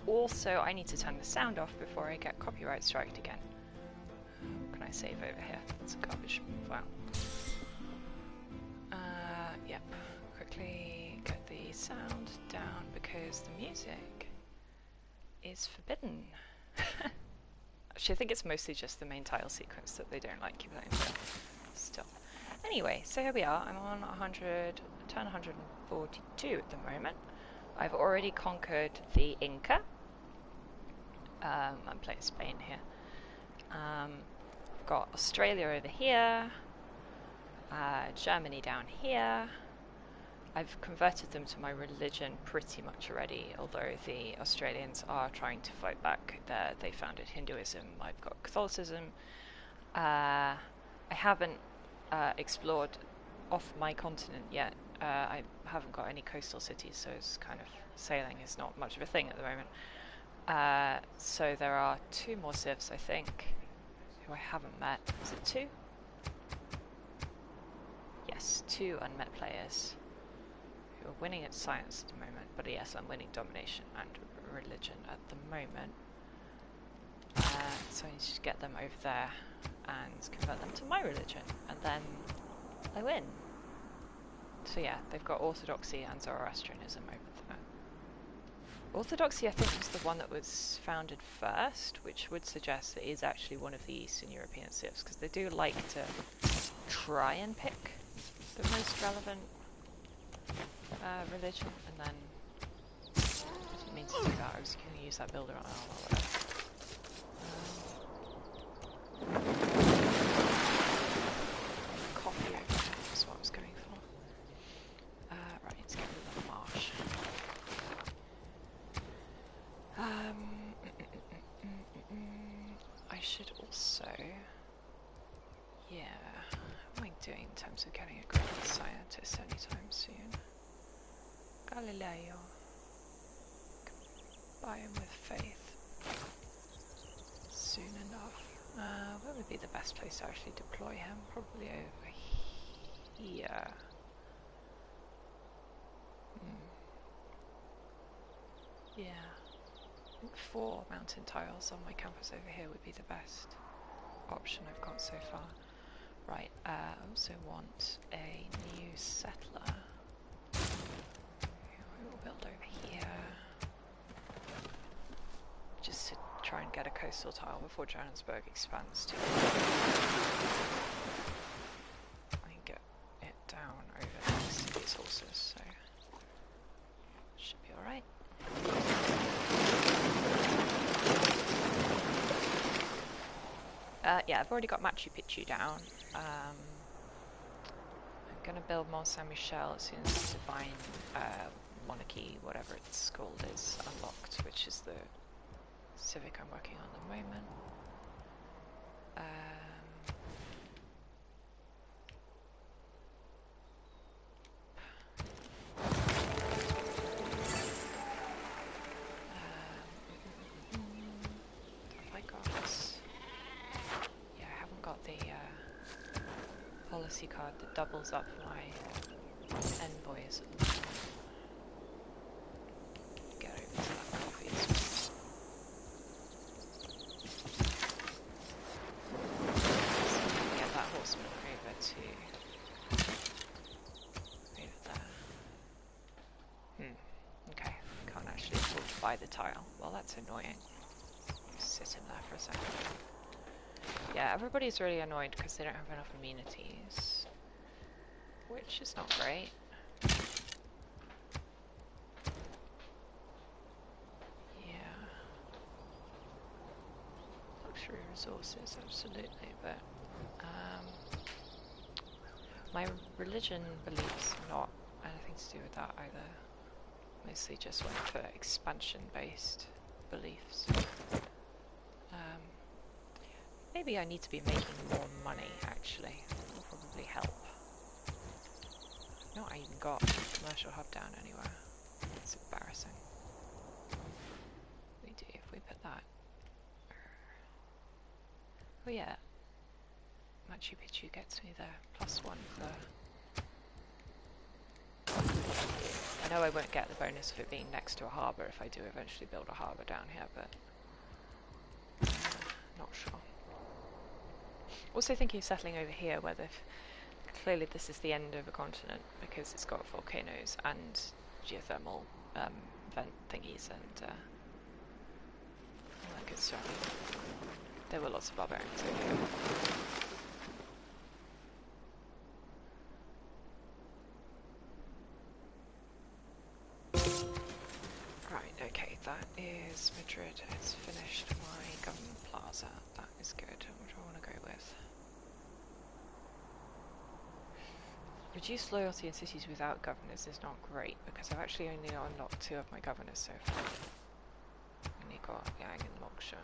also I need to turn the sound off before I get copyright striked again. Can I save over here? It's a garbage file. Yep. Quickly get the sound down because the music is forbidden. Actually, I think it's mostly just the main title sequence that they don't like you playing, but still. Anyway, so here we are. I'm on 142 at the moment. I've already conquered the Inca. I'm playing Spain here. I've got Australia over here. Germany down here. I've converted them to my religion pretty much already, although the Australians are trying to fight back. They founded Hinduism, I've got Catholicism. I haven't explored off my continent yet. I haven't got any coastal cities, so it's kind of sailing is not much of a thing at the moment. So there are 2 more civs, I think, who I haven't met. Is it 2? Yes, 2 unmet players who are winning at science at the moment, but yes, I'm winning domination and religion at the moment. So I need to get them over there and convert them to my religion, and then I win. So yeah, they've got Orthodoxy and Zoroastrianism over there. Orthodoxy, I think, was the one that was founded first, which would suggest it is actually one of the Eastern European civs, because they do like to try and pick the most relevant religion, and then I didn't mean to do that. I was going to use that builder on or whatever. Coffee over there, that's what I was going for. Right, let's get rid of the marsh. I should also, yeah, what am I doing in terms of getting a great scientist anytime soon? Galileo, buy him with faith soon enough. Where would be the best place to actually deploy him? Probably over here. Yeah, I think 4 mountain tiles on my campus over here would be the best option I've got so far. Right, I also want a new settler. We will build over here. Just to try and get a coastal tile before Johannesburg expands too. I can get it down over next to these horses, so should be alright. Yeah, I've already got Machu Picchu down. I'm gonna build Mont Saint Michel as soon as the Divine Monarchy, whatever it's called, is unlocked, which is the civic I'm working on at the moment. Have I got this? Yeah, I haven't got the policy card that doubles up my envoys at the moment. Get over to that coffee as well. Get that horseman over to over there. Okay, can't actually afford to buy the tile. Well, that's annoying. Sit in there for a second. Yeah, everybody's really annoyed because they don't have enough amenities, which is not great. Yeah. Luxury resources, absolutely, but my religion beliefs are not anything to do with that either. Mostly just went for expansion-based beliefs. Maybe I need to be making more money, actually. That will probably help. I've not even got a commercial hub down anywhere. It's embarrassing. We do if we put that. Oh yeah. Machu Picchu gets me there. +1 for I know I won't get the bonus of it being next to a harbour if I do eventually build a harbour down here, but not sure. Also thinking of settling over here, where clearly this is the end of a continent because it's got volcanoes and geothermal vent thingies and all that good stuff. There were lots of barbarians over here. Right, okay, that is Madrid. It's finished my government plaza. That is good. What do I want to go with? Reduce loyalty in cities without governors is not great because I've actually only unlocked 2 of my governors so far. Only got Yang and Moksha.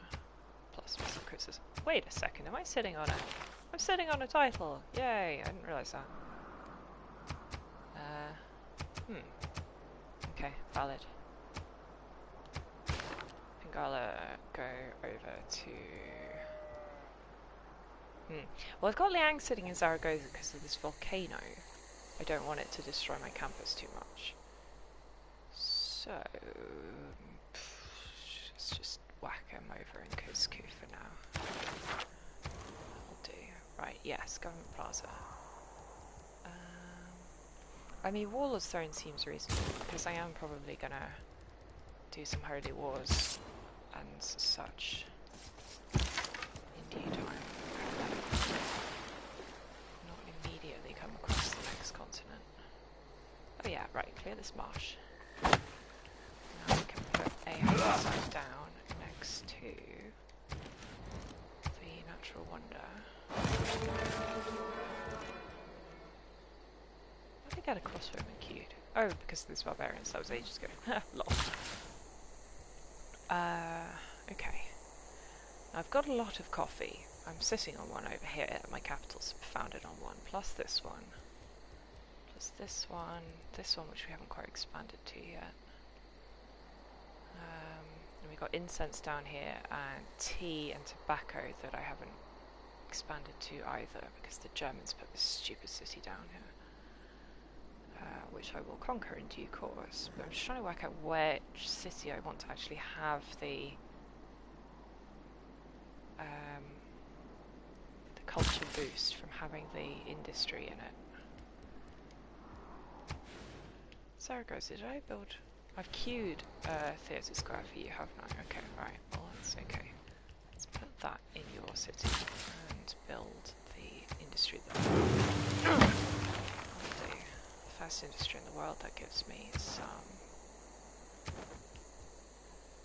Plus some criticism. Wait a second, am I sitting on it? I'm sitting on a title! Yay! I didn't realise that. Okay, valid. Pingala go over to... Well, I've got Liang sitting in Zaragoza because of this volcano. I don't want it to destroy my campus too much. So... let's just whack him over in Cusco for now. That'll do. Right, yes, Government Plaza. I mean, Wall of Stone seems reasonable, because I am probably gonna do some holy wars and such in due time. Not immediately come across the next continent. Oh yeah, right, clear this marsh. Now we can put a homicide down next to the natural wonder. How did I get a crossbowman queued? Oh, because of this barbarians, that was ages ago. Lol. Okay. I've got a lot of coffee. I'm sitting on one over here. My capital's founded on one, plus this one. Plus this one which we haven't quite expanded to yet. And we've got incense down here, and tea and tobacco that I haven't expanded to either, because the Germans put this stupid city down here. Which I will conquer in due course, but I'm just trying to work out which city I want to actually have the culture boost from having the industry in it. Zaragoza, did I build? I've queued Theatre Square for you, haven't I? Okay, right, well that's okay. Let's put that in your city and build the industry there. First industry in the world that gives me some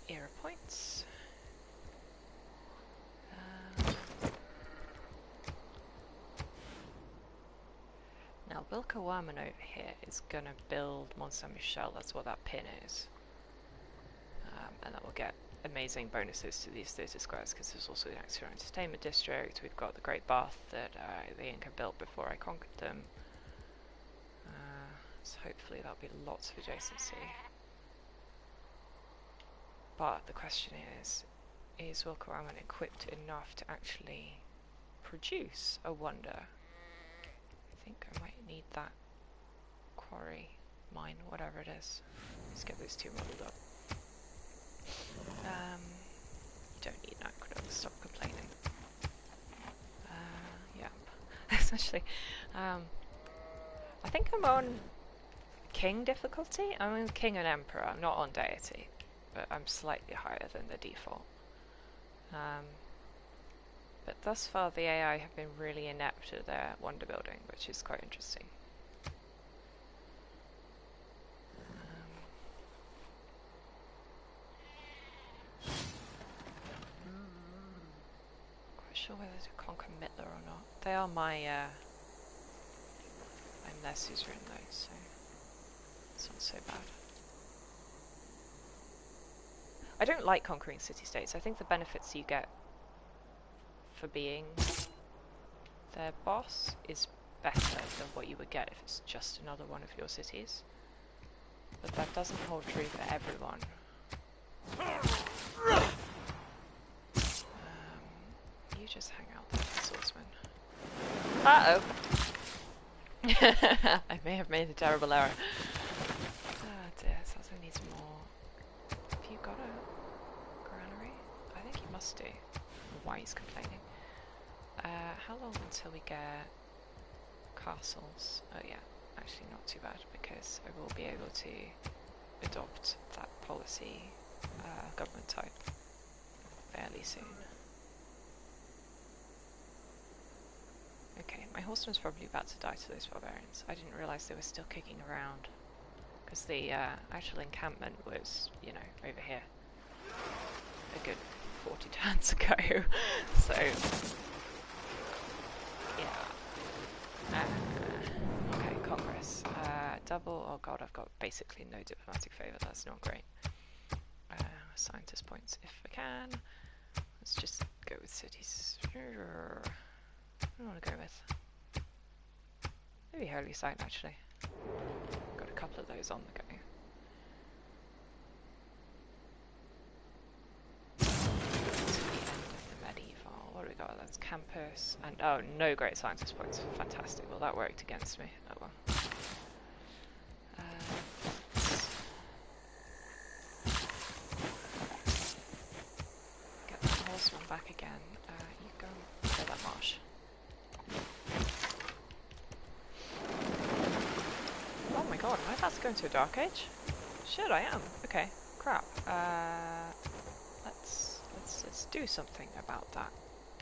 era points. Now Wilco Warman over here is going to build Mont Saint Michel, that's what that pin is. And that will get amazing bonuses to these theatre squares because there's also the Exeter Entertainment District. We've got the Great Bath that the Inca built before I conquered them. So hopefully that'll be lots of adjacency. But the question is Wilco Warman equipped enough to actually produce a wonder? I think I might need that quarry, mine, whatever it is. Let's get those 2 modelled up. You don't need an aqueduct, stop complaining. Yeah, essentially. I think I'm on King difficulty. I'm on King and Emperor, I'm not on Deity, but I'm slightly higher than the default. But thus far the AI have been really inept at their wonder building, which is quite interesting. Quite sure whether to conquer Mittler or not. They are my I'm their suzerain though, so it's not so bad. I don't like conquering city-states. I think the benefits you get for being their boss is better than what you would get if it's just another one of your cities. But that doesn't hold true for everyone. You just hang out there, swordsman. Uh-oh! I may have made a terrible error. to do, why he's complaining. How long until we get castles? Oh yeah, actually not too bad, because I will be able to adopt that policy government type fairly soon. Okay, my horseman's probably about to die to those barbarians. I didn't realise they were still kicking around, because the actual encampment was, you know, over here a good 40 turns ago. So yeah. Okay, Congress. Double. Oh god, I've got basically no diplomatic favour. That's not great. Scientist points if I can. Let's just go with cities. I don't want to go with. Maybe Holy Site, actually. Got a couple of those on the go. To the end of the medieval. What do we got? That's campus. And oh, no great scientist points. Fantastic. Well, that worked against me. Oh well. Get that horseman back again. You go and clear that marsh. Oh my god, am I about to go into a dark age? Shit, I am. Okay, crap. Let's do something about that,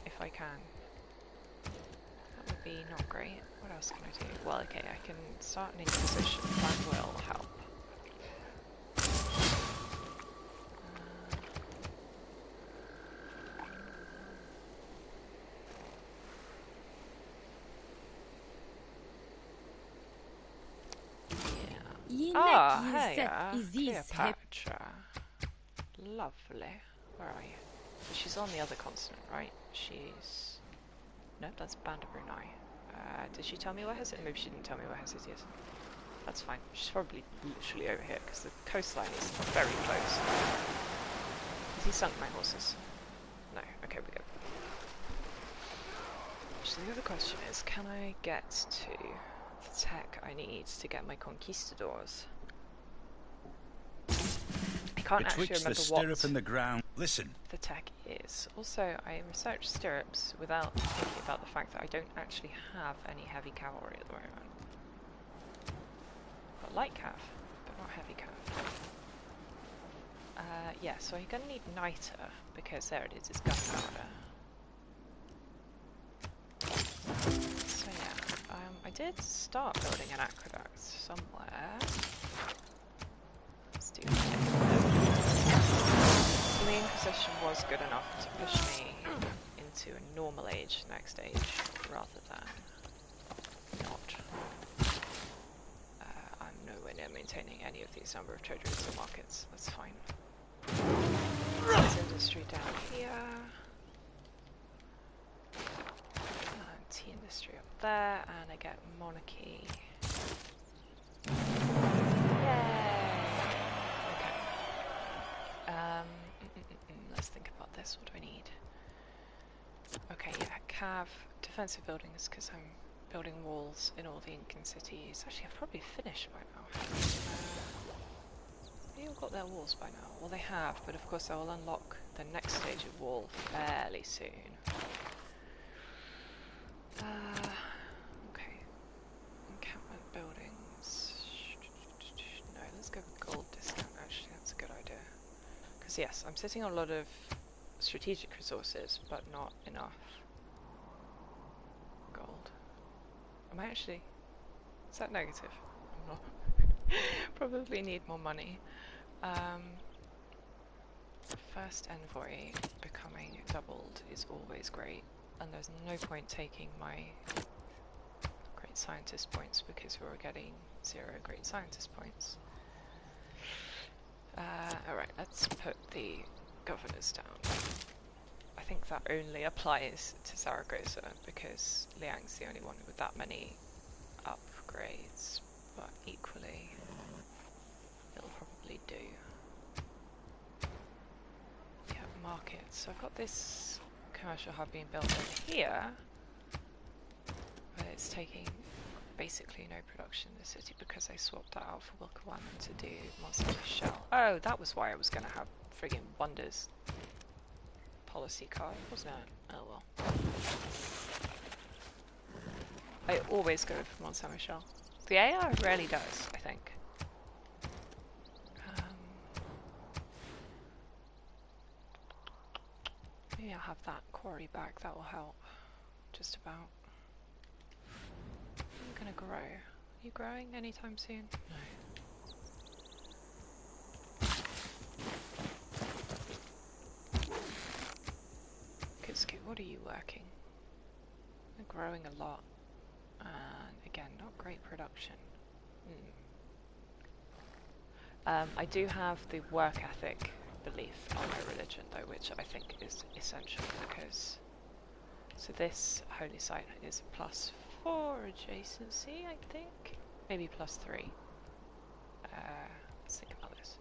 if I can. That would be not great. What else can I do? Well, okay, I can start an inquisition. That will help. Hey, Cleopatra. Lovely. Where are you? She's on the other continent, right? She's... No, that's Band of Brunei. Did she tell me where her city? Maybe she didn't tell me where her city is. That's fine. She's probably literally over here, because the coastline is very close. Has he sunk my horses? No. Okay, we're good. So the other question is, can I get to the tech I need to get my conquistadors? I can't actually remember the stirrup and the ground. Listen. The tech is. Also, I researched stirrups without thinking about the fact that I don't actually have any heavy cavalry at the moment. Got light cav, but not heavy cav. Yeah, so I'm going to need niter, because there it is, it's gunpowder. So yeah, I did start building an aqueduct somewhere. Let's do that. So the Inquisition was good enough to push me into a normal age next age, rather than not. I'm nowhere near maintaining any of these number of trade routes or markets. That's fine. There's industry down here. Tea industry up there, and I get monarchy. Yay! Okay. Let's think about this. What do I need? Okay, yeah, cav, defensive buildings, because I'm building walls in all the Incan cities. Actually, I've probably finished by now. They all got their walls by now. Well, they have, but of course they will unlock the next stage of wall fairly soon. Okay. Encampment buildings. No, let's go with gold discount, actually, that's a good idea. Because yes, I'm sitting on a lot of strategic resources, but not enough gold. Am I actually... Is that negative? I'm not. Probably need more money. First envoy becoming doubled is always great, and there's no point taking my great scientist points because we're getting 0 great scientist points. Alright, let's put the governors down. I think that only applies to Zaragoza because Liang's the only one with that many upgrades, but equally it'll probably do. Yeah, markets. So I've got this commercial hub being built over here, but it's taking basically no production in the city because I swapped that out for Wilkawan to do Monster Shell. Oh, that was why I was going to have friggin' wonders policy card, wasn't it? Oh well. I always go for Mont Saint Michel. The AI rarely does, I think. Maybe I'll have that quarry back, that will help. Just about. I'm gonna grow. Are you growing anytime soon? No. Kitsuke, what are you working? I'm growing a lot. And again, not great production. I do have the work ethic belief on my religion though, which I think is essential because... So this holy site is +4 adjacency, I think? Maybe +3. Let's think about this.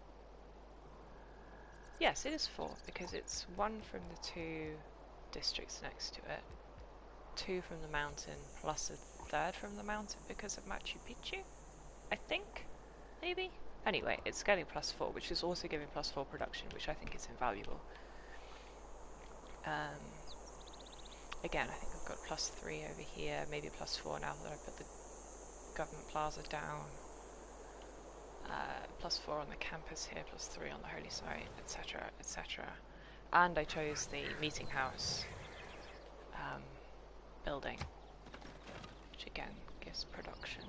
Yes, it is 4 because it's 1 from the 2 districts next to it, 2 from the mountain, plus a 3rd from the mountain because of Machu Picchu, I think? Maybe? Anyway, it's getting +4, which is also giving +4 production, which I think is invaluable. Again, I think I've got +3 over here, maybe +4 now that I put the government plaza down. +4 on the campus here, +3 on the holy site, etc., etc. And I chose the meeting house building, which again gives production.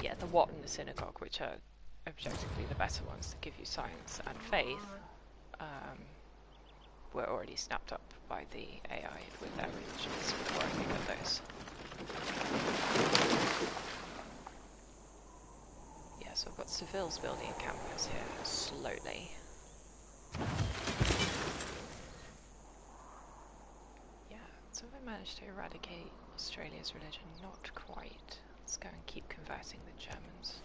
Yeah, the Wat and the synagogue, which are objectively the better ones to give you science and faith, were already snapped up by the AI with their religions before I think of those. Yeah, so I've got civils building a campus here, slowly. Yeah, so have I managed to eradicate Australia's religion? Not quite. Let's go and keep converting the Germans.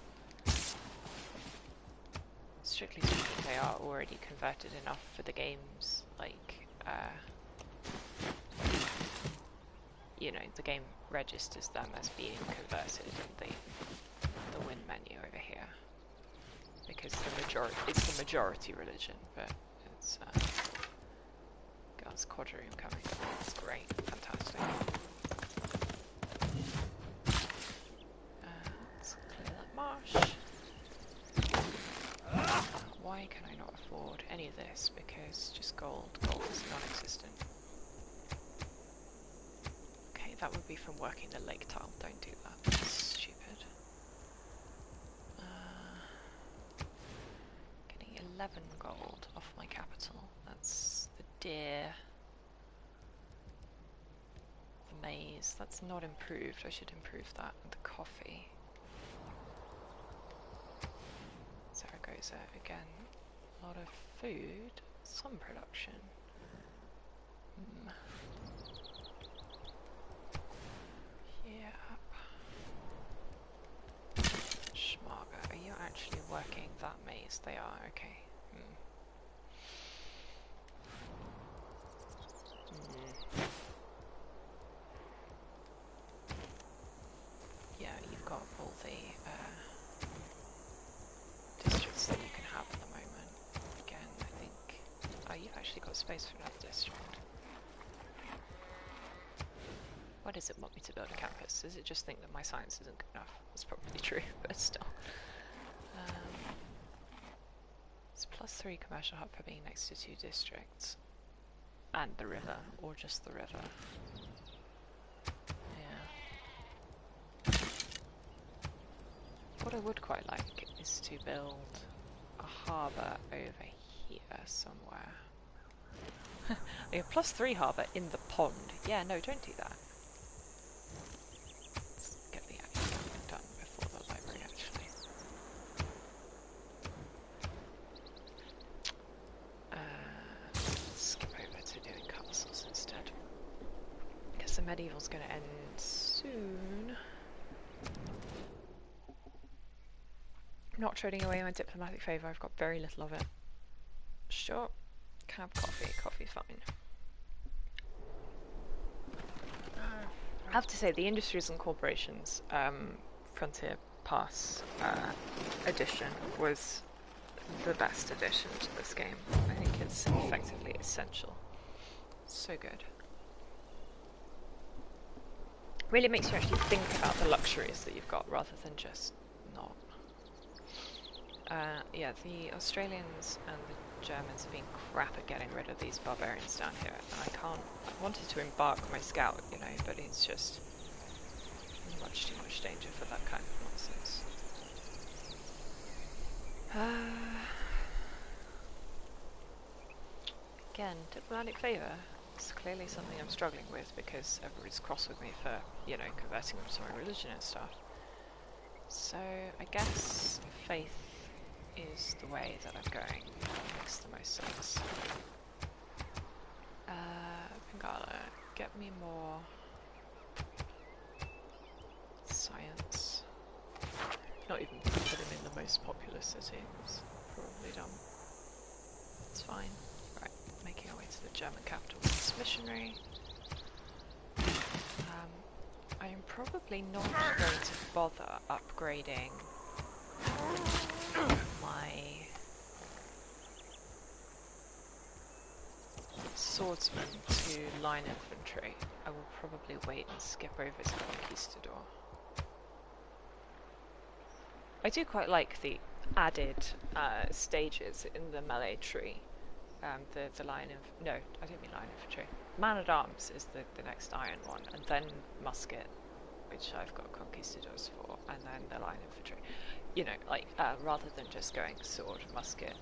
Strictly speaking, they are already converted enough for the games, like, you know, the game registers them as being converted in the win menu over here. Because it's the majority religion, but it's, God's quadroon coming. That's great, fantastic. Let's clear that marsh. Why can I not afford any of this? Because just gold is non-existent. Okay, that would be from working the lake tile. Don't do that. That's stupid. Getting 11 gold off my capital. That's the deer. The maize. That's not improved. I should improve that. And the coffee. Zaragoza again. A lot of food. Some production. Yeah. Schmarga, are you actually working that maize? They are, okay. Yeah, you've got all the districts that you can have at the moment. Again, I think... Oh, you've actually got space for another district. Why does it want me to build a campus? Does it just think that my science isn't good enough? That's probably true, but still. It's +3 commercial hub for being next to 2 districts. And the river, or just the river. Yeah. What I would quite like is to build a harbour over here somewhere. Yeah, +3 harbour in the pond. Yeah, no, don't do that. Let's get the actual done before the library, actually. Let's skip over to doing castles instead. Because the medieval's going to end soon. Not trading away my diplomatic favour, I've got very little of it. Sure. Can have coffee, coffee fine. I have to say, the Industries and Corporations Frontier Pass edition was the best addition to this game. I think it's effectively essential. So good. Really makes you actually think about the luxuries that you've got rather than just not. Yeah, the Australians and the Germans have been crap at getting rid of these barbarians down here, and I wanted to embark my scout, you know, but it's just much too much danger for that kind of nonsense. Again, diplomatic favour. It's clearly something I'm struggling with because everybody's cross with me for, you know, converting them to my religion and stuff. So I guess faith is the way that I'm going. That makes the most sense. Bengala, get me more science. Not even put him in the most popular settings. Probably dumb. It's fine. Right, making our way to the German capital with this missionary. I am probably not going to bother upgrading my swordsman to line infantry. I will probably wait and skip over to Conquistador. I do quite like the added stages in the melee tree. The line of... No, I don't mean line infantry. Man-at-arms is the next iron one, and then musket, which I've got conquistadors for, and then the line infantry. You know, like, rather than just going sword, musket,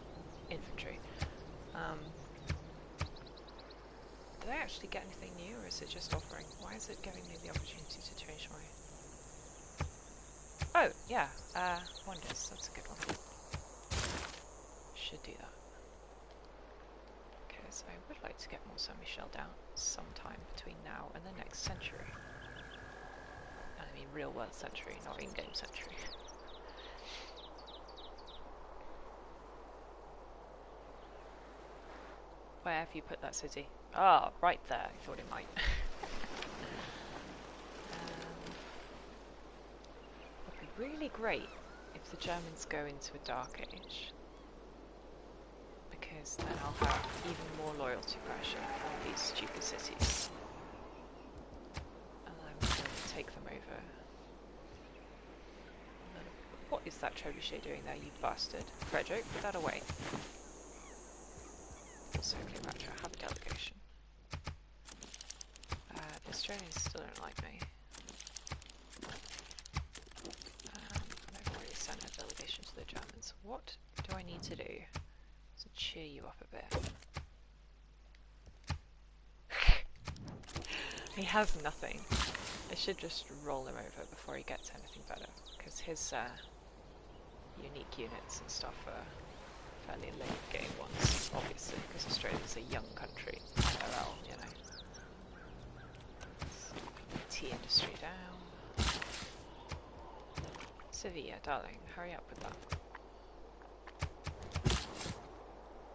infantry. Did I actually get anything new, or is it just offering? Why is it giving me the opportunity to change my... Oh, yeah, wonders, that's a good one. Should do that. Because I would like to get more Saint-Michel down sometime between now and the next century. And I mean real world century, not in-game century. Where have you put that city? Ah, right there, I thought it might. Would be really great if the Germans go into a dark age. Because then I'll have even more loyalty pressure on these stupid cities. And I will be able to take them over. What is that trebuchet doing there, you bastard? Frederick, put that away. Also, Cleopatra, have a delegation. The Australians still don't like me. I've already sent a delegation to the Germans. What do I need to do to cheer you up a bit? He has nothing. I should just roll him over before he gets anything better, because his unique units and stuff are fairly late game ones, obviously, because Australia's a young country, IRL, you know. Tea industry down. Sevilla, darling, hurry up with that.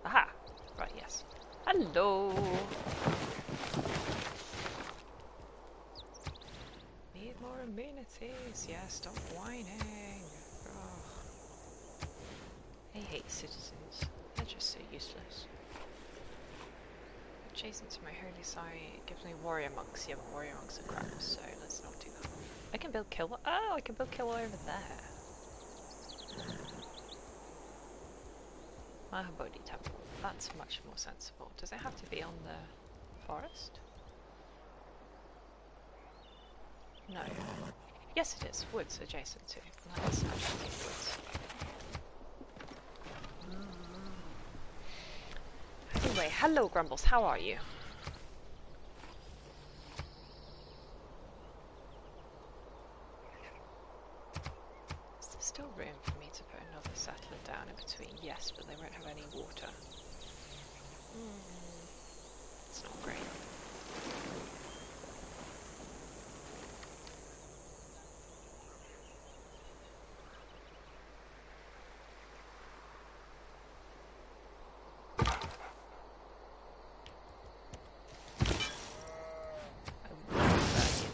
Aha! Right, yes. Hello! Need more amenities. Yes, stop whining. Ugh. I hate citizens. They're just so useless. Adjacent to my holy site gives me warrior monks. Yeah, but warrior monks are crap, so let's not do that. I can build kill. Oh, I can build kill over there. Mahabodhi Temple. That's much more sensible. Does it have to be on the forest? No. Yes, it is. Woods adjacent to. Let's actually woods. Anyway, hello Grumbles, how are you? Is there still room for me to put another settler down in between? Yes, but they won't have any water. It's not great.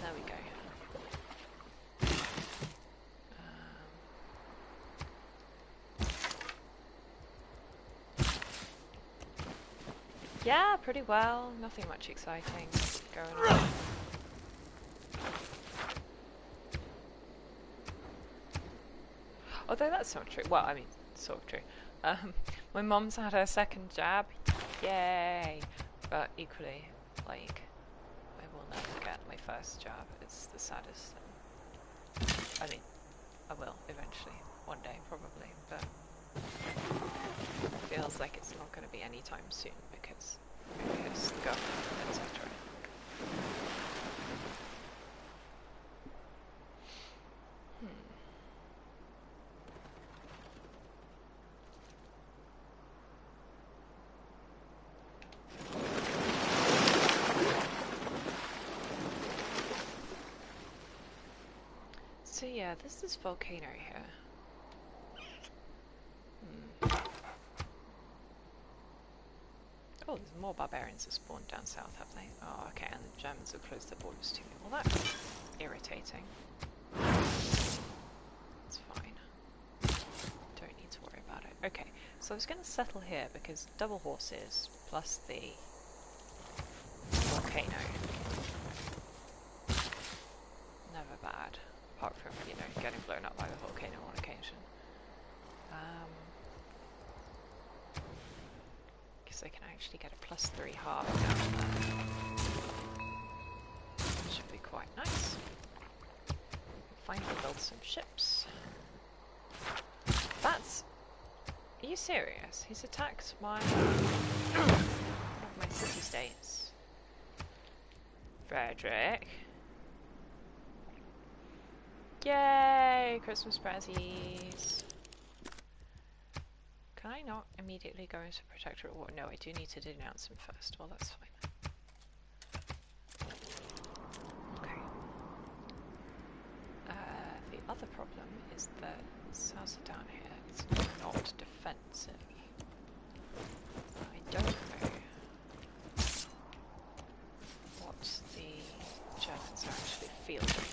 There we go. Yeah, pretty well. Nothing much exciting going on. Although that's not true. Well, I mean, sort of true. My mum's had her second jab. Yay! But equally, like, I will never get my first jab. It's the saddest thing. I mean, I will eventually, one day probably, but it feels like it's not going to be anytime soon because the government, etc. So yeah, this is volcano here. Oh, there's more barbarians that spawned down south, have they? Oh, okay, and the Germans have closed their borders to me. Well, that's irritating. It's fine. Don't need to worry about it. Okay, so I was going to settle here because double horses plus the volcano. Never bad. Apart from, you know, getting blown up by the volcano on occasion. Because I can actually get a +3 half down there. Which should be quite nice. Finally build some ships. That's... Are you serious? He's attacked my... one of my city-states. Frederick. Yay! Christmas prezzies! Can I not immediately go into Protectorate War? No, I do need to denounce him first. Well, that's fine. Okay. The other problem is that South Sudan here is not defensive. I don't know what the Germans are actually fielding.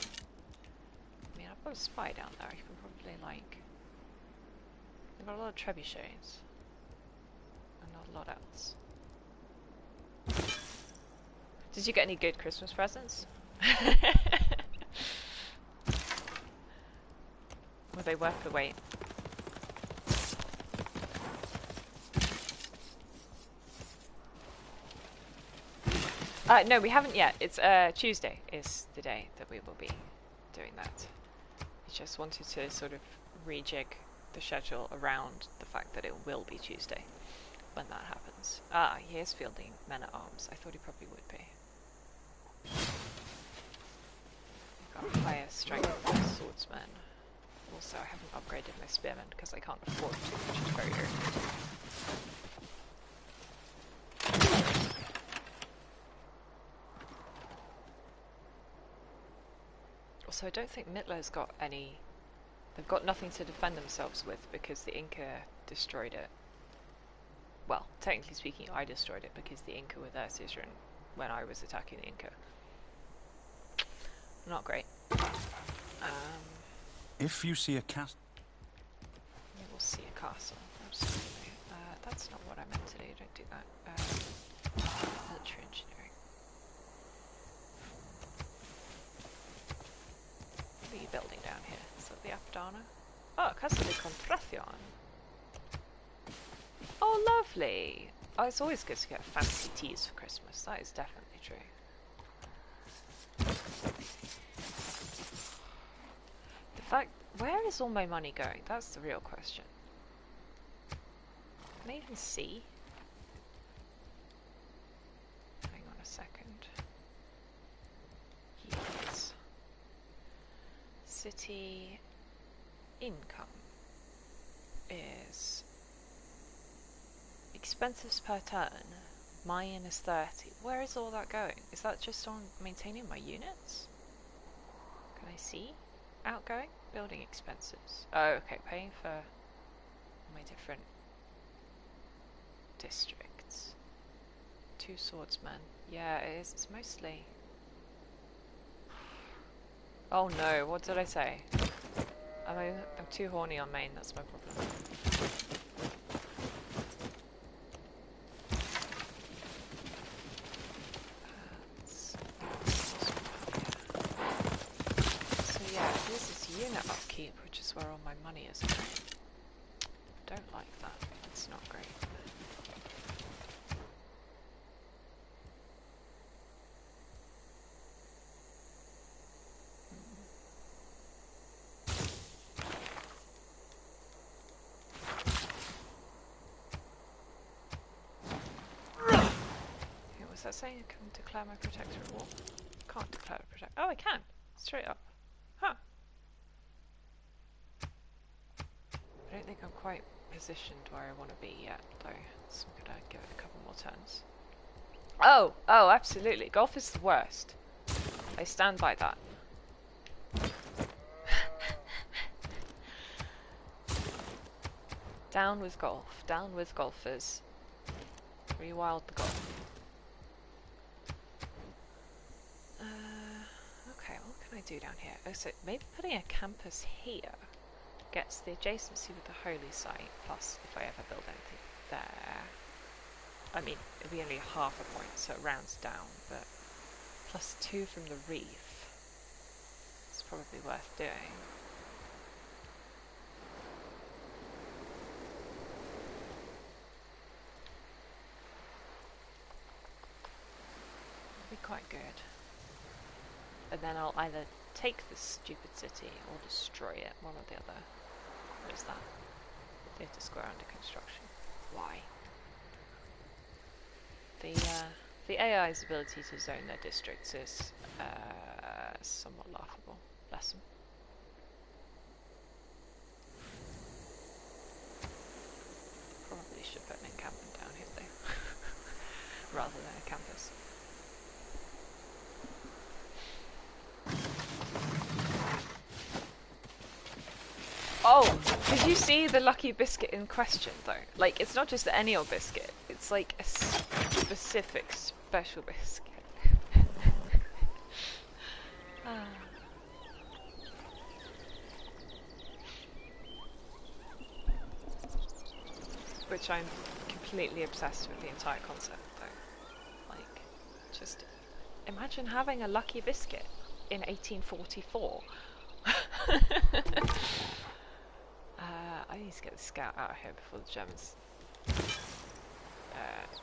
I mean, I've got a spy down there. I can probably, like... They've got a lot of trebuchets. And not a lot else. Did you get any good Christmas presents? Were they worth the wait? No, we haven't yet. It's Tuesday is the day that we will be doing that. I just wanted to sort of rejig the schedule around the fact that it will be Tuesday when that happens. Ah, he is fielding men-at-arms. I thought he probably would be. I've got higher strength than swordsmen. Also, I haven't upgraded my spearmen because I can't afford to, which is very irritating. Also, I don't think Mittler's got any... They've got nothing to defend themselves with because the Inca destroyed it. Well, technically speaking, I destroyed it because the Inca were there, Suzerain, when I was attacking the Inca. Not great. If you see a castle... You will see a castle, absolutely. That's not what I meant to do, don't do that. Military engineering. What are you building down here? Is that the Abdana? Oh, Casa de Contración. Oh, lovely! Oh, it's always good to get fancy teas for Christmas. That is definitely true. The fact... Where is all my money going? That's the real question. Can I even see? Hang on a second. Yes. City income is expenses per turn -30. Where is all that going? Is that just on maintaining my units? Can I see? Outgoing? Building expenses. Oh, okay, paying for my different districts. 2 swordsmen. Yeah, it is. It's mostly... Oh no, what did I say? I'm too horny on main, that's my problem. where all my money is going. Don't like that. It's not great. Was that saying I can declare my protectorate war? Can't declare a protect. Oh, I can! Straight up. Huh. I don't think I'm quite positioned where I want to be yet, though. So I'm gonna give it a couple more turns. Oh! Oh, absolutely. Golf is the worst. I stand by that. Down with golf. Down with golfers. Rewild the golf. Okay, what can I do down here? Oh, so maybe putting a campus here gets the adjacency with the holy site, plus if I ever build anything there. I mean, it'll be only half a point, so it rounds down, but +2 from the reef. It's probably worth doing. It'll be quite good. And then I'll either take this stupid city or destroy it, one or the other. What is that? Data square under construction. Why? The AI's ability to zone their districts is somewhat laughable. Bless them. Probably should put an encampment down here though, rather than a campus. Oh, did you see the lucky biscuit in question though? Like, it's not just any old biscuit, it's like a specific special biscuit. Which I'm completely obsessed with the entire concept though. Like, just imagine having a lucky biscuit in 1844. I need to get the scout out of here before the Germans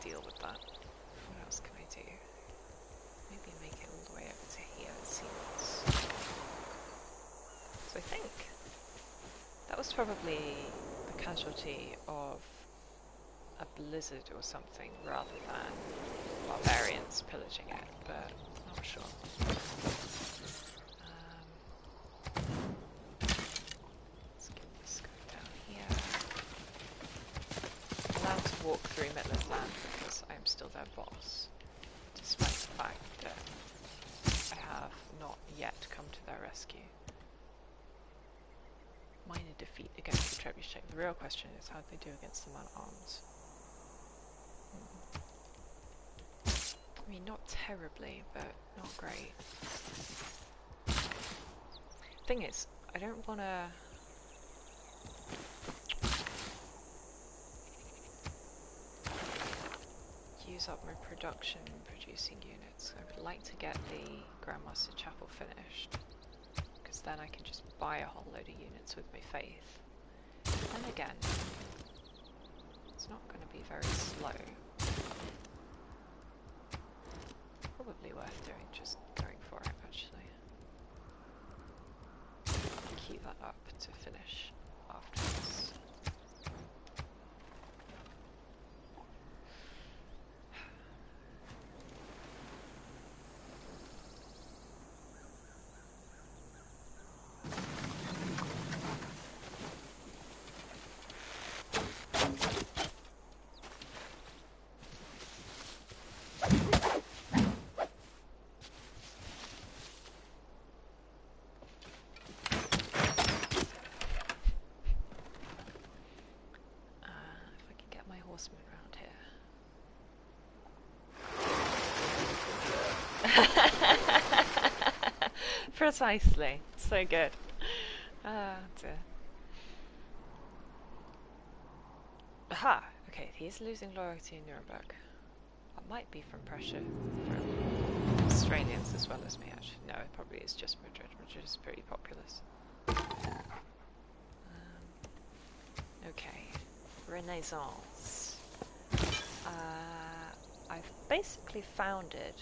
deal with that. What else can I do? Maybe make it all the way over to here and see what's... So I think that was probably the casualty of a blizzard or something rather than barbarians pillaging it, but I'm not sure. Walk through Midland's land because I am still their boss, despite the fact that I have not yet come to their rescue. Minor defeat against the trebuchet. The real question is how they do against the man-at-arms. I mean, not terribly, but not great. Thing is, I don't want to... use up my production producing units. I would like to get the Grandmaster Chapel finished, because then I can just buy a whole load of units with my faith. Then again, it's not going to be very slow. Probably worth doing, just going for it actually. Keep that up to finish afterwards. Precisely. So good. Ah, dear. Aha! Okay, he's losing loyalty in Nuremberg. That might be from pressure from Australians as well as me, actually. No, it probably is just Madrid. Madrid is pretty populous. But, yeah, I think I can get my horsemen round here. Pretty nicely. So good. Ah, okay, he's losing loyalty in Nuremberg. That might be from pressure from Australians as well as me, actually. No, it probably is just Madrid. Madrid is pretty populous. Okay, Renaissance. I've basically founded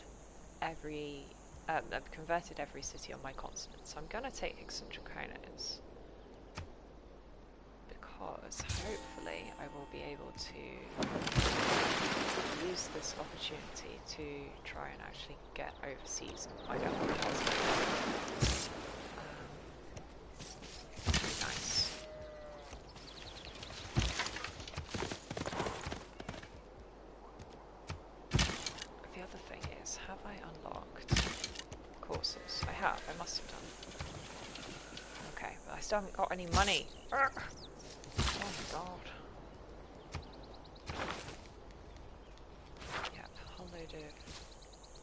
I've converted every city on my continent, so I'm going to take Eccentricones because hopefully I will be able to use this opportunity to try and actually get overseas and find out what else going on. Nice. The other thing is, have I unlocked courses? I have, I must have done. Okay, but I still haven't got any money. Urgh. Oh my god. Yep, a whole load of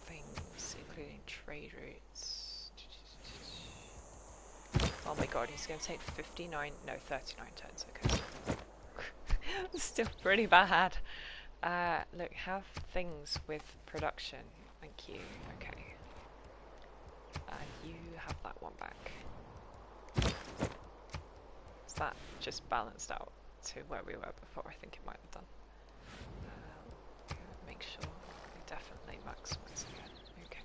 things, including trade routes. Oh my god, he's going to take 39 turns, okay. Still pretty bad. Look, have things with production. Thank you. Okay. You have that one back. Is that just balanced out to where we were before? I think it might have done. Make sure we definitely maximize again. Okay.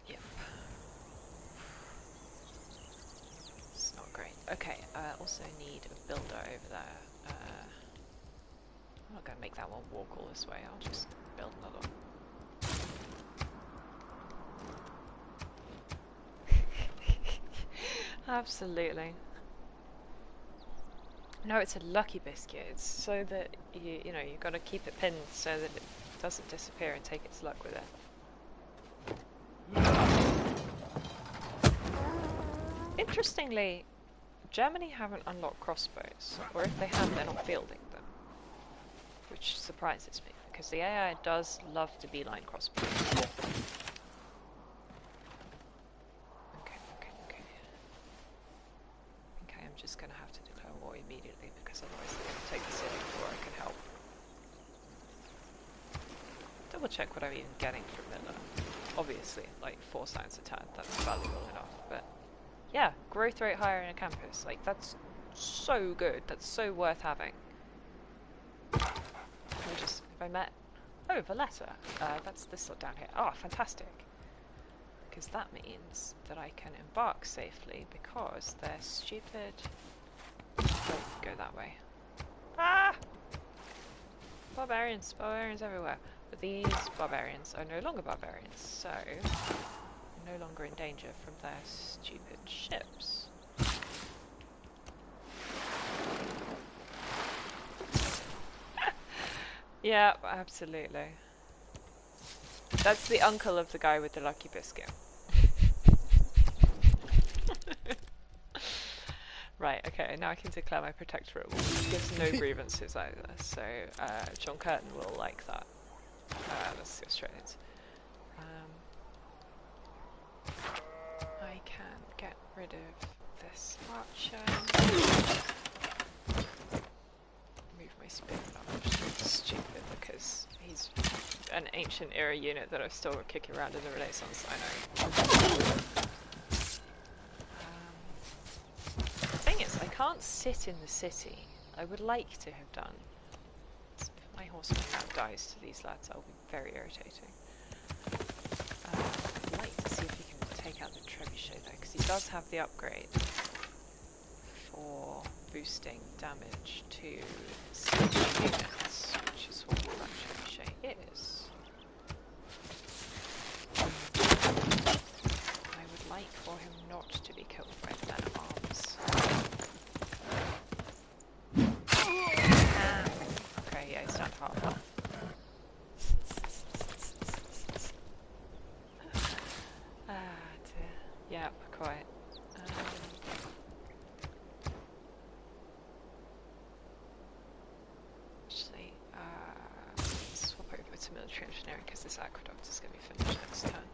Yep. It's not great. Okay, I also need a builder over there. I'm not going to make that one walk all this way, I'll just build another one. Absolutely. No, it's a lucky biscuit. It's so that you know, you've got to keep it pinned so that it doesn't disappear and take its luck with it. Interestingly, Germany haven't unlocked crossbows, or if they have, they're not fielding them, which surprises me because the AI does love to beeline crossbows. Okay, I'm just going to have to declare war immediately because otherwise they're going to take the city before I can help. Double check what I'm even getting from Miller. Obviously, like 4 science a turn, that's valuable enough, but yeah, growth rate higher in a campus, like that's so good, that's so worth having. If I met... Oh, Valletta, that's this lot down here. Oh, fantastic. Because that means that I can embark safely because they're stupid. Don't go that way. Ah! Barbarians everywhere. But these barbarians are no longer barbarians, so I'm no longer in danger from their stupid ships. Yeah, absolutely. That's the uncle of the guy with the lucky biscuit. Right, okay, now I can declare my protectorate, which gives no grievances either, so John Curtin will like that. That's the Australians. I can get rid of this archer. Move my spear, which is stupid because he's an ancient era unit that I've still got kicking around in the Renaissance, I know. The thing is, I can't sit in the city. I would like to have done. If my horseman now dies to these lads, that will be very irritating. I'd like to see if he can take out the trebuchet though, because he does have the upgrade for boosting damage to siege units, which is what that trebuchet is. I would like for him not to be killed by the men at arms. Okay, yeah, he's down to half health. Dear. Yep, quite. Actually, swap over to military engineering because this aqueduct is going to be finished next turn.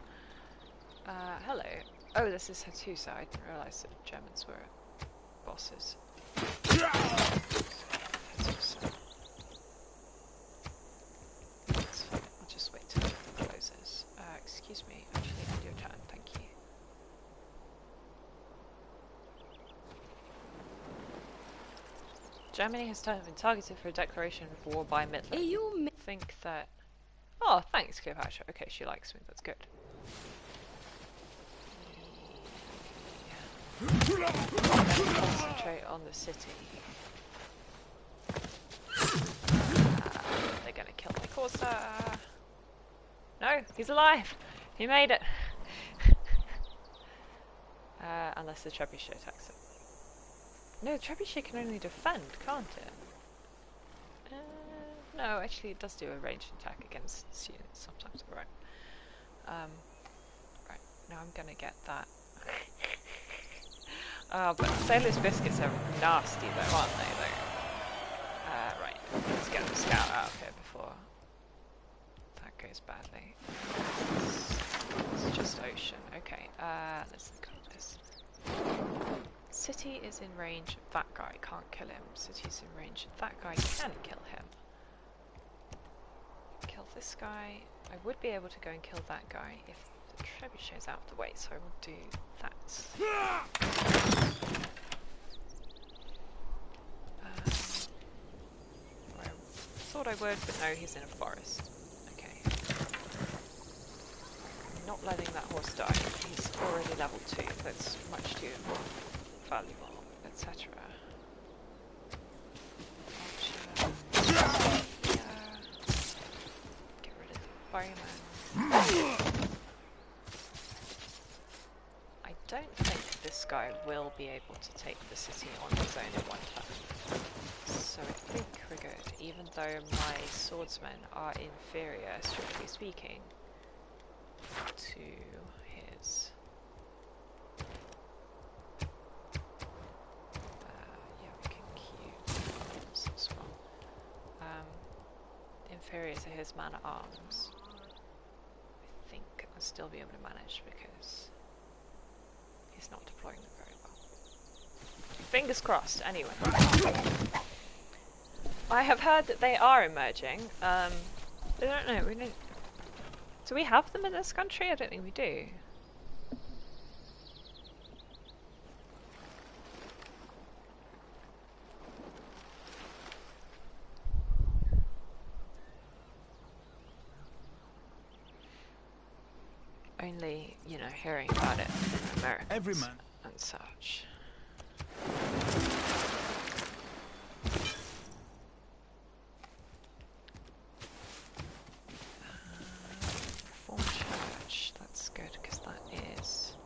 Hello. Oh, this is Hattusa. I didn't realise that Germans were bosses. Hattusa. That's fine. I'll just wait till it closes. Germany has been targeted for a declaration of war by Midland. You Think that... Oh, thanks, Cleopatra. Okay, she likes me. That's good. Yeah. Concentrate on the city. They're gonna kill my Corsair. No, he's alive! He made it! Unless the trebuchet attacks it. No, the trebuchet can only defend, can't it? No, actually it does do a ranged attack against units sometimes. Alright. Right, now I'm gonna get that. Oh, but Sailor's Biscuits are nasty though, aren't they? Right, let's get the scout out of here before that goes badly. It's just ocean. Okay, let's think of this. City is in range of that guy, can't kill him. City's in range of that guy, can kill him. Kill this guy. I would be able to go and kill that guy if the trebuchet's out of the way, so I will do that. I thought I would, but no, he's in a forest. Okay. I'm not letting that horse die. He's already level 2. That's much too valuable, etc. Get rid of the bowman. I don't think this guy will be able to take the city on his own in one turn. So I think we're good, even though my swordsmen are inferior, strictly speaking, to his. Yeah, we can queue arms as well. Inferior to his man-at-arms. I think I'll still be able to manage because he's not deploying them very well. Fingers crossed, anyway. I have heard that they are emerging. I don't know, we don't... Do we have them in this country? I don't think we do. Only, you know, hearing about it from Americans Every man. and such. Reformed Church, that's good because that is...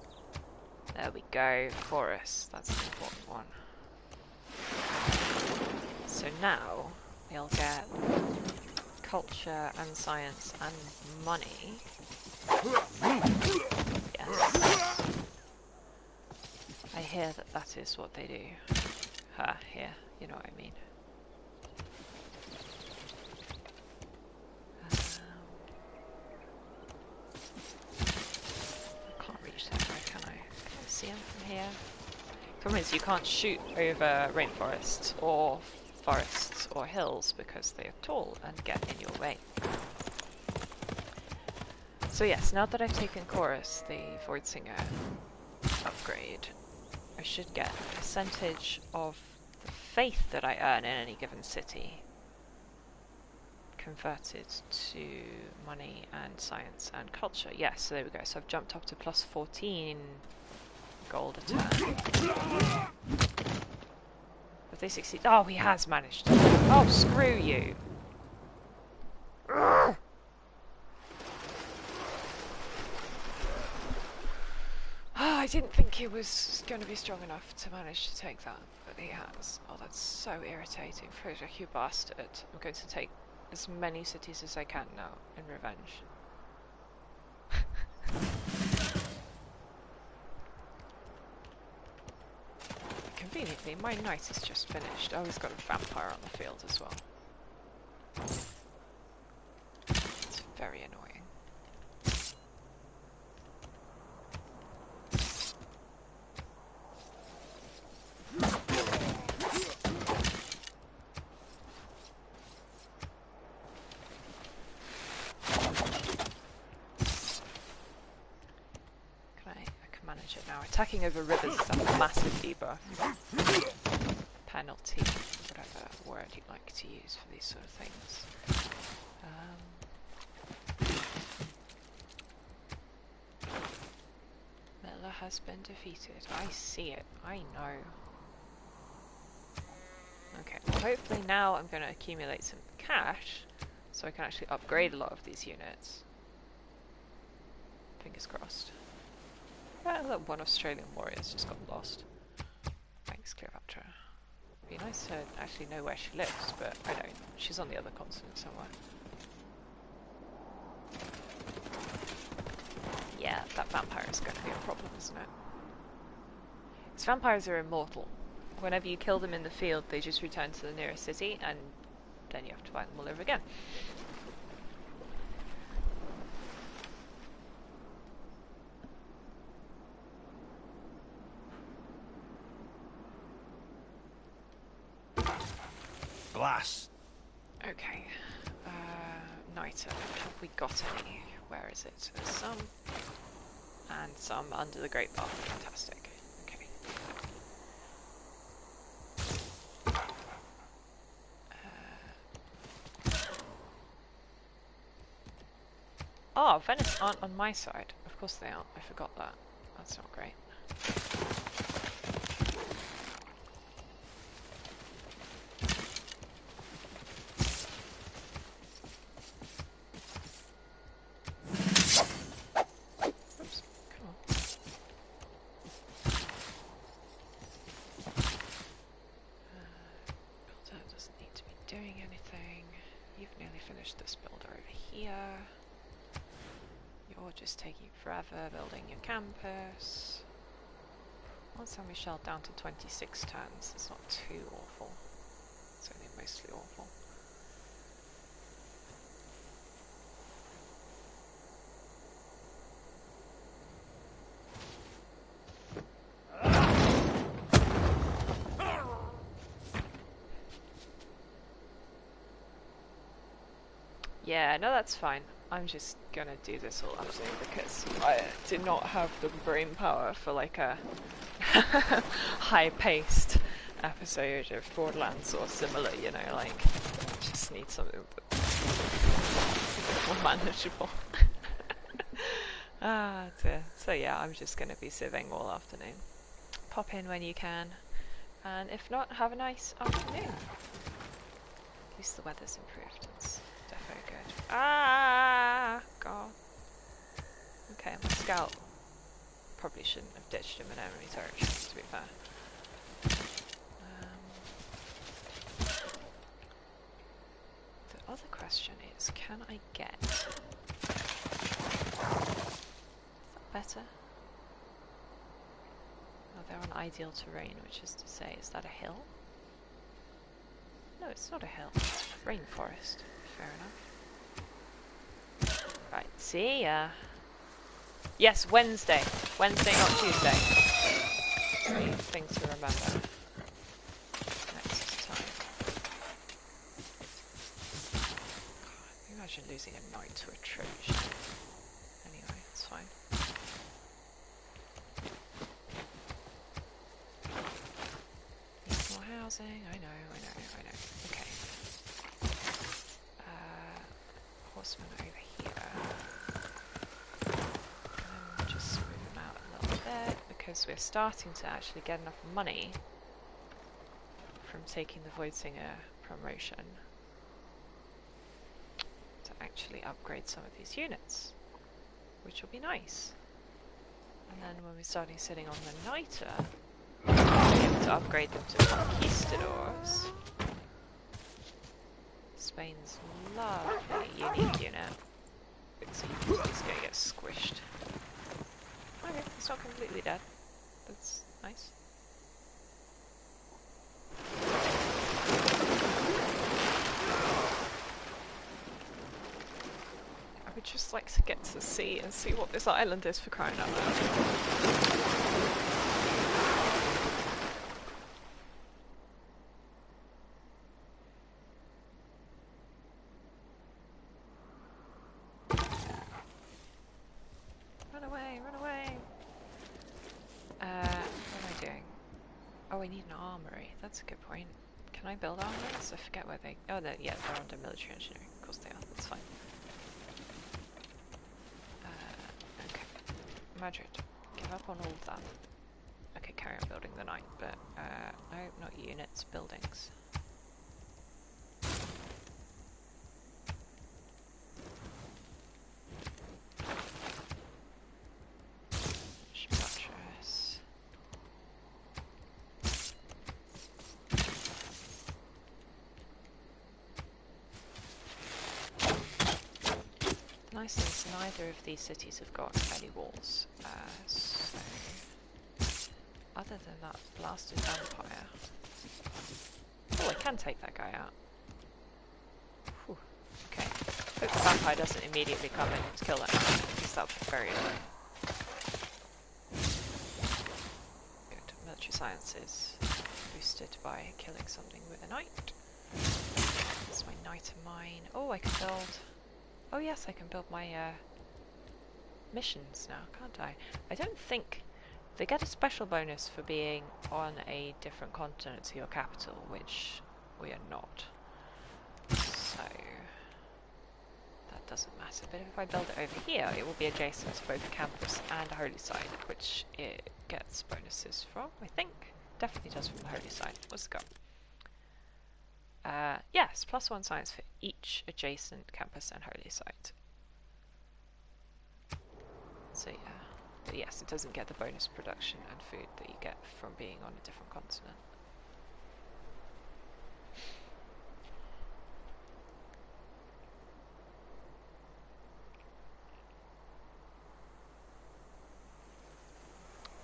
There we go, Forest, that's the important one. So now we'll get culture and science and money. Yes. I hear that that is what they do. Here, you know what I mean. I can't reach that guy, can I? Can I see him from here? The problem is you can't shoot over rainforests or forests or hills because they are tall and get in your way. So yes, now that I've taken Chorus, the Void Singer upgrade, I should get a percentage of the faith that I earn in any given city converted to money and science and culture. Yes, so there we go. So I've jumped up to plus 14 gold a turn. Have they succeeded? Oh, he has managed. Oh, screw you. Urgh. Oh, I didn't think he was going to be strong enough to manage to take that, but he has. Oh, that's so irritating. Frederick, you bastard. I'm going to take as many cities as I can now in revenge. Conveniently, my knight is just finished. Oh, he's got a vampire on the field as well. It's very annoying. Attacking over rivers is a massive debuff. Penalty, whatever. word you like to use for these sort of things. Miller has been defeated. I see it. I know. Okay, well hopefully now I'm going to accumulate some cash so I can actually upgrade a lot of these units. Fingers crossed. Well, that one Australian warrior's just got lost. Thanks, Cleopatra. Be nice to actually know where she lives, but I don't. She's on the other continent somewhere. Yeah, that vampire is going to be a problem, isn't it? Because vampires are immortal. Whenever you kill them in the field, they just return to the nearest city, and then you have to fight them all over again. Glass. Okay. Niter. Have we got any? Where is it? There's some. And some under the Great Bath. Fantastic. Okay. Oh, Venice aren't on my side. Of course they aren't. I forgot that. That's not great. Just taking forever building your campus. One San Michel down to 26 turns. It's not too awful. It's only mostly awful. Yeah, no, that's fine. I'm just gonna do this all afternoon because I did not have the brain power for like a high-paced episode of Borderlands or similar, you know, like, I just need something more manageable. Dear. So yeah, I'm just gonna be sitting all afternoon. Pop in when you can, and if not, have a nice afternoon. At least the weather's improved. It's defo good. Ah, God. Okay, my scout probably shouldn't have ditched him in enemy territory, to be fair. The other question is, can I get... Is that better? Oh, they're on ideal terrain, which is to say, is that a hill? No, it's not a hill. It's rainforest. Fair enough. Right, see ya. Yes, Wednesday. Wednesday, not Tuesday. 3 things to remember. Next time. God, imagine losing a knight to a trebuchet. Anyway, it's fine. Needs more housing. I know. Okay. Horsemen over here. And just move them out a little bit because we're starting to actually get enough money from taking the Voidsinger promotion to actually upgrade some of these units, which will be nice. And then when we're starting sitting on the Niter, we'll be able to upgrade them to conquistadors. Spain's lovely unique unit. It's gonna get squished. Okay, it's not completely dead. That's nice. I would just like to get to the sea and see what this island is, for crying out loud. That's a good point. Can I build armies? I forget where they... Oh, yeah, they're under military engineering. Of course they are. That's fine. Okay. Madrid, give up on all of that. Okay, carry on building the knight, but no, not units, buildings. Buttress. The nice thing is neither of these cities have got any walls, so other than that blasted vampire. Oh, I can take that guy out. Whew. Okay. Hope the vampire doesn't immediately come in to kill that guy, because that would be very annoying. Good. Military science is boosted by killing something with a knight. That's my knight of mine. Oh, I can build... Oh yes, I can build my missions now, can't I? I don't think... They get a special bonus for being on a different continent to your capital, which we are not. So that doesn't matter. But if I build it over here, it will be adjacent to both campus and holy side, which it gets bonuses from, I think. Definitely does from the holy side. Let's go. Yes, +1 science for each adjacent campus and holy site. So yeah. But yes, it doesn't get the bonus production and food that you get from being on a different continent.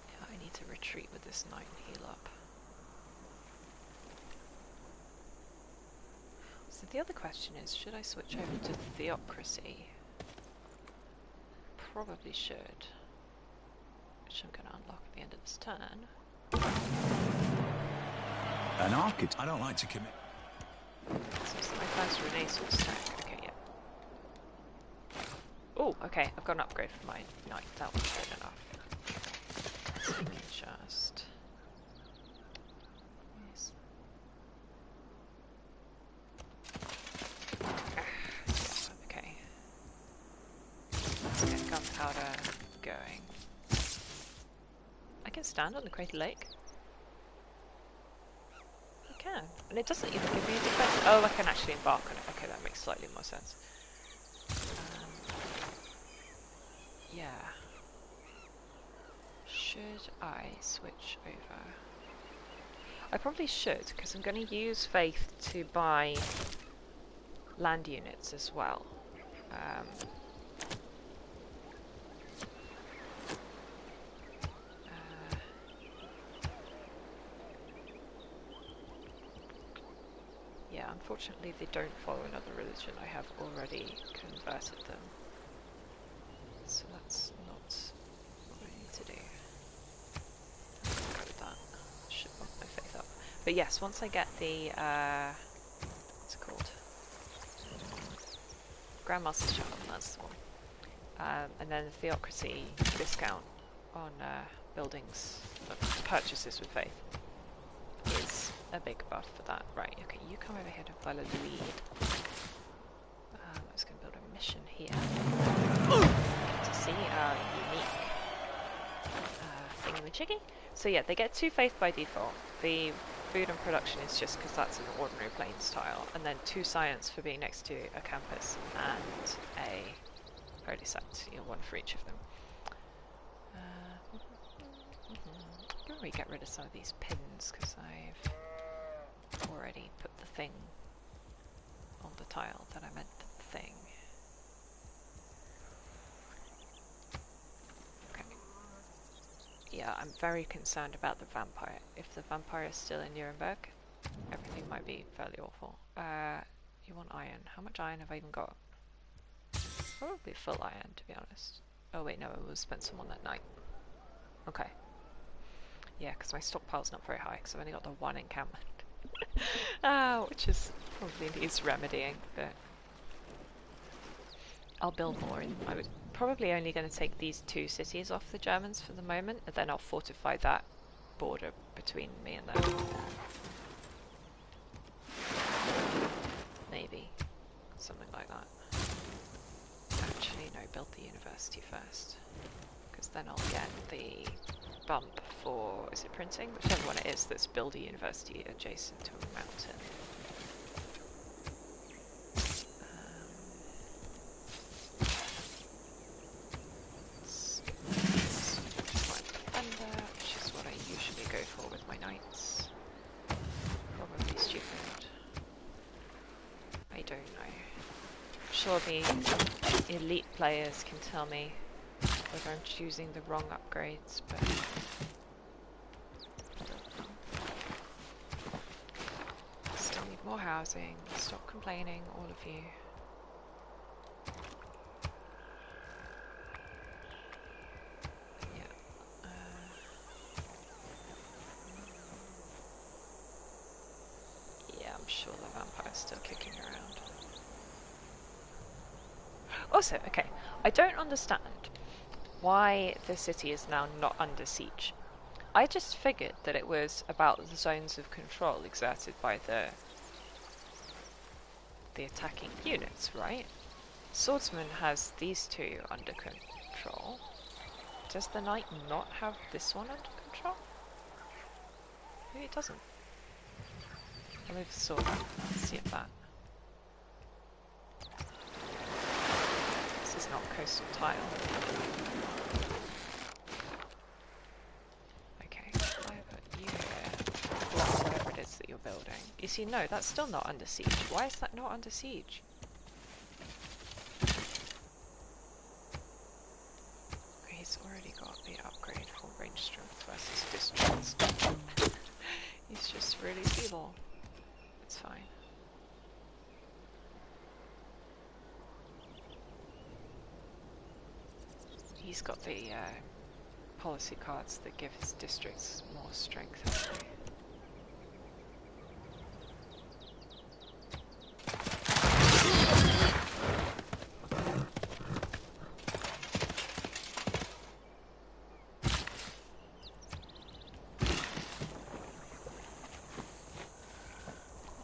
Yeah, I need to retreat with this knight and heal up. So the other question is, should I switch over to theocracy? Probably should. Which I'm going to unlock at the end of this turn. An architect. I don't like to commit. So it's my first Renaissance tech. Okay, yeah. Oh, okay. I've got an upgrade for my knight. That one's good enough. So we can just... Yes. Yeah, okay. Let's get gunpowder going. I can stand on the crater lake. I can. And it doesn't even give me a defense. Oh, I can actually embark on it. Okay, that makes slightly more sense. Yeah. Should I switch over? I probably should, because I'm going to use Faith to buy land units as well. Yeah, unfortunately they don't follow another religion. I have already converted them. So that's not what I need to do. I'll go with that. Should bump my faith up. But yes, once I get the, what's it called? Grandmaster's Child, that's the one. And then the theocracy discount on buildings, purchases with faith is a big buff for that. Right, okay, you come over here to follow the lead. I'm just going to build a mission here. To see our unique thingamajiggy. So yeah, they get 2 faith by default. The food and production is just because that's an ordinary plains tile. And then 2 science for being next to a campus and a holy site. You know, 1 for each of them. I'm going to get rid of some of these pins because I've already put the thing on the tile that I meant to put the thing. Okay. Yeah, I'm very concerned about the vampire. If the vampire is still in Nuremberg, everything might be fairly awful. You want iron. How much iron have I even got? Probably full iron, to be honest. Oh wait, no, I will spend some on that night. Okay. Yeah, because my stockpile's not very high, because I've only got the 1 encampment. Which is probably needs remedying, but I'll build more. I was probably only going to take these 2 cities off the Germans for the moment, and then I'll fortify that border between me and them. build the university first, because then I'll get the bump for, is it printing? Whichever one it is that's build a university adjacent to a mountain. Let's find defender, which is what I usually go for with my knights. Probably stupid. I don't know. I'm sure the elite players can tell me whether I'm choosing the wrong upgrades, but I don't know. Still need more housing. Stop complaining, all of you. Yeah. Yeah, I'm sure the vampire's still kicking around. Also, okay, I don't understand why the city is now not under siege. I just figured that it was about the zones of control exerted by the attacking units, right? Swordsman has these two under control. Does the knight not have this one under control? Maybe it doesn't. I'll move the sword up and see if that. This is not coastal tile. Okay, if I put you here, block whatever it is that you're building. You see, no, that's still not under siege. Why is that not under siege? He's already got the upgrade for range strength versus distance. He's just really feeble. It's fine. He's got the policy cards that give his districts more strength, hasn't he?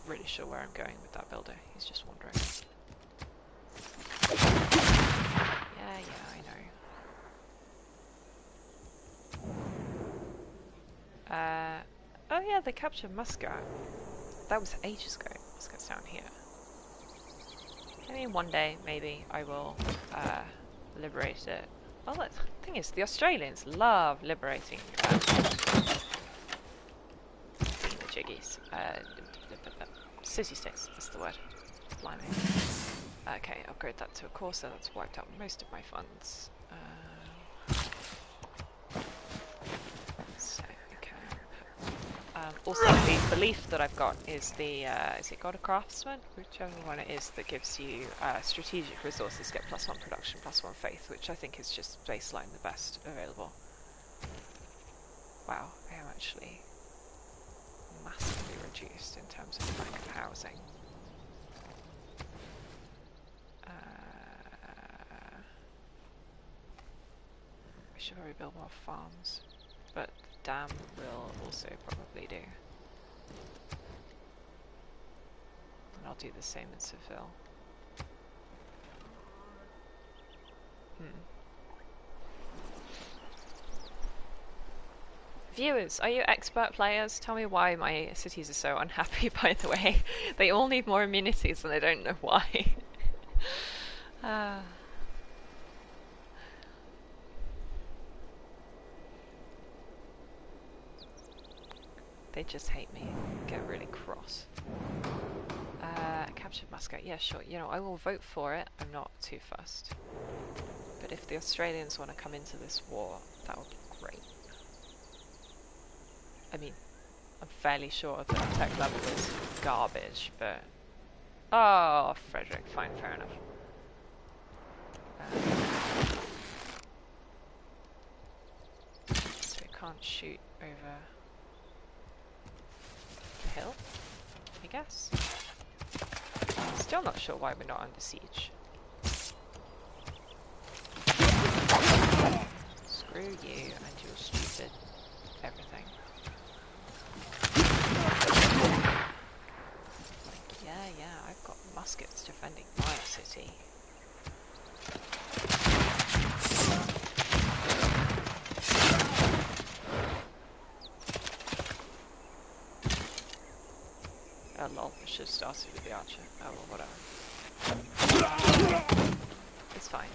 Really sure where I'm going with that builder. He's just wandering. Yeah, I know. Oh yeah, they captured Muscat. That was ages ago. Muscat's down here. I mean, one day, maybe, I will liberate it. Well, the thing is, the Australians love liberating the jiggies. City-states, that's the word. Blimey. Okay, upgrade that to a Corsair. That's wiped out most of my funds. So, okay. Also, the belief that I've got is the, is it God of Craftsman? Whichever one it is that gives you strategic resources, get +1 production, +1 faith, which I think is just baseline the best available. Wow, I am actually massively reduced in terms of lack of housing. I should probably build more farms, but the dam will also probably do. And I'll do the same in Seville. Viewers, are you expert players? Tell me why my cities are so unhappy, by the way. They all need more amenities and I don't know why. They just hate me. Get really cross. Captured Muscat. Yeah, sure. You know, I will vote for it. I'm not too fussed. But if the Australians want to come into this war, that would be great. I mean, I'm fairly sure that the tech level is garbage, but... Oh, Frederick. Fine, fair enough. So we can't shoot over the hill, I guess. Still not sure why we're not under siege. Screw you and your stupid everything. Like, yeah, I've got muskets defending my city. lol, I should have started with the archer. Oh well, whatever. It's fine.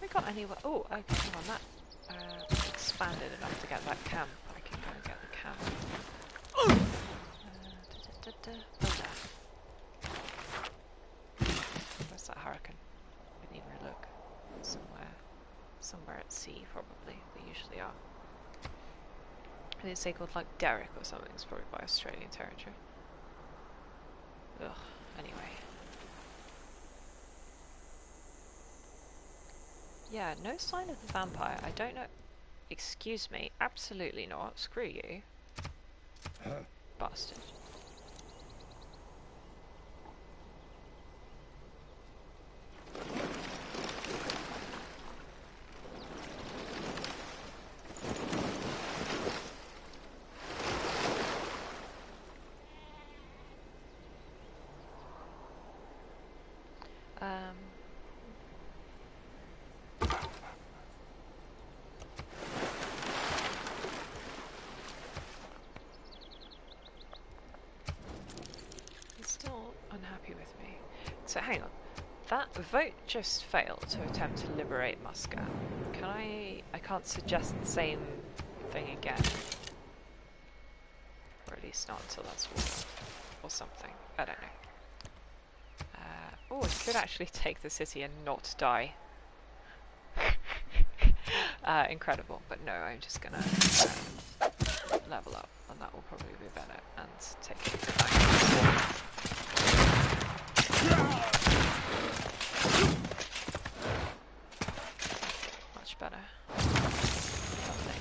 We got anywhere? Oh, okay, hang on, that expanded enough to get that camp. I can go and get the camp. Oh, there. Where's that hurricane? Didn't even look. Somewhere at sea, probably. They usually are. I didn't say called like Derek or something. It's probably by Australian territory. Ugh. Anyway. Yeah, no sign of the vampire. I don't know. Excuse me. Absolutely not. Screw you. Bastard. Still unhappy with me. So hang on. That vote just failed to attempt to liberate Muscat. Can I can't suggest the same thing again. Or at least not until that's war. Or something. I don't know. Oh, I could actually take the city and not die. Incredible. But no, I'm just gonna level up, and that will probably be better. And take it back. Much better. Lovely.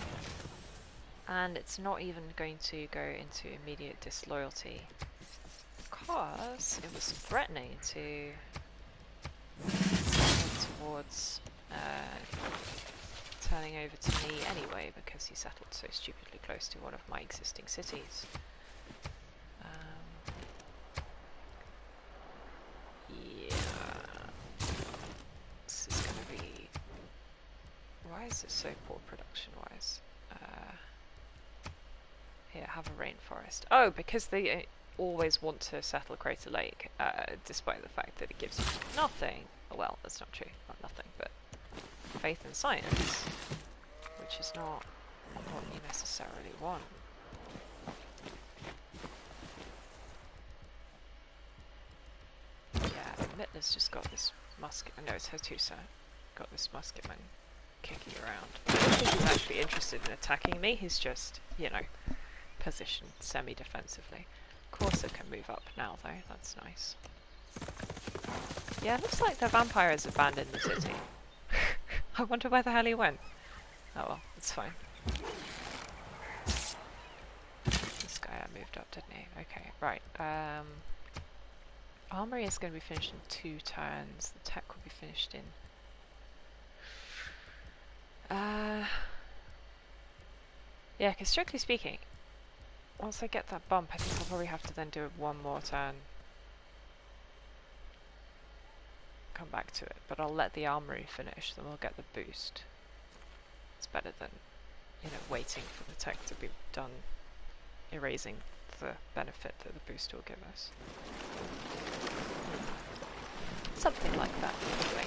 And it's not even going to go into immediate disloyalty because it was threatening to head towards turning over to me anyway because he settled so stupidly close to one of my existing cities. Yeah. This is going to be... Why is it so poor production-wise? Here, have a rainforest. Oh, because they always want to settle Crater Lake, despite the fact that it gives you nothing. Well, that's not true. Not nothing, but faith in science, which is not what you necessarily want. Yeah, Mittler's just got this musket. No, it's Hattusa. Got this musketman kicking around. I don't think he's actually interested in attacking me. He's just, you know, positioned semi-defensively. Corsa can move up now, though. That's nice. Yeah, it looks like the vampire has abandoned the city. I wonder where the hell he went. Oh well, it's fine. This guy moved up, didn't he? Okay, right. Armory is going to be finished in 2 turns. The tech will be finished in... yeah, because strictly speaking, once I get that bump, I think I'll probably have to then do it 1 more turn. Come back to it, but I'll let the armory finish, then we'll get the boost. It's better than, you know, waiting for the tech to be done, erasing the benefit that the boost will give us. Something like that, anyway.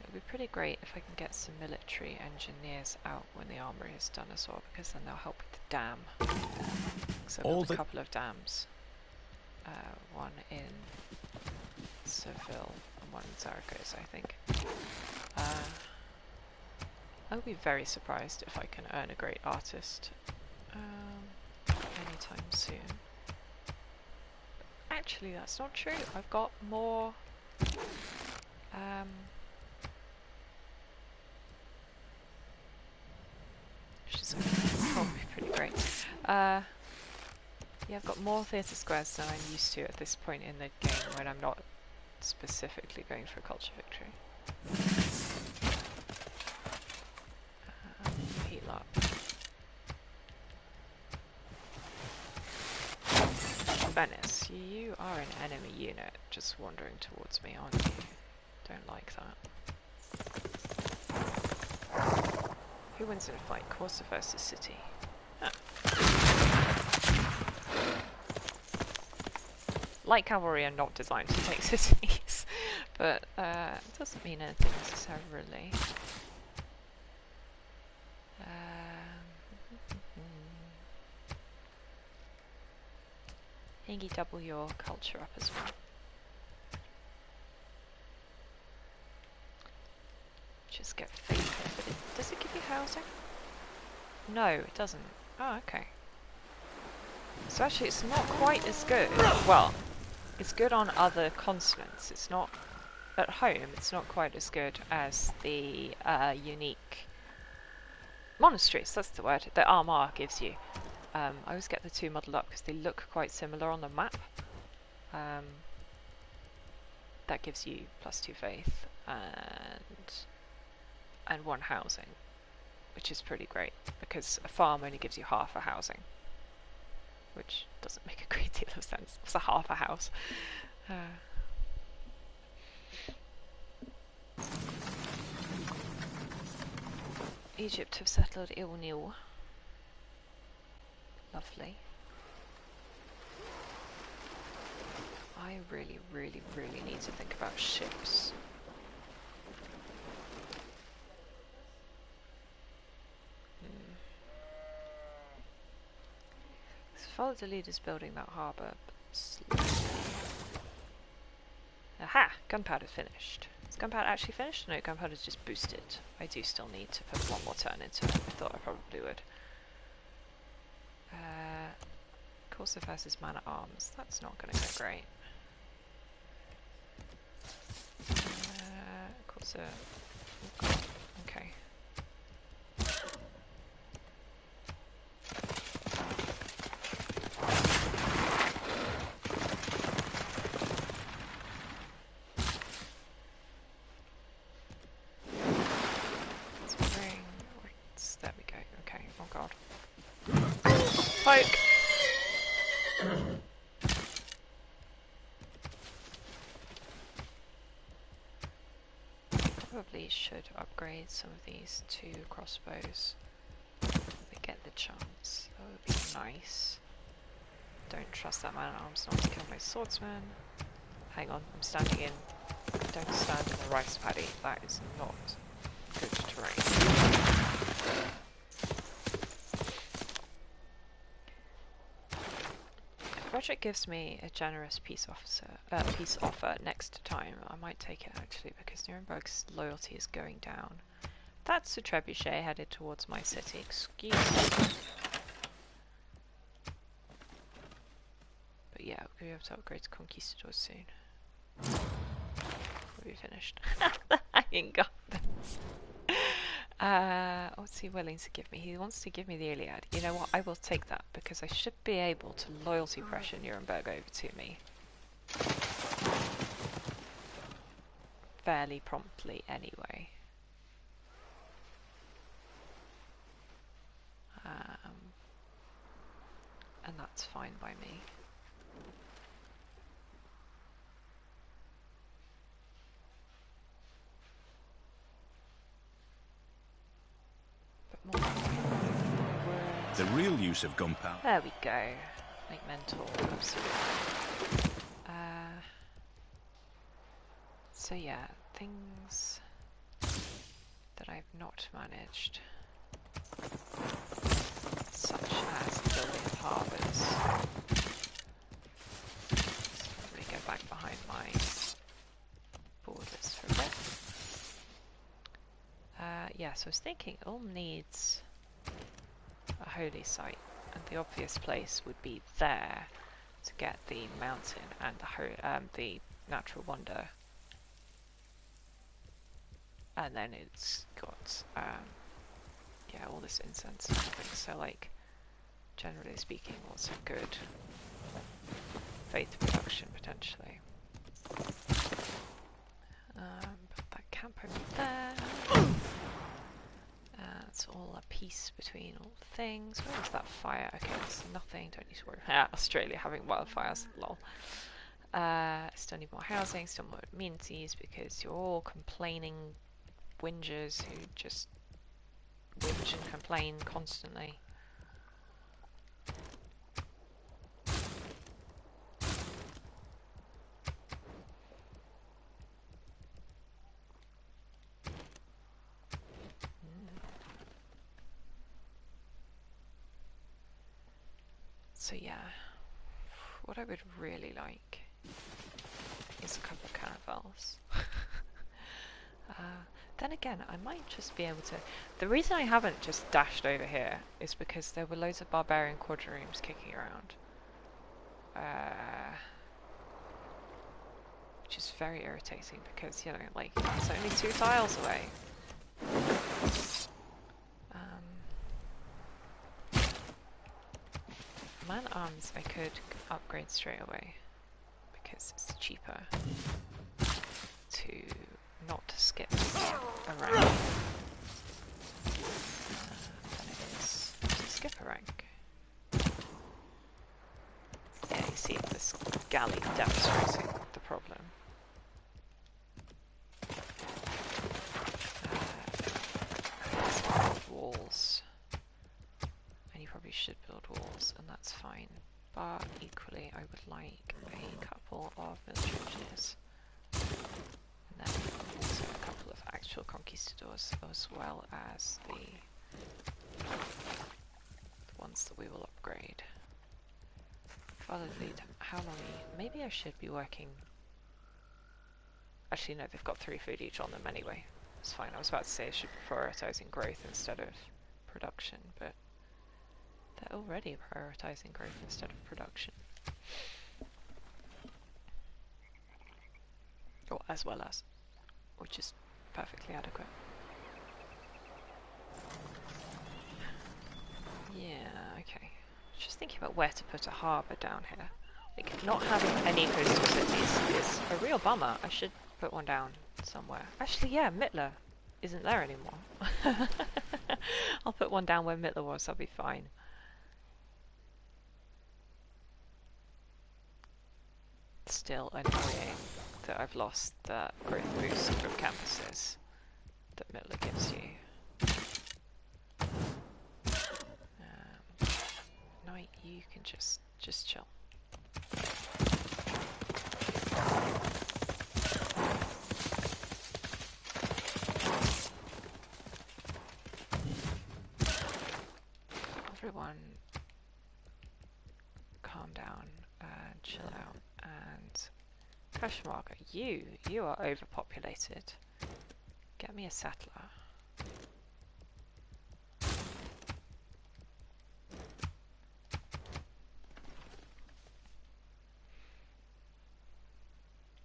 It would be pretty great if I can get some military engineers out when the armory is done as well, because then they'll help with the dam. So there's a couple of dams. One in Seville and one in Zaragoza, I think. I'll be very surprised if I can earn a great artist anytime soon. Actually, that's not true. I've got more... which is probably pretty great. Yeah, I've got more theatre squares than I'm used to at this point in the game when I'm not specifically going for a culture victory. Heal up. Venice, you are an enemy unit just wandering towards me, aren't you? Don't like that. Who wins in a fight? Corsa versus City. Ah. Light cavalry are not designed to take cities, but it doesn't mean anything necessarily. Hingy, double your culture up as well. Just get faith, but does it give you housing? No, it doesn't. Oh, okay. So actually it's not quite as good. Well, it's good on other continents. It's not at home. It's not quite as good as the unique monasteries. That's the word that Armagh gives you. I always get the two muddled up because they look quite similar on the map. That gives you +2 faith and 1 housing, which is pretty great because a farm only gives you half a housing, which doesn't make a great deal of sense. It's a half a house. Egypt have settled Il-Nil. Lovely. I really, really, really need to think about ships. Follow the leaders building that harbour, but slowly. Aha! Gunpowder finished. Is gunpowder actually finished? No, gunpowder's just boosted. I do still need to put 1 more turn into it. I thought I probably would. Corsa versus man at arms. That's not going to go great. Corsa. Okay. There we go. Okay. Oh god. Poke! Probably should upgrade some of these to crossbows. If they get the chance. That would be nice. Don't trust that man at arms not to kill my swordsman. Hang on, I'm standing in. Don't stand in the rice paddy. That is not good terrain. If Frederick gives me a generous peace offer next time, I might take it actually, because Nuremberg's loyalty is going down. That's a trebuchet headed towards my city. Excuse me. But yeah, we'll be able to upgrade to Conquistadors soon. We'll be finished. I ain't got this. What's he willing to give me? He wants to give me the Iliad. You know what? I will take that because I should be able to loyalty pressure Nuremberg over to me fairly promptly anyway. And that's fine by me. But more The real use of gunpowder. There we go. Make mental, absolutely. So yeah, things that I've not managed, such as building of harbours. Let me go back behind my borders for a bit. Yeah, so I was thinking Ulm needs a holy site, and the obvious place would be there to get the mountain and the natural wonder. And then it's got, yeah, all this incense and things. So, like, generally speaking, what's a good faith production potentially? Put that camp over there. It's all a peace between all things. Where was that fire? Okay, it's nothing. Don't need to worry. Australia having wildfires. Lol. Still need more housing. Still more amenities because you're all complaining whingers who just whinge and complain constantly. So yeah, what I would really like is a couple of caravels. Then again, I might just be able to... The reason I haven't just dashed over here is because there were loads of barbarian quadriremes kicking around. Which is very irritating because, you know, like, it's only 2 tiles away. Man-arms I could upgrade straight away because it's cheaper to not skip a rank than it is to skip a rank. Yeah, you see this galley demonstrating the problem. Walls. And you probably should build walls, and that's fine. But equally, I would like a couple of military engineers. And then also a couple of actual conquistadors, as well as the ones that we will upgrade. Father Lead, how long are you? Maybe I should be working... Actually, no, they've got 3 food each on them anyway. It's fine. I was about to say I should be prioritising growth instead of production, but they're already prioritising growth instead of production. Or as well as, which is perfectly adequate. Yeah, okay. Just thinking about where to put a harbour down here. Like, not having any coastal cities is a real bummer. I should put one down somewhere. Actually, yeah, Mittler isn't there anymore. I'll put one down where Mittler was, I'll be fine. Still annoying that I've lost that growth boost from campuses that Mittler gives you. Knight, you can just chill. Everyone calm down and chill out. And Kashmarka, you are overpopulated. Get me a settler.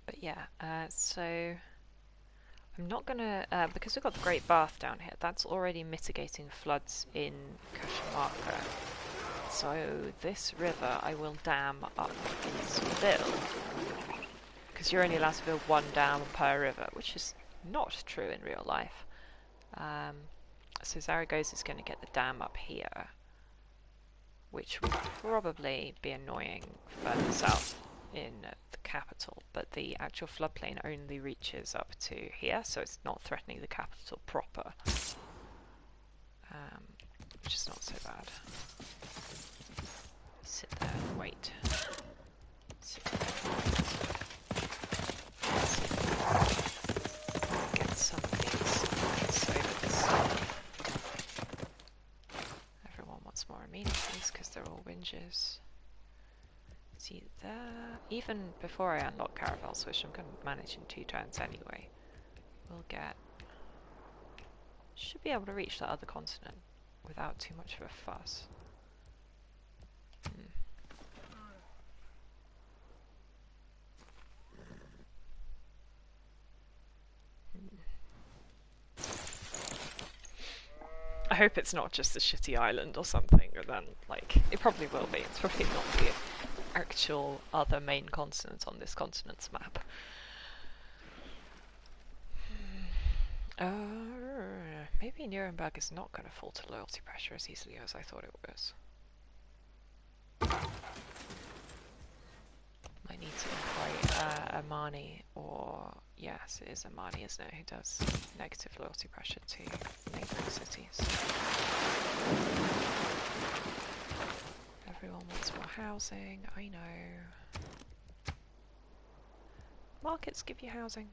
But yeah, so I'm not gonna, because we've got the Great Bath down here, that's already mitigating floods in Kashmarka. So this river I will dam up in Seville, because you're only allowed to build 1 dam per river, which is not true in real life. So Zaragoza is going to get the dam up here, which will probably be annoying further south in the capital, but the actual floodplain only reaches up to here, so it's not threatening the capital proper, which is not so bad. Sit there and wait. Sit there and wait. Get some of these over this side. Everyone wants more amenities because they're all whinges. See there, even before I unlock caravels, which I'm going to manage in 2 turns anyway, we'll get... should be able to reach that other continent without too much of a fuss. I hope it's not just a shitty island or something, or then, like, it probably will be. It's probably not the actual other main continent on this continent's map. Maybe Nuremberg is not going to fall to loyalty pressure as easily as I thought it was. I need to employ a Amani, or yes, it is Amani, isn't it, who does negative loyalty pressure to neighbouring cities. Everyone wants more housing, I know. Markets give you housing.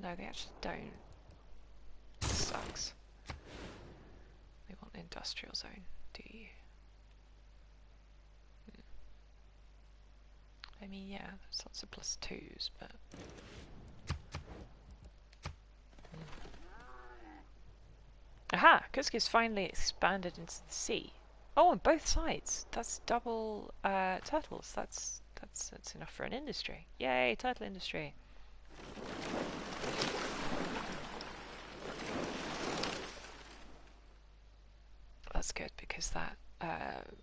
No, they actually don't. It sucks. They want the industrial zone, do you? I mean, yeah, there's lots of +2s, but... Aha! Cusco's finally expanded into the sea. Oh, on both sides! That's double turtles. That's enough for an industry. Yay, turtle industry! That's good, because that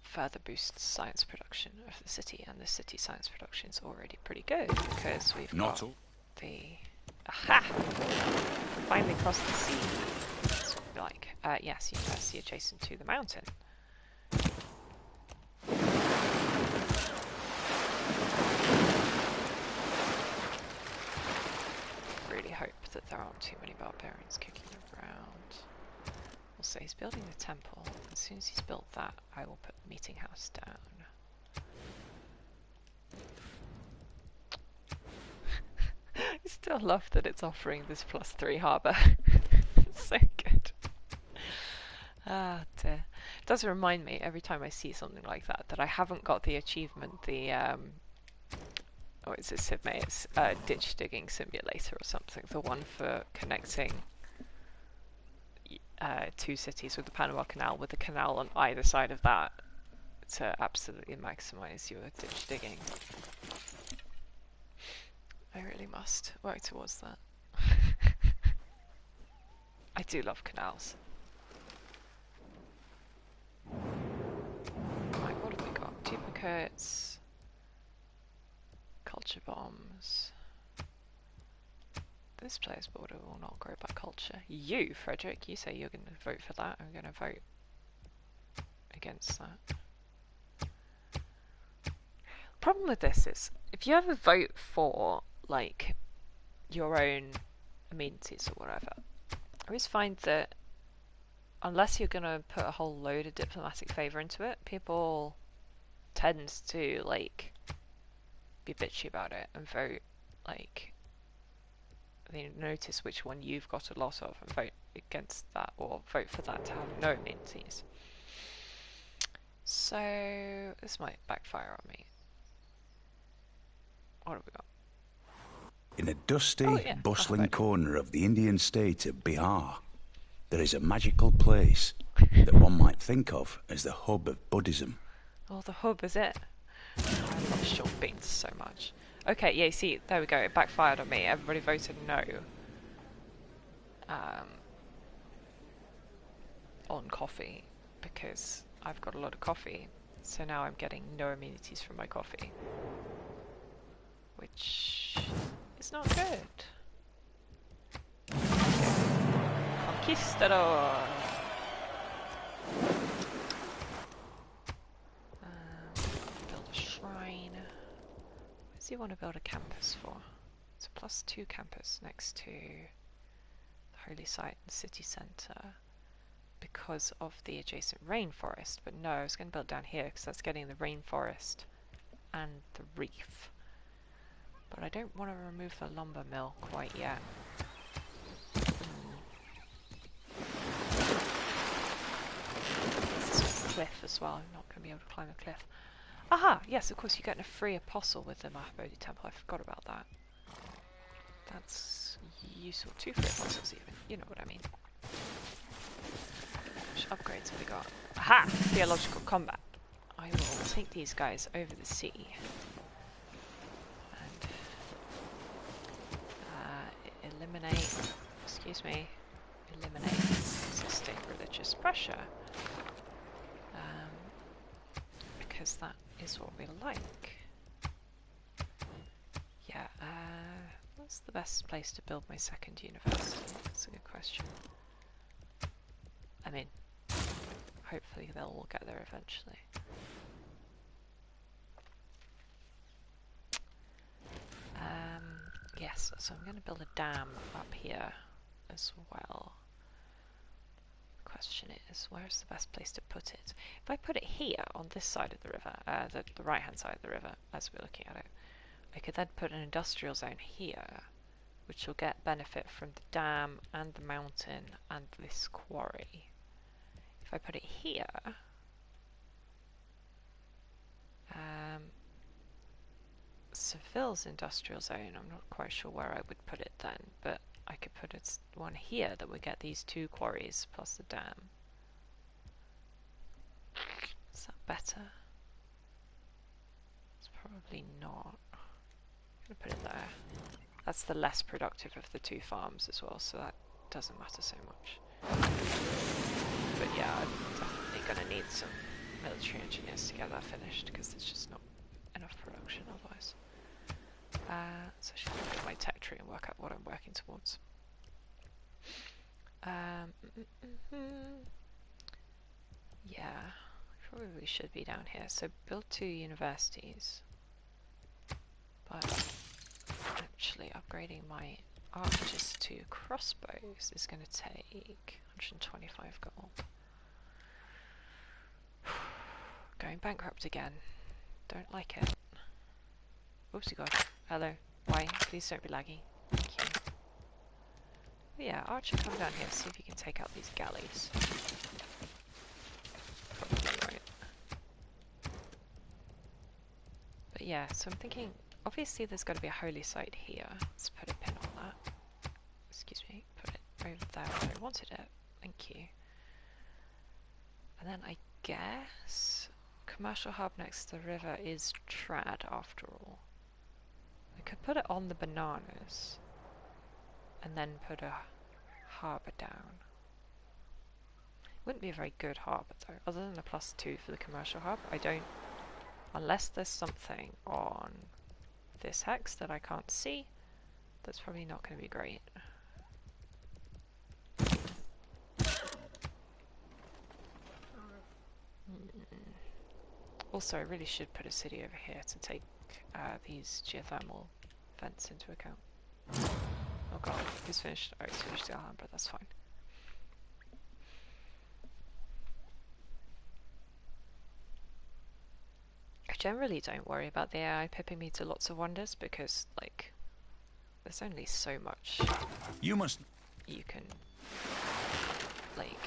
further boosts science production of the city, and the city science production is already pretty good, because we've got the... Aha! Finally crossed the sea. It's like, yes, university adjacent to the mountain. Really hope that there aren't too many barbarians kicking around. Also, he's building the temple. As soon as he's built that, I will put the meeting house down. I still love that it's offering this +3 harbour. It's so good. Ah, dear. It does remind me every time I see something like that that I haven't got the achievement, the what is it, Sydney? It's ditch digging simulator or something. The one for connecting 2 cities with the Panama Canal, with the canal on either side of that, to absolutely maximise your ditch digging. I really must work towards that. I do love canals. Right, what have we got? Duplicates, culture bombs. This player's border will not grow by culture. You, Frederick, you say you're going to vote for that. I'm going to vote against that. Problem with this is, if you ever vote for, like, your own amenities or whatever, I always find that unless you're going to put a whole load of diplomatic favour into it, people tend to, like, be bitchy about it and vote, like, they notice which one you've got a lot of and vote against that, or vote for that to have no amenities. So this might backfire on me. What have we got? In a dusty, bustling corner of the Indian state of Bihar, there is a magical place that one might think of as the hub of Buddhism. Oh, the hub, is it? Oh, I love short beans so much. Okay, yeah, see, there we go. It backfired on me. Everybody voted no. On coffee, because I've got a lot of coffee. So now I'm getting no amenities from my coffee. Which is not good. Okay. Conquistador! Build a shrine. What does he want to build a campus for? It's a +2 campus next to the holy site and city centre because of the adjacent rainforest. But no, I was going to build down here because that's getting the rainforest and the reef. But I don't want to remove the lumber mill quite yet. This is a cliff as well. I'm not going to be able to climb a cliff. Aha! Yes, of course, you're getting a free apostle with the Mahabodhi temple. I forgot about that. That's useful. 2 free apostles even. You know what I mean. Which upgrades have we got? Aha! Theological combat. I will take these guys over the sea. Eliminate, excuse me, eliminate existing religious pressure, because that is what we like. Yeah, what's the best place to build my second university? That's a good question. I mean, hopefully they'll all get there eventually. this. So I'm going to build a dam up here as well. The question is, where's the best place to put it? If I put it here on this side of the river, the right-hand side of the river, as we're looking at it, I could then put an industrial zone here, which will get benefit from the dam and the mountain and this quarry. If I put it here, Seville's industrial zone, I'm not quite sure where I would put it then, but I could put one here that would get these 2 quarries plus the dam. Is that better? It's probably not. I'm going to put it there. That's the less productive of the 2 farms as well, so that doesn't matter so much. But yeah, I'm definitely going to need some military engineers to get that finished, because there's just not enough production otherwise. So I should look at my tech tree and work out what I'm working towards. Yeah, probably should be down here. So build 2 universities. But actually upgrading my archers to crossbows is going to take 125 gold. Going bankrupt again. Don't like it. Oopsie god. Hello. Why? Please don't be laggy. Thank you. But yeah, Archer, come down here, see if you can take out these galleys. Probably right. But yeah, so I'm thinking, obviously there's got to be a holy site here. Let's put a pin on that. Excuse me, put it over there where I wanted it. Thank you. And then I guess commercial hub next to the river is trad after all. I could put it on the bananas and then put a harbour down. Wouldn't be a very good harbour though, other than a +2 for the commercial hub. I don't, unless there's something on this hex that I can't see, that's probably not going to be great. Also, I really should put a city over here to take these geothermal vents into account. Oh god, who's finished? Oh, he's finished the Alhambra, that's fine. I generally don't worry about the AI pipping me to lots of wonders because, like, there's only so much you can, like,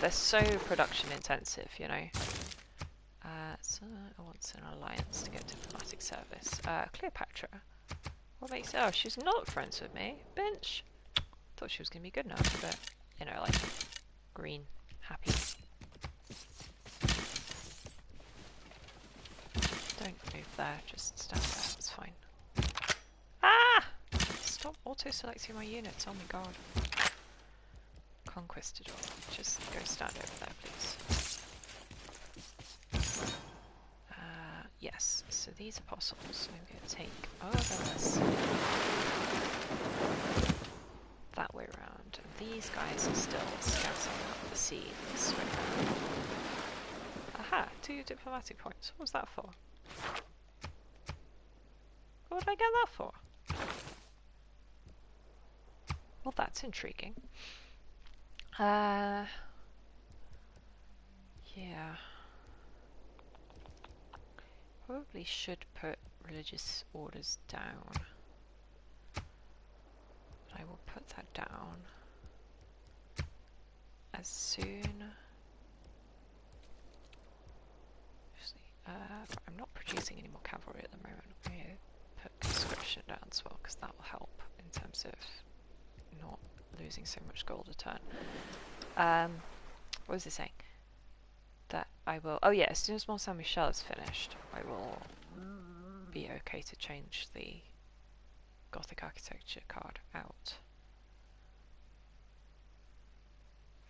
they're so production intensive, you know. So I want an alliance to get diplomatic service. Cleopatra. What makes it? Oh, she's not friends with me. Bench. Thought she was going to be good enough, but, you know, like, green, happy. Don't move there, just stand there, it's fine. Ah! Stop auto-selecting my units, oh my god. Conquistador, just go stand over there, please. Yes, so these apostles, so I'm going to take this that way around. These guys are still scouting up the sea this way around. Aha, 2 diplomatic points. What was that for? What would I get that for? Well, that's intriguing. Yeah. Probably should put religious orders down. I will put that down as soon. I'm not producing any more cavalry at the moment. I'm going to put conscription down as well because that will help in terms of not losing so much gold a turn. What was I saying? That I will. Oh yeah, as soon as Mont Saint Michel is finished, I will be okay to change the Gothic architecture card out.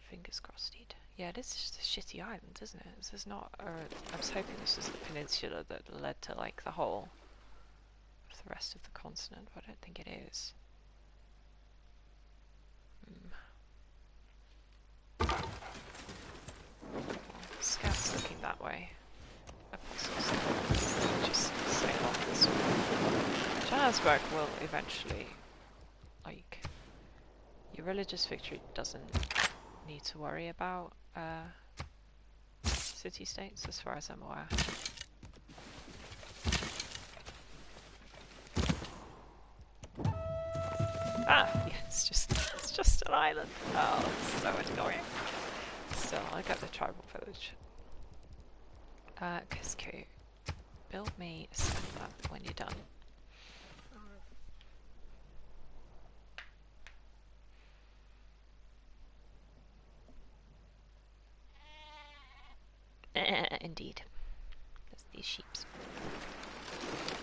Fingers crossed, Ed. Yeah, it is just a shitty island, isn't it? This is not. I was hoping this was the peninsula that led to like the whole of the rest of the continent, but I don't think it is. Scouts looking that way. Apostles just sail off this way. Johannesburg will eventually Your religious victory doesn't need to worry about city-states, as far as I'm aware. Ah, yeah, it's just an island. Oh, it's so annoying. Still, I got the tribal village. Cusco, build me a settler when you're done. Indeed. There's these sheeps.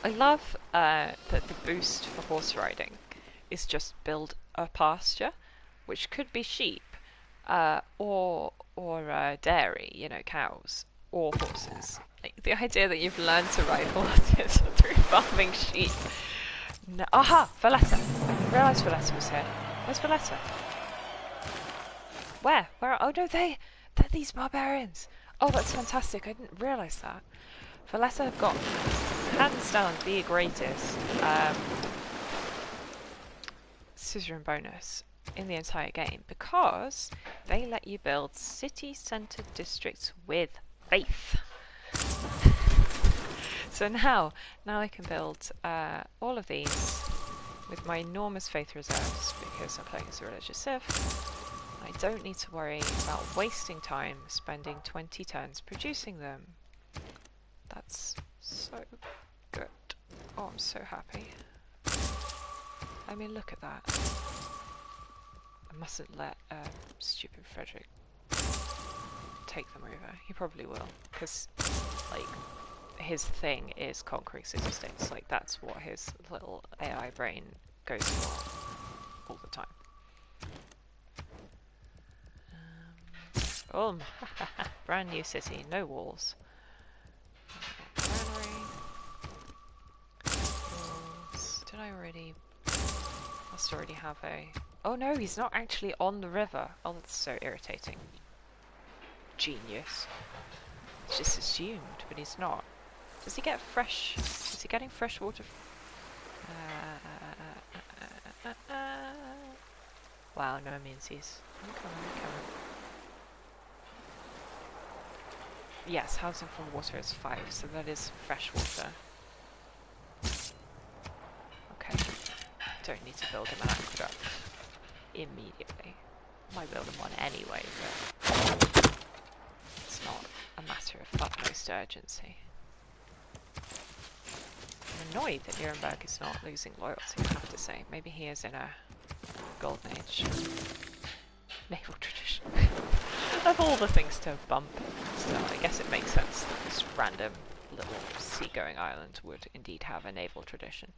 I love that the boost for horse riding is just build a pasture, which could be sheep, or dairy, you know, cows, or horses. Like, the idea that you've learned to ride horses through farming sheep. No. Aha! Valletta! I realised Valletta was here. Where's Valletta? Where? Oh no, they're these barbarians! Oh, that's fantastic, I didn't realise that. Valletta have got, hands down, the greatest suzerain bonus in the entire game, because they let you build city-centred districts with faith. So now I can build all of these with my enormous faith reserves, because I'm playing as a religious civ. I don't need to worry about wasting time spending 20 turns producing them. That's so good. Oh, I'm so happy. I mean, look at that. I mustn't let stupid Frederick take them over. He probably will, because, like, his thing is conquering city-states. Like, that's what his little AI brain goes for all the time. Brand new city, no walls. Granary. Walls. Did I already? Must already have a. Oh no, he's not actually on the river. Oh, that's so irritating. Genius. It's just assumed, but he's not. Does he get fresh? Is he getting fresh water? Wow, no immunities. I'm coming. Yes, housing for water is 5, so that is fresh water. Okay. Don't need to build him an aqueduct immediately. Might build him one anyway, but it's not a matter of utmost urgency. I'm annoyed that Nuremberg is not losing loyalty, I have to say. Maybe he is in a golden age naval tradition. Of all the things to bump, so I guess it makes sense that this random little seagoing island would indeed have a naval tradition.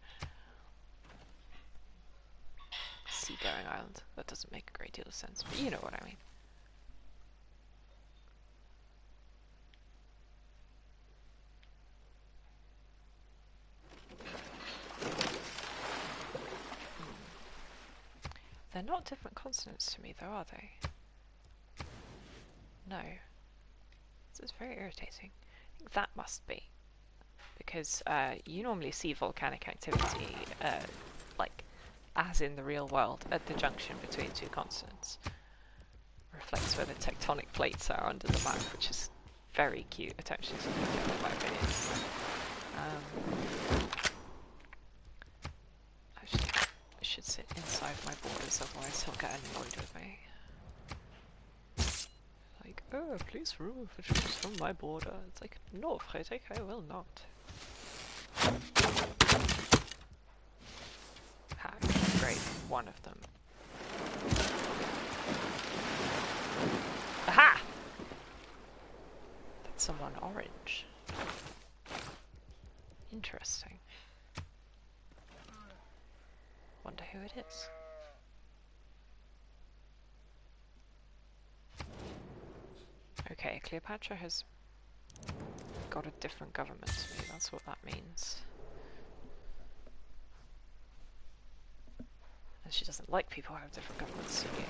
Seagoing island. That doesn't make a great deal of sense, but you know what I mean. They're not different consonants to me, though, are they? No. This is very irritating. I think that must be. Because you normally see volcanic activity, like, as in the real world, at the junction between two continents. Reflects where the tectonic plates are under the map, which is very cute attention to detail, in my opinion. Actually, I should sit inside my borders, otherwise he'll get annoyed with me. Like, oh, please remove the troops from my border. It's like, no, Frederick, I will not. Ha, great, one of them. Aha! That's someone orange. Interesting. Wonder who it is. Okay, Cleopatra has got a different government to me, that's what that means. And she doesn't like people who have different governments to me.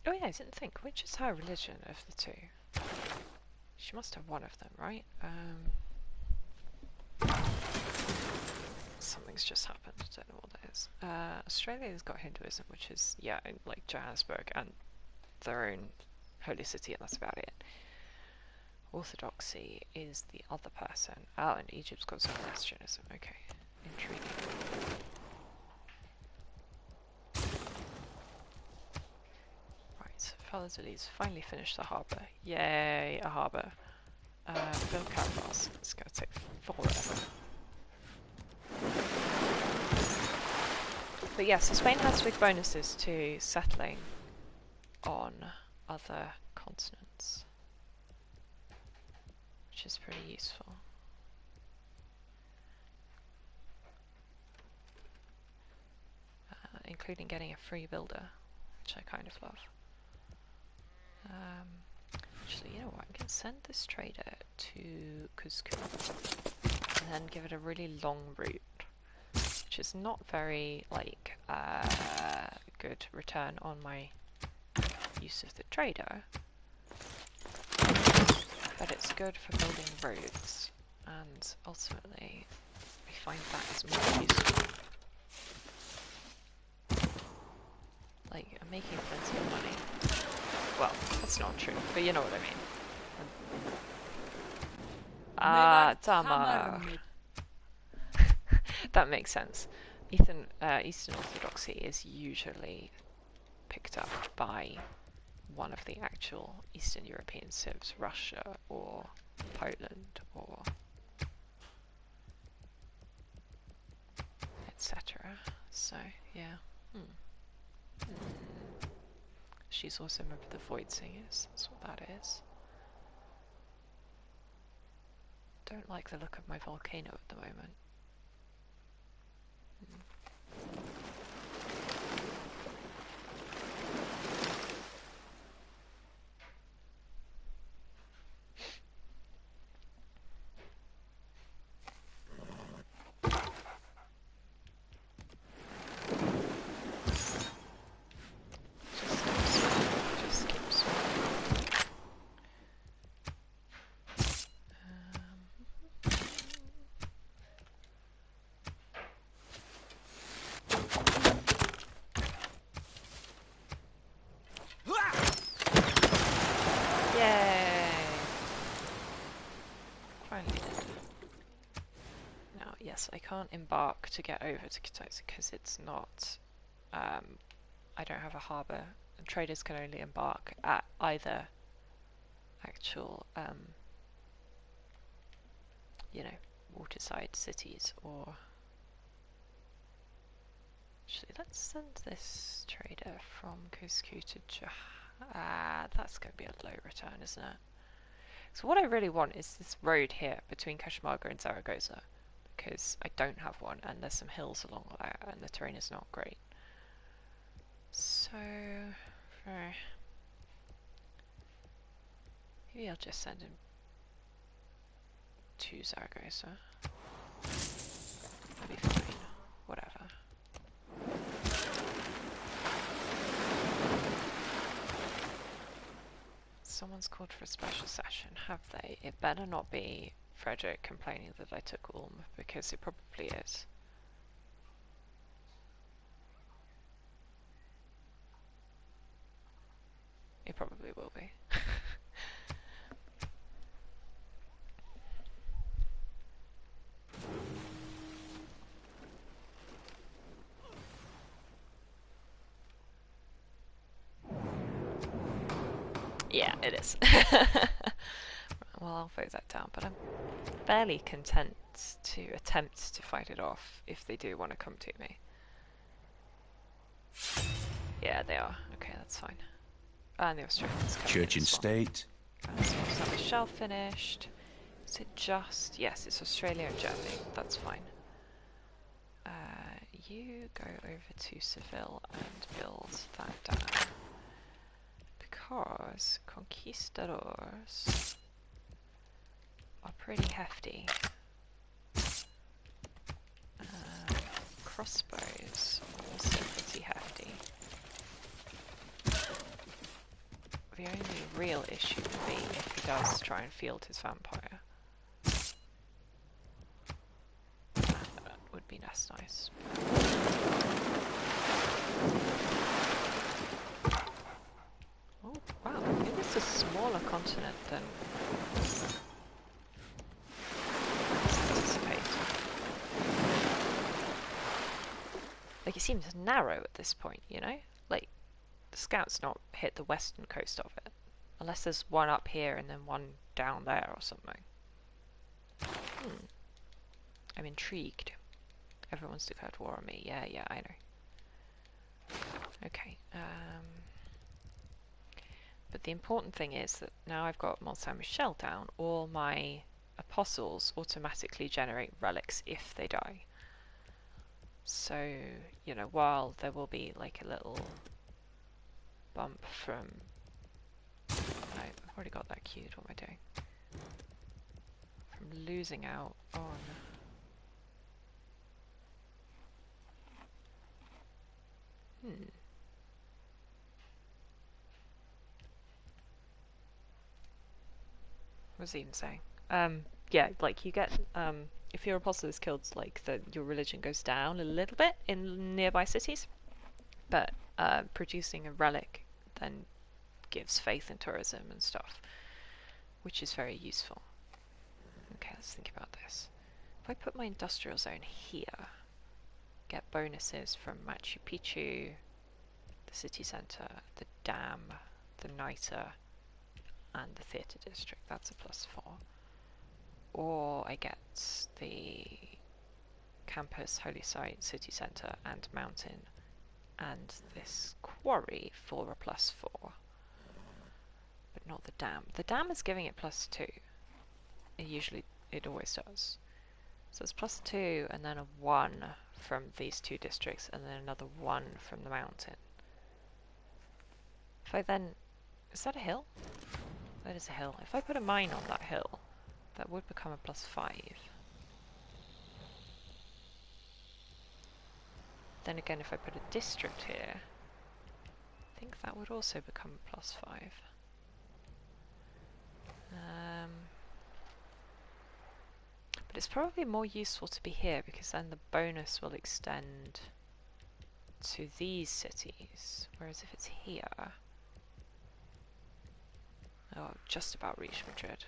Oh yeah, I didn't think, which is her religion of the two? She must have one of them, right? something's just happened. I don't know what that is. Australia's got Hinduism, which is, yeah, like Johannesburg and their own holy city, and that's about it. Orthodoxy is the other person. Oh, and Egypt's got Zoroastrianism. Okay, intriguing. Right, Lazily finally finished the harbour. Yay, a harbour. Build caravans. It's going to take forever. But yes, so Spain has big bonuses to settling on other continents, which is pretty useful. Including getting a free builder, which I kind of love. Actually, you know what? I'm going to send this trader to Cuzco and then give it a really long route, which is not very, like, good return on my use of the trader, but it's good for building roads, and ultimately I find that is more useful. Like, I'm making plenty of money. Well, that's not true, but you know what I mean. Tamar. That makes sense. Eastern Orthodoxy is usually picked up by one of the actual Eastern European civs, Russia or Poland or etc. So, yeah. She's also a member of the Void Singers, that's what that is. Don't like the look of my volcano at the moment. Just keep swimming. Yay! Finally did. Now, yes, I can't embark to get over to Katowice because it's not. I don't have a harbour. Traders can only embark at either actual, you know, waterside cities or. Actually, let's send this trader from Cuzco to that's going to be a low return, isn't it? So what I really want is this road here between Cajamarca and Zaragoza, because I don't have one, and there's some hills along there, and the terrain is not great. So, maybe I'll just send him to Zaragoza. That'll be fine. Whatever. Someone's called for a special session, have they? It better not be Frederick complaining that I took Ulm, because it probably is. It probably will be. Yeah, it is. Well, I'll vote that down, but I'm fairly content to attempt to fight it off if they do want to come to me. Yeah, they are. Okay, that's fine. And the Australians coming Church in and as well. state. So Saint Michel finished. Is it just... Yes, it's Australia and Germany. That's fine. You go over to Seville and build that down. Because conquistadors are pretty hefty. Crossbows are also pretty hefty. The only real issue would be if he does try and field his vampire. That would would be less nice. Oh, wow, maybe it's a smaller continent than I anticipate. Like, it seems narrow at this point, you know? Like, the scout's not hit the western coast of it. Unless there's one up here and then one down there or something. I'm intrigued. Everyone's declared war on me. Yeah, I know. Okay. But the important thing is that now I've got Mont Saint Michel down, all my apostles automatically generate relics if they die. So, you know, while there will be like a little bump from... Oh, I've already got that queued. What am I doing? From losing out on... What was he even saying? Yeah, like you get... if your apostle is killed, like your religion goes down a little bit in nearby cities. But producing a relic then gives faith in tourism and stuff, which is very useful. Okay, let's think about this. If I put my industrial zone here, get bonuses from Machu Picchu, the city centre, the dam, the niter, and the theatre district. That's a +4. Or I get the campus, holy site, city centre, and mountain, and this quarry for a +4. But not the dam. The dam is giving it +2. It always does. So it's +2 and then a 1 from these two districts and then another 1 from the mountain. If I then... Is that a hill? That is a hill. If I put a mine on that hill, that would become a +5. Then again, if I put a district here, I think that would also become a +5. But it's probably more useful to be here because then the bonus will extend to these cities. Whereas if it's here... Oh, I've just about reached Madrid.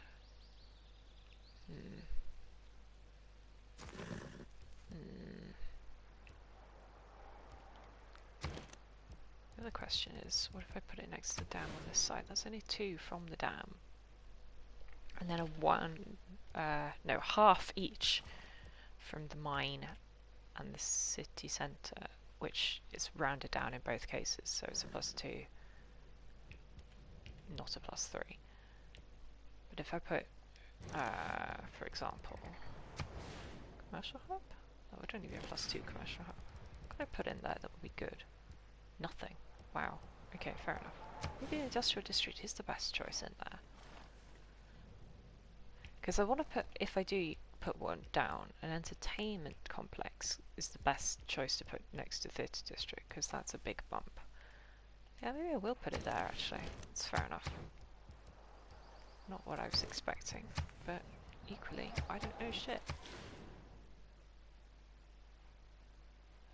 The other question is, what if I put it next to the dam on this side? That's only 2 from the dam. And then a 1, no, half each from the mine and the city centre, which is rounded down in both cases, so it's a +2, not a +3. But if I put, for example, commercial hub? That would only be a +2 commercial hub. What could I put in there that would be good? Nothing. Wow. Okay, fair enough. Maybe the industrial district is the best choice in there. Because I want to put, if I do put one down, an entertainment complex is the best choice to put next to theatre district, because that's a big bump. Yeah, maybe I will put it there actually. It's fair enough. Not what I was expecting, but equally, I don't know shit.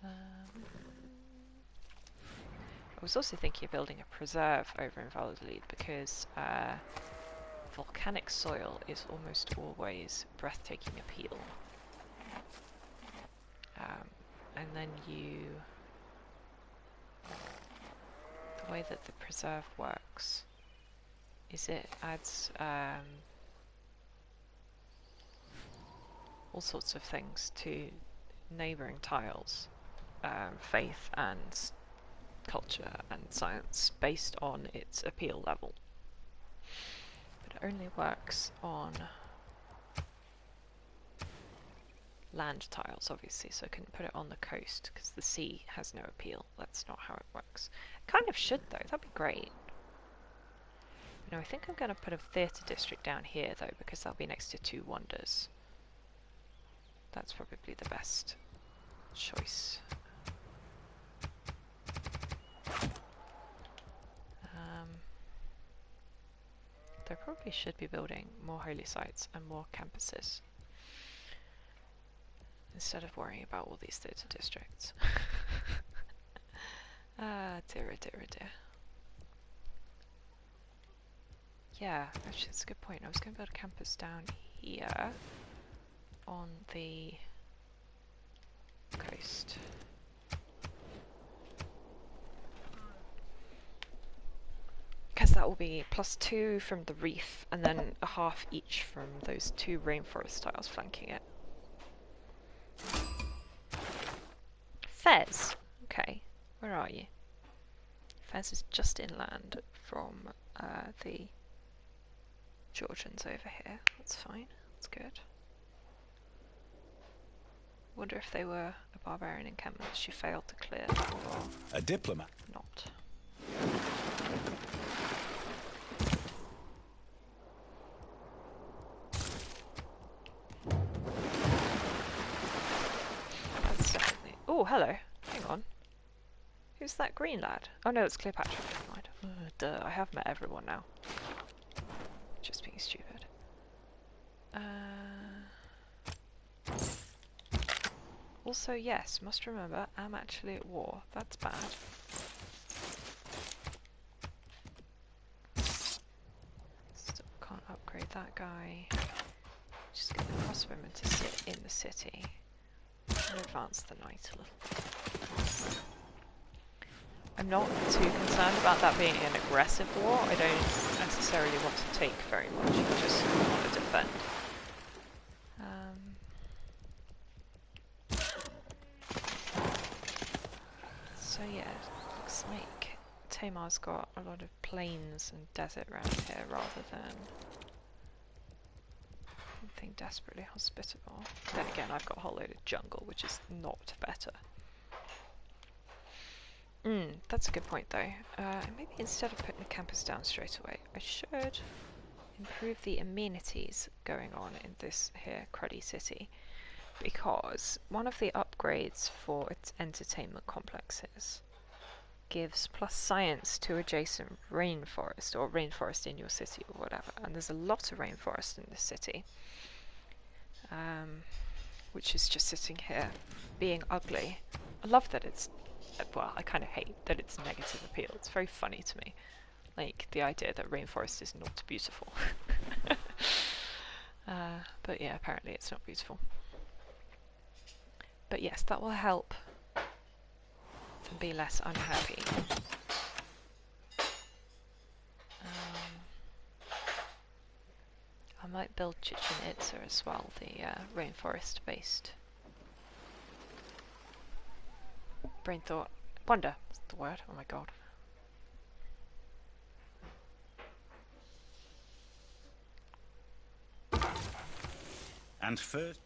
I was also thinking of building a preserve over in Valladolid because volcanic soil is almost always breathtaking appeal. And then the way that the preserve works is it adds all sorts of things to neighbouring tiles, faith and culture and science based on its appeal level. But it only works on land tiles, obviously, so I couldn't put it on the coast because the sea has no appeal. That's not how it works. It kind of should though, that'd be great. No, I think I'm going to put a theatre district down here though, because that'll be next to 2 wonders. That's probably the best choice. They probably should be building more holy sites and more campuses. instead of worrying about all these theatre districts. Ah, dear, oh dear, oh dear. Yeah, actually that's a good point. I was going to build a campus down here on the coast. Because that will be +2 from the reef, and then a half each from those 2 rainforest tiles flanking it. Fez! Okay, where are you? Fez is just inland from the Georgians over here. That's fine, that's good. Wonder if they were a barbarian encampment she failed to clear, or a diplomat. Not. That's definitely... Oh, hello. Hang on. Who's that green lad? Oh no, it's Cleopatra. Never mind. Duh, I have met everyone now. Just being stupid. Also, yes, must remember, I'm actually at war. That's bad. Still can't upgrade that guy. Just get the crossbowman to sit in the city and advance the knight a little bit. I'm not too concerned about that being an aggressive war. I don't necessarily want to take very much, I just want to defend. So yeah, looks like Tamar's got a lot of plains and desert around here rather than anything desperately hospitable. Then again, I've got a whole load of jungle, which is not better. That's a good point though. Maybe instead of putting the campus down straight away, I should improve the amenities going on in this here cruddy city, because one of the upgrades for its entertainment complexes gives plus science to adjacent rainforest, or rainforest in your city or whatever, and there's a lot of rainforest in this city, which is just sitting here being ugly. I love that it's, well, I kind of hate that it's negative appeal. It's very funny to me, like the idea that rainforest is not beautiful. But yeah, apparently it's not beautiful. But yes, that will help them be less unhappy. I might build Chichen Itza as well, the rainforest-based brain thought. Wonder is the word, oh my god. And first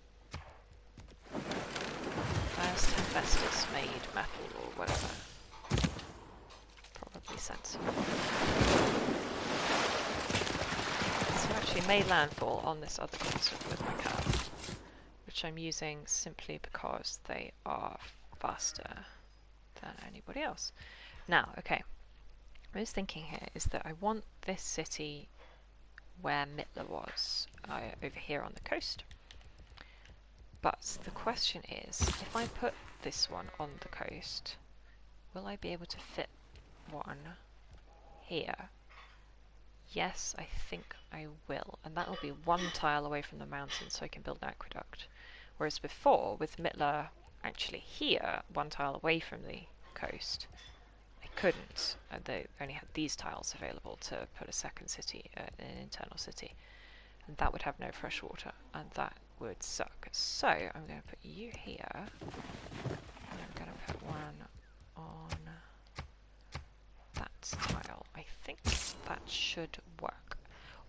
Tempestus made metal or whatever. Probably sensible. So actually made landfall on this other console with my cat, which I'm using simply because they are faster than anybody else. Now, okay, what I was thinking here is that I want this city where Mittler was, over here on the coast. But the question is, if I put this one on the coast, will I be able to fit one here? Yes, I think I will, and that will be 1 tile away from the mountain so I can build an aqueduct. Whereas before, with Mittler actually here, 1 tile away from the coast, I couldn't. They only had these tiles available to put a second city, an internal city, and that would have no fresh water, and that would suck. So I'm going to put you here, and I'm going to put one on that tile. I think that should work.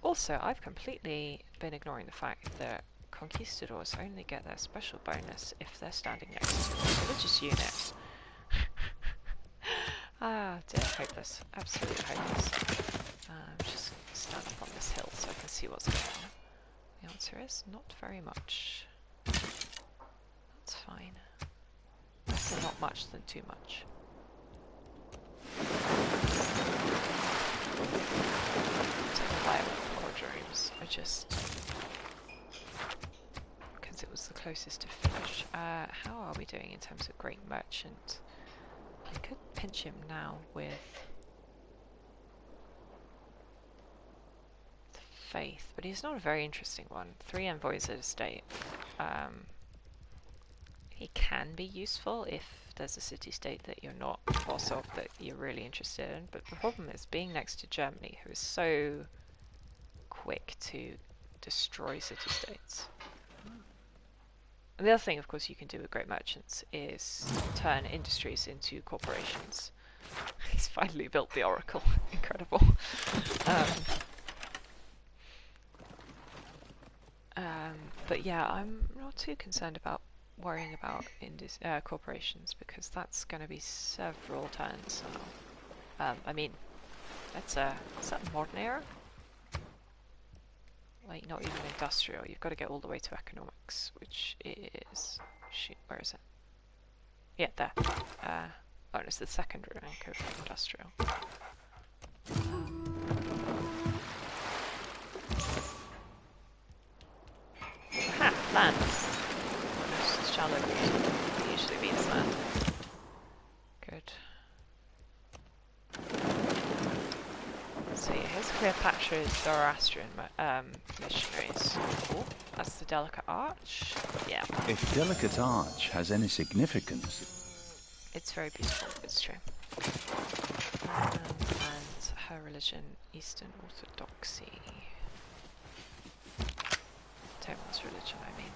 Also, I've completely been ignoring the fact that conquistadors only get their special bonus if they're standing next to a religious unit. Ah, dear, hopeless. Absolutely hopeless. Just stand up on this hill so I can see what's going on. The answer is not very much. That's fine. Better not much than too much. Take a while with Lord Dreams. I just... because it was the closest to finish. How are we doing in terms of great merchant? I could pinch him now with faith, but he's not a very interesting one. 3 envoys at a state. He can be useful if there's a city-state that you're not boss of that you're really interested in, but the problem is being next to Germany, who is so quick to destroy city-states. And the other thing, of course, you can do with great merchants is turn industries into corporations. He's finally built the Oracle. Incredible. But yeah, I'm not too concerned about worrying about corporations, because that's going to be several turns now. I mean, is that modern era? Like, not even industrial. You've got to get all the way to economics, which is... Shoot, where is it? Yeah, there. Oh, it's the second rank of industrial. Aha! Land! Most shallow water usually means land. Good. So yeah, here's Cleopatra's Zoroastrian missionaries. Oh, that's the Delicate Arch. Yeah. If Delicate Arch has any significance... It's very beautiful, it's true. And her religion, Eastern Orthodoxy. Taiwan's religion, I mean.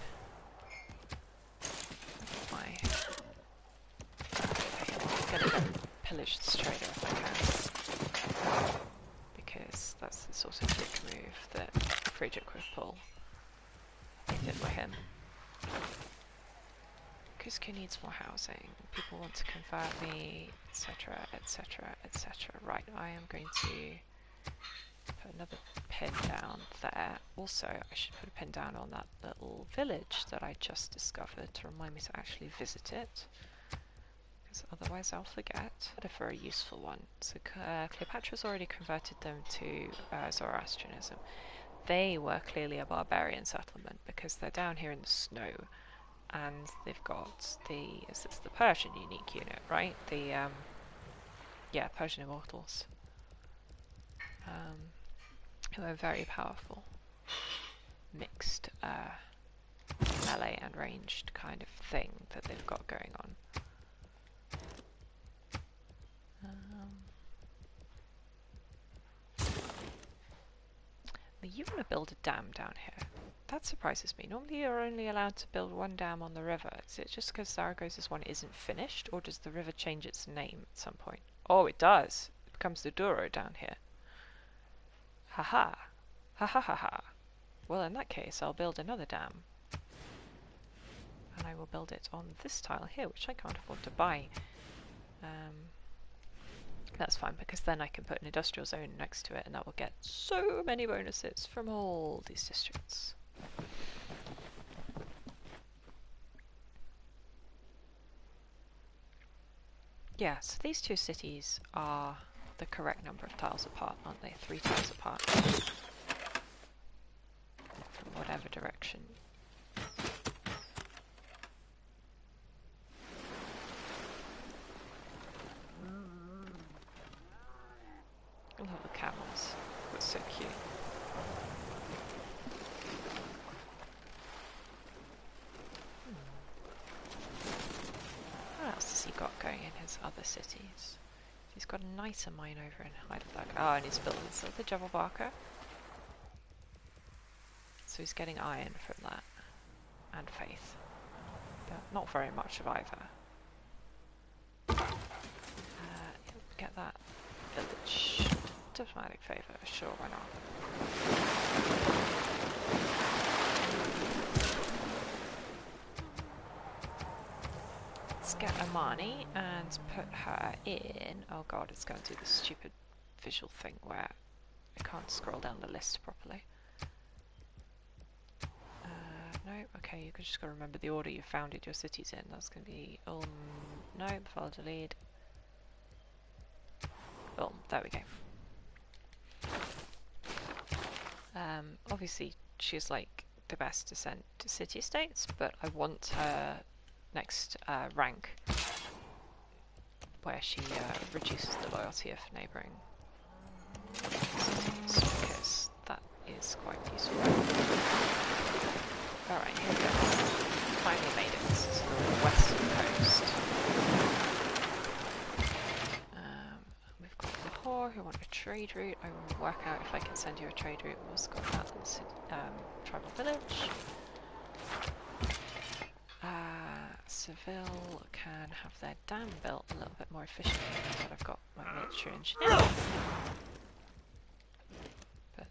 I'm gonna go pillage this trader if I can. Because that's the sort of dick move that Friedrich would pull if it were him. Cusco needs more housing. People want to convert me, etc., etc., etc. Right, I am going to put another pin down there. Also, I should put a pin down on that little village that I just discovered to remind me to actually visit it, because otherwise I'll forget. But for a useful one. So Cleopatra's already converted them to Zoroastrianism. They were clearly a barbarian settlement because they're down here in the snow, and they've got it's the Persian unique unit, right? The yeah, Persian immortals, who are very powerful, mixed melee and ranged kind of thing that they've got going on. You want to build a dam down here. That surprises me. Normally you're only allowed to build one dam on the river. Is it just because Zaragoz's one isn't finished, or does the river change its name at some point? Oh, it does. It becomes the Douro down here. Haha. Ha ha ha ha. Well, in that case, I'll build another dam. And I will build it on this tile here, which I can't afford to buy. That's fine, because then I can put an industrial zone next to it, and that will get so many bonuses from all these districts. Yeah, so these two cities are the correct number of tiles apart, aren't they? 3 tiles apart. From whatever direction. I love the camels. That's so cute. What else has he got going in his other cities? He's got a nicer mine over in Heidelberg. Oh, and he's building the Jebel Barker. So he's getting iron from that. And faith. But not very much of either. Get that village. Diplomatic favour, sure, why not? Let's get Amani and put her in. Oh god, it's going to do this stupid visual thing where I can't scroll down the list properly. No, okay, you just got to remember the order you founded your cities in. That's going to be no, file delete. There we go. Obviously she's like the best descent to city-states, but I want her next rank where she reduces the loyalty of neighbouring cities, because that is quite useful. Alright, here we go. Finally made it to the western coast. We've got Lahore who want a trade route. I will work out if I can send you a trade route. We'll go out to the tribal village. Seville can have their dam built a little bit more efficiently now that I've got my military engineer. But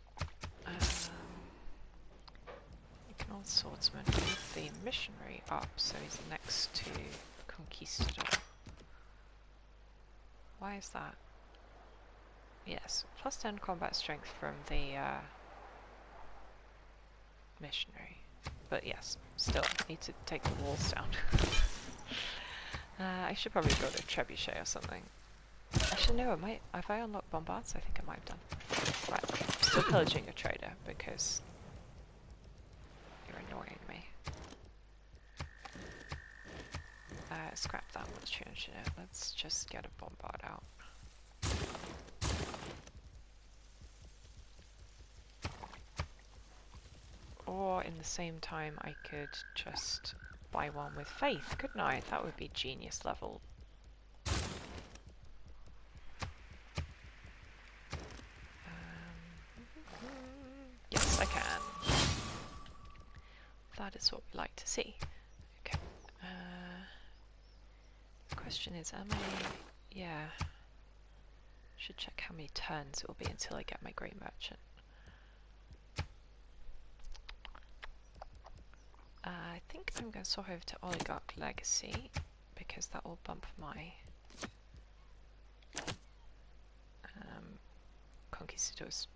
you can all swordsman move the missionary up so he's next to Conquistador. Why is that? Yes, plus 10 combat strength from the missionary. But yes, still need to take the walls down. I should probably build a trebuchet or something. Actually no, have I unlocked bombards? I think I might have done. Right, still pillaging a trader because you're annoying me. Scrap that military engineer. Let's just get a bombard out. Or in the same time I could just buy one with faith, couldn't I? That would be genius level. Yes, I can. That is what we like to see. Okay. The question is, am I... Yeah. Should check how many turns it will be until I get my Grey Merchant. I think I'm going to swap over to Oligarch Legacy because that will bump my Conquistador's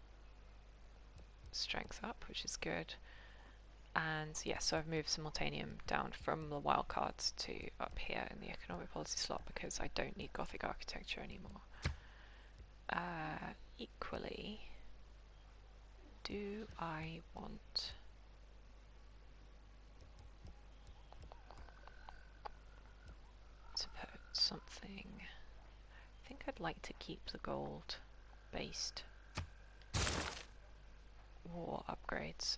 strength up, which is good. And yeah, so I've moved Simultaneum down from the wildcards to up here in the economic policy slot because I don't need Gothic architecture anymore. Equally, do I want... to put something... I think I'd like to keep the gold based war upgrades,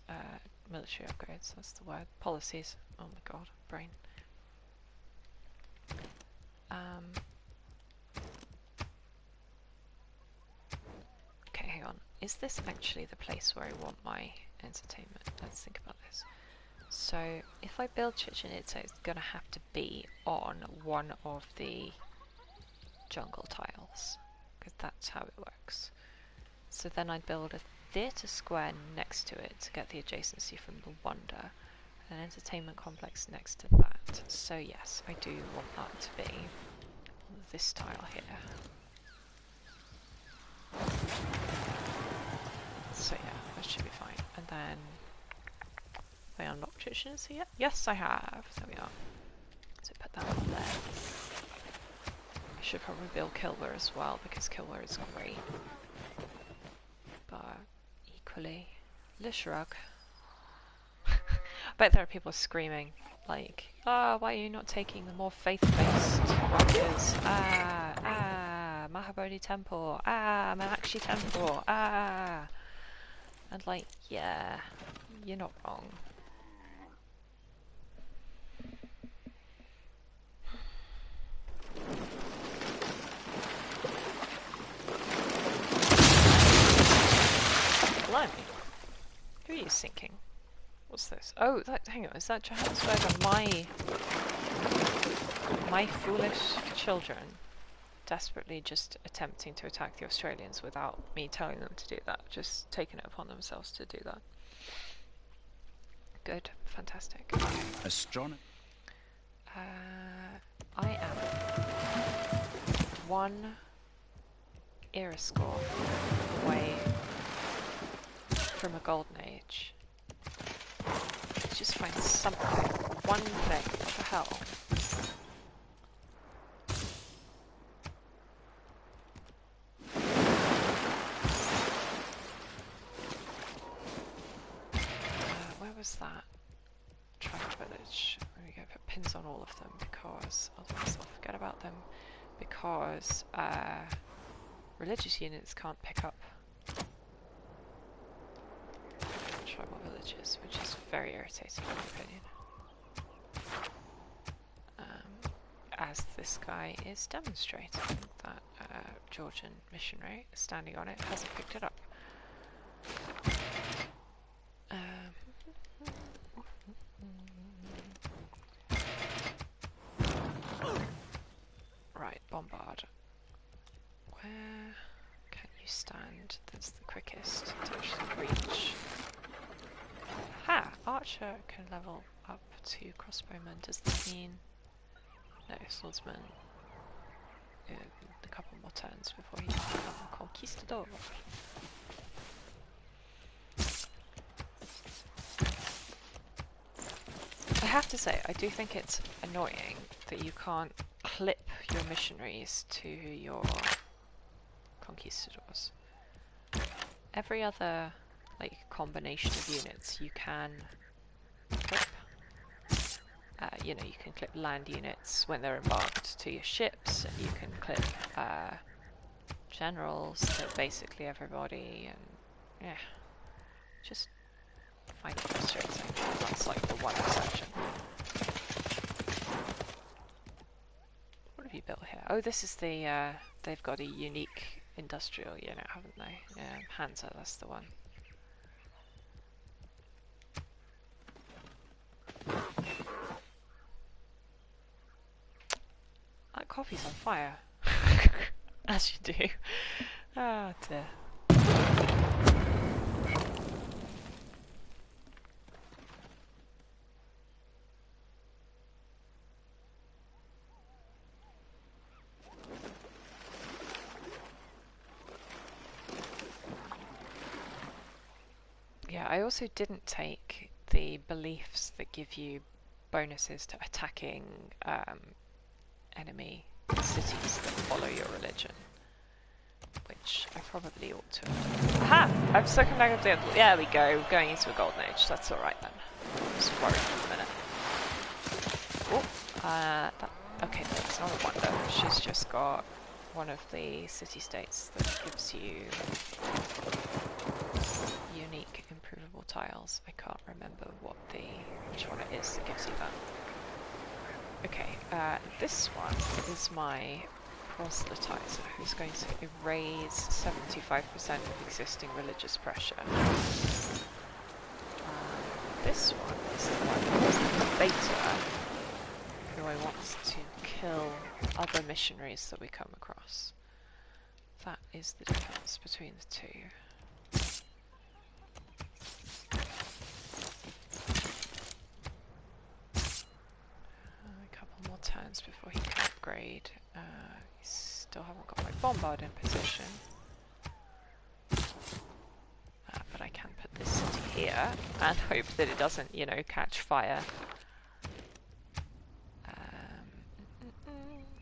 military upgrades, that's the word, policies, oh my god, brain. Okay, hang on, is this actually the place where I want my entertainment? Let's think about this. So, if I build Chichen Itza, it's going to have to be on one of the jungle tiles, because that's how it works. So then I'd build a theatre square next to it to get the adjacency from the Wonder, an entertainment complex next to that. So yes, I do want that to be on this tile here. So yeah, that should be fine. And then have I unlocked Chichen Itza yet? Yes, I have. There we are. So put that on there. I should probably build Kilwer as well because Kilwer is great. But equally, Le Shrug. I bet there are people screaming like, "Ah, why are you not taking the more faith-based markers? Mahabodhi Temple, Meenakshi Temple, And like, yeah, you're not wrong. Blimey. Who are you sinking? What's this? Oh, hang on, is that Johannesburg and my foolish children desperately just attempting to attack the Australians without me telling them to do that, just taking it upon themselves to do that. Good, fantastic. Okay. Astronomy. I am one era score away from a golden age. Let's just find something, one thing. What the hell? Where was that? tribal village. There we go, put pins on all of them because otherwise I'll forget about them. Because religious units can't pick up tribal villages, which is very irritating in my opinion. As this guy is demonstrating, that Georgian missionary standing on it hasn't picked it up. Right, bombard. Where can you stand that's the quickest to actually reach? Ha! Archer can level up to crossbowman. Does that mean... No, swordsman. A couple more turns before he can become a conquistador. I have to say, I do think it's annoying that you can't clip your missionaries to your conquistadors. Every other combination of units you can clip. You know, you can clip land units when they're embarked to your ships, and you can clip generals to basically everybody, and yeah, just find it frustrating. That's like the one exception. What have you built here? Oh, this is the, they've got a unique industrial unit, haven't they? Yeah, Hansa, that's the one. That coffee's on fire. As you do. Ah, dear. Yeah, I also didn't take the beliefs that give you bonuses to attacking enemy cities that follow your religion, which I probably ought to have done. Aha! I've circumnavigated the... There we go, going into a golden age. That's alright then. I was worried for a minute. Oh, okay, that's not a wonder. She's just got one of the city-states that gives you unique improvable tiles. I can't remember which one it is that gives you that. Okay, this one is my proselytizer, who's going to erase 75% of existing religious pressure. This one is the one who is the debater, who I want to kill other missionaries that we come across. That is the difference between the two. Turns before he can upgrade. Still haven't got my bombard in position. But I can put this city here and hope that it doesn't, you know, catch fire.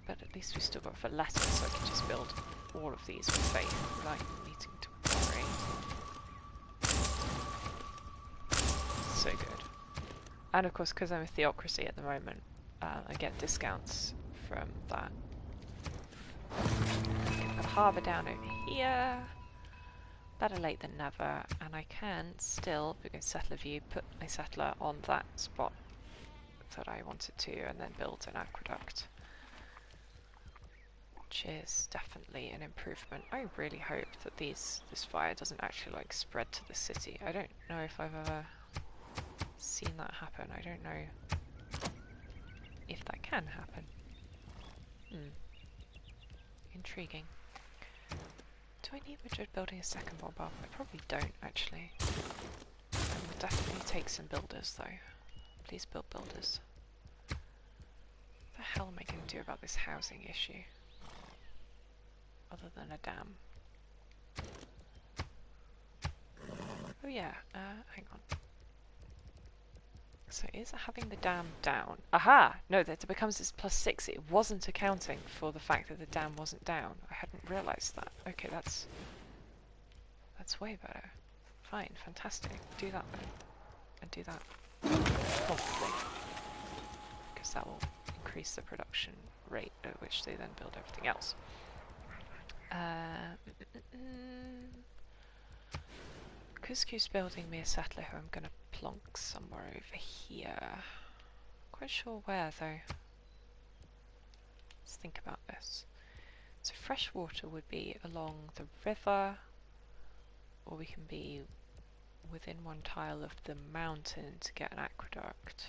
But at least we've still got for letters, so I can just build all of these with faith without needing to worry. So good. And of course, because I'm a theocracy at the moment, I get discounts from that. I can put a harbour down over here. Better late than never. And I can still, because settler view, put my settler on that spot that I wanted to, and then build an aqueduct. Which is definitely an improvement. I really hope that this fire doesn't actually spread to the city. I don't know if I've ever seen that happen. I don't know if that can happen. Intriguing. Do I need Madrid building a second bombard? I probably don't, actually. I will definitely take some builders, though. Please build builders. What the hell am I going to do about this housing issue? Other than a dam. Oh yeah, hang on. So is having the dam down? Aha! No, that becomes this +6. It wasn't accounting for the fact that the dam wasn't down. I hadn't realised that. Okay, that's way better. Fine, fantastic. Do that then. And do that. plonk thing, because that will increase the production rate at which they then build everything else. Cusco's building me a settler who I'm going to plonk somewhere over here. Quite sure where though. Let's think about this. So fresh water would be along the river, or we can be within one tile of the mountain to get an aqueduct,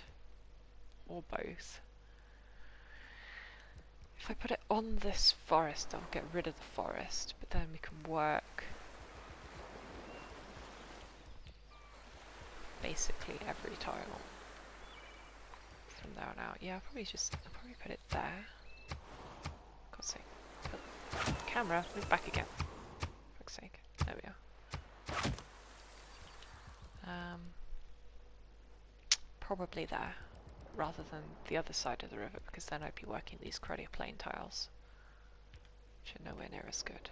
or both. If I put it on this forest, I'll get rid of the forest, but then we can work basically every tile from there on out. Yeah, I'll probably put it there. God's sake. Camera, move back again. For fuck's sake. There we are. Probably there, rather than the other side of the river, because then I'd be working these cruddy plain tiles, which are nowhere near as good.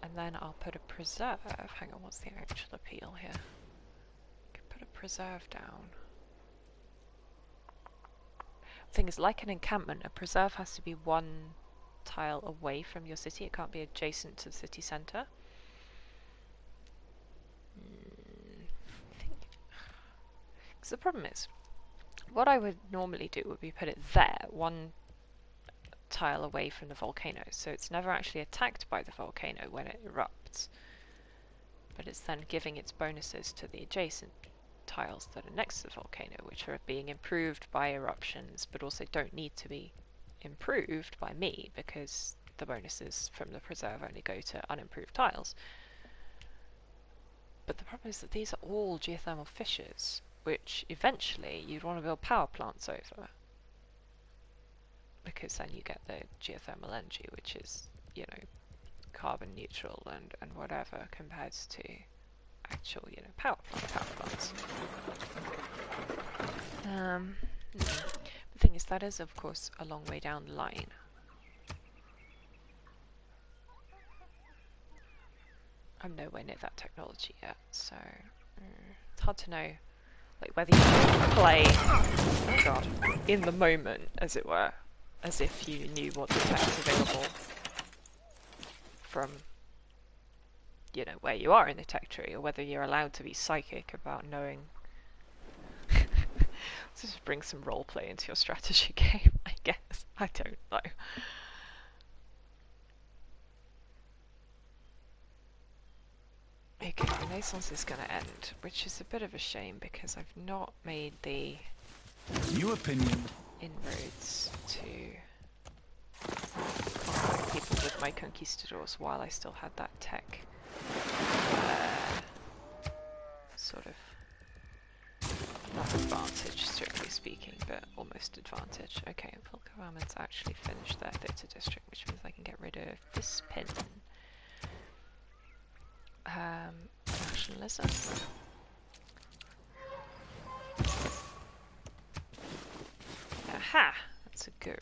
And then I'll put a preserve. Hang on, what's the actual appeal here? I can put a preserve down. The thing is, like an encampment, a preserve has to be one tile away from your city. It can't be adjacent to the city centre. Because the problem is, what I would normally do would be put it there, one tile away from the volcano, so it's never actually attacked by the volcano when it erupts, but it's then giving its bonuses to the adjacent tiles that are next to the volcano, which are being improved by eruptions, but also don't need to be improved by me, because the bonuses from the preserve only go to unimproved tiles. But the problem is that these are all geothermal fissures, which eventually you'd want to build power plants over, because then you get the geothermal energy, which is, you know, carbon neutral and whatever, compared to actual, you know, power plants. The thing is, that is of course a long way down the line. I'm nowhere near that technology yet, so it's hard to know, like, whether you play, oh god, in the moment, as it were, as if you knew what the tech's available from, you know, where you are in the tech tree, or whether you're allowed to be psychic about knowing. Just bring some roleplay into your strategy game, I guess. I don't know. Okay, Renaissance is going to end, which is a bit of a shame because I've not made the new opinion inroads to contact people with my conquistadors while I still had that tech sort of, not advantage strictly speaking, but almost advantage. Okay, Volk Armaments actually finished their theatre district, which means I can get rid of this pin. Nationalism. Aha! That's a guru.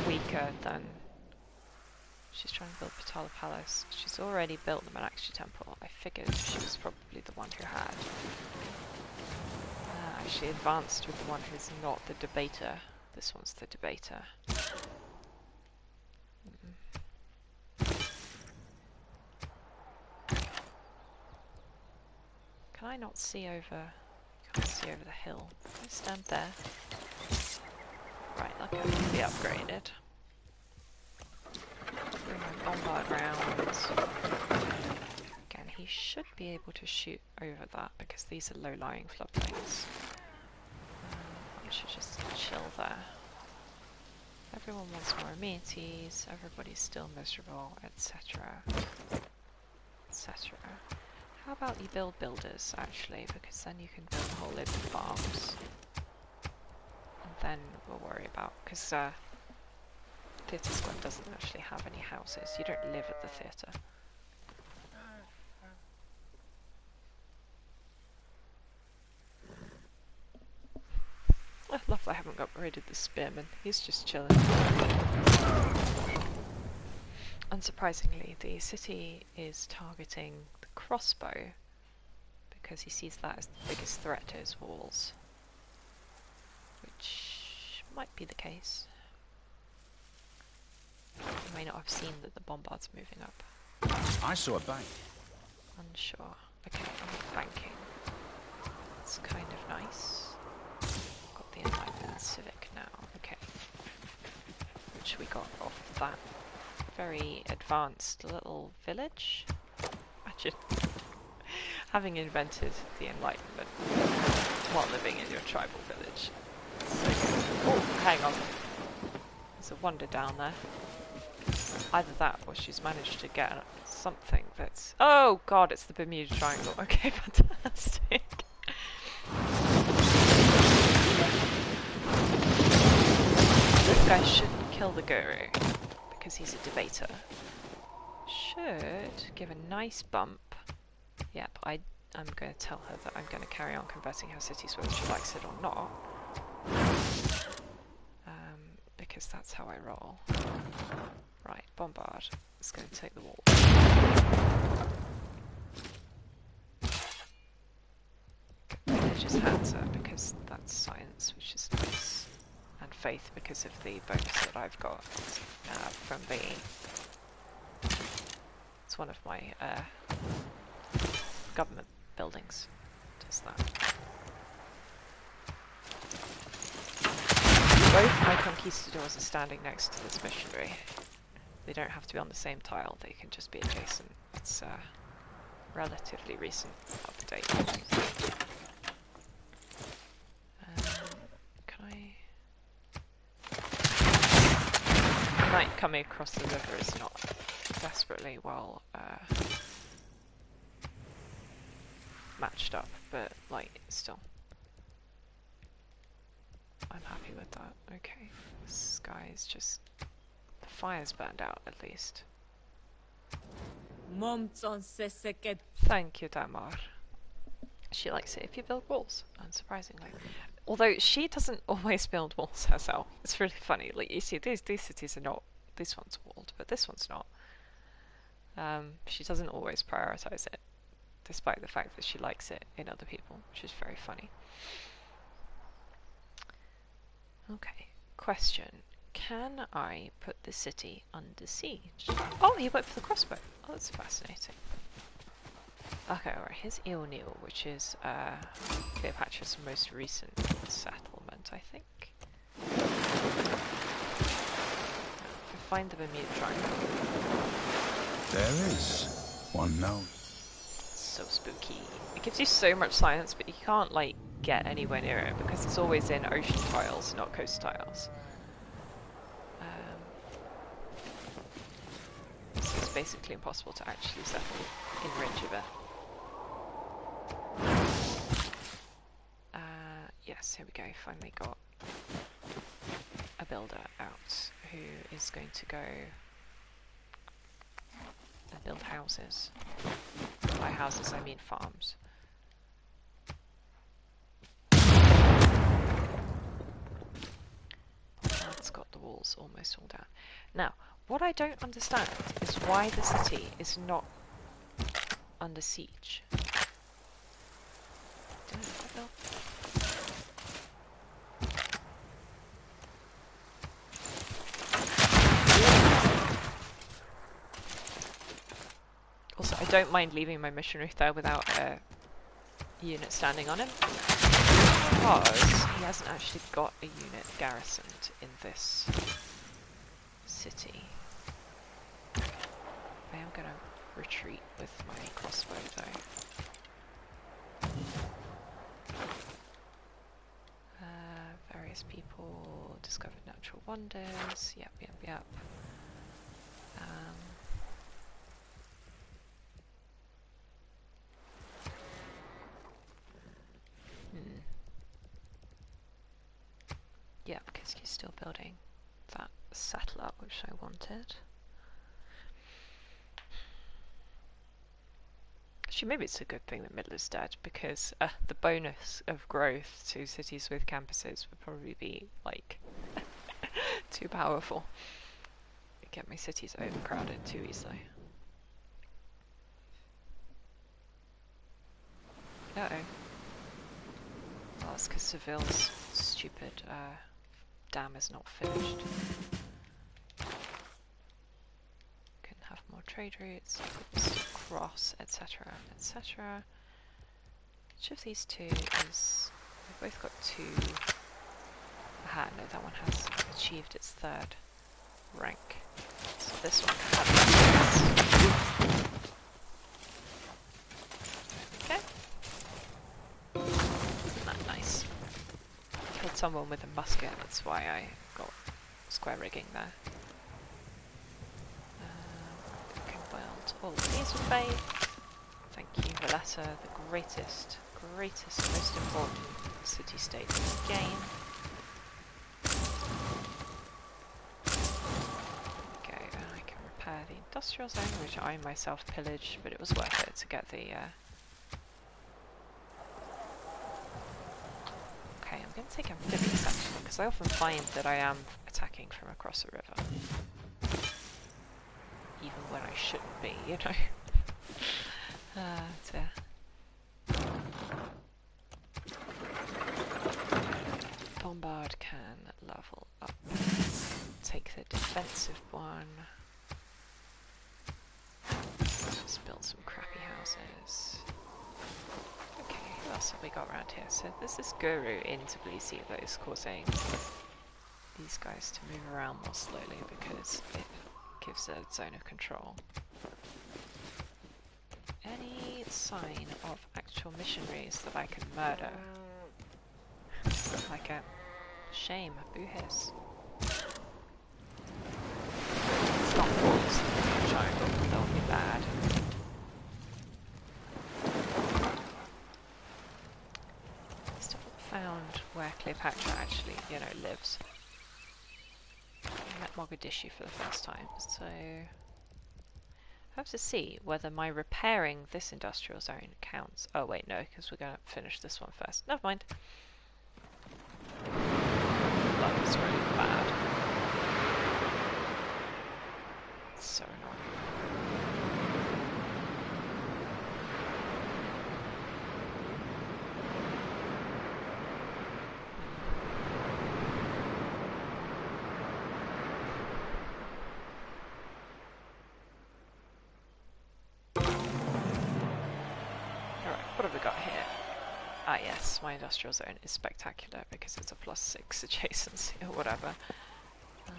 Weaker than... She's trying to build Patala Palace. She's already built the Meenakshi Temple. I figured she was probably the one who had. Actually advanced with the one who's not the debater. This one's the debater. Can I not see over? Can't see over the hill. Can I stand there? Right, okay, I can be upgraded. Bring my bombard round. Again, he should be able to shoot over that because these are low-lying floodplains. I should just chill there. Everyone wants more amenities, everybody's still miserable, etc. etc. How about you build builders, actually, because then you can build a whole load of farms. And then we'll worry about, because Theatre Square doesn't actually have any houses. You don't live at the theatre. I love that I haven't upgraded the spearman. He's just chilling. unsurprisingly, the city is targeting the crossbow because he sees that as the biggest threat to his walls, which might be the case. You may not have seen that the bombard's moving up. I saw a bank. Unsure. Okay, I'm banking. It's kind of nice. Got the Enlightenment Civic now. Okay. Which we got off that very advanced little village. Imagine having invented the Enlightenment while living in your tribal village. So good. Oh, hang on. There's a wonder down there. Either that or she's managed to get something that's... Oh god, it's the Bermuda Triangle. Okay, fantastic. This guy shouldn't kill the guru because he's a debater. Should give a nice bump. Yep, I'm going to tell her that I'm going to carry on converting her cities whether she likes it or not. Because that's how I roll. Right, bombard. It's going to take the wall. Religious hands up because that's science, which is nice. And faith because of the bonus that I've got from the... It's one of my government buildings. Does that. Both my conquistadors are standing next to this missionary. They don't have to be on the same tile, they can just be adjacent. It's a relatively recent update. Can I... Night coming across the river is not desperately well matched up, but like, still. I'm happy with that. Okay, the sky is just... The fire's burned out, at least. Thank you, Damar. She likes it if you build walls, unsurprisingly. Although she doesn't always build walls herself. It's really funny. Like, you see, these cities are not... This one's walled, but this one's not. She doesn't always prioritize it, despite the fact that she likes it in other people, which is very funny. Okay, question. Can I put the city under siege? Oh, he went for the crossbow. Oh, that's fascinating. Okay, alright, here's Ionil, which is Cleopatra's most recent settlement, I think. If we find the Bermuda Triangle. There is one note. So spooky. It gives you so much science, but you can't, like, get anywhere near it because it's always in ocean tiles, not coast tiles. So it's basically impossible to actually settle in range of it. Yes, here we go. Finally got a builder out who is going to go and build houses. By houses, I mean farms. That's got the walls almost all down. Now, what I don't understand is why the city is not under siege. Also, I don't mind leaving my missionary there without a unit standing on him, because he hasn't actually got a unit garrisoned in this city. I am going to retreat with my crossbow though. Various people discovered natural wonders. Yep. Yeah, because he's still building that settler, which I wanted. Actually, maybe it's a good thing that Midler's dead, because the bonus of growth to cities with campuses would probably be, like, too powerful. get my cities overcrowded too easily. Uh-oh. Well, that's because Seville's stupid dam is not finished. Can have more trade routes, cross, etc., etc. Which of these two is... We've both got two... Aha, no, that one has achieved its third rank. So this one can have okay. Isn't that nice? Killed someone with a musket, that's why I got square rigging there. I can build all of these with faith. Thank you, Valletta, the greatest, most important city-state in the game. Okay, and I can repair the industrial zone, which I myself pillaged, but it was worth it to get the... Okay, I'm going to take amphibious actually, because I often find that I am attacking from across a river. Even when I shouldn't be, you know. Bombard can level up. Take the defensive one. Just build some crappy houses. Okay, who else have we got around here? So there's this guru in Tbilisi that is causing these guys to move around more slowly because it gives a zone of control. Any sign of actual missionaries that I can murder? Like a shame, boo-hiss. It's not false in the triangle, that would be bad. Still haven't found where Cleopatra actually, you know, lives. I met Mogadishu for the first time, so... I have to see whether my repairing this industrial zone counts. Oh wait, no, because we're going to finish this one first. Never mind. That was really bad. It's so annoying. Alright, what have we got here? Ah yes, my industrial zone is spectacular because it's a +6 adjacency or whatever. I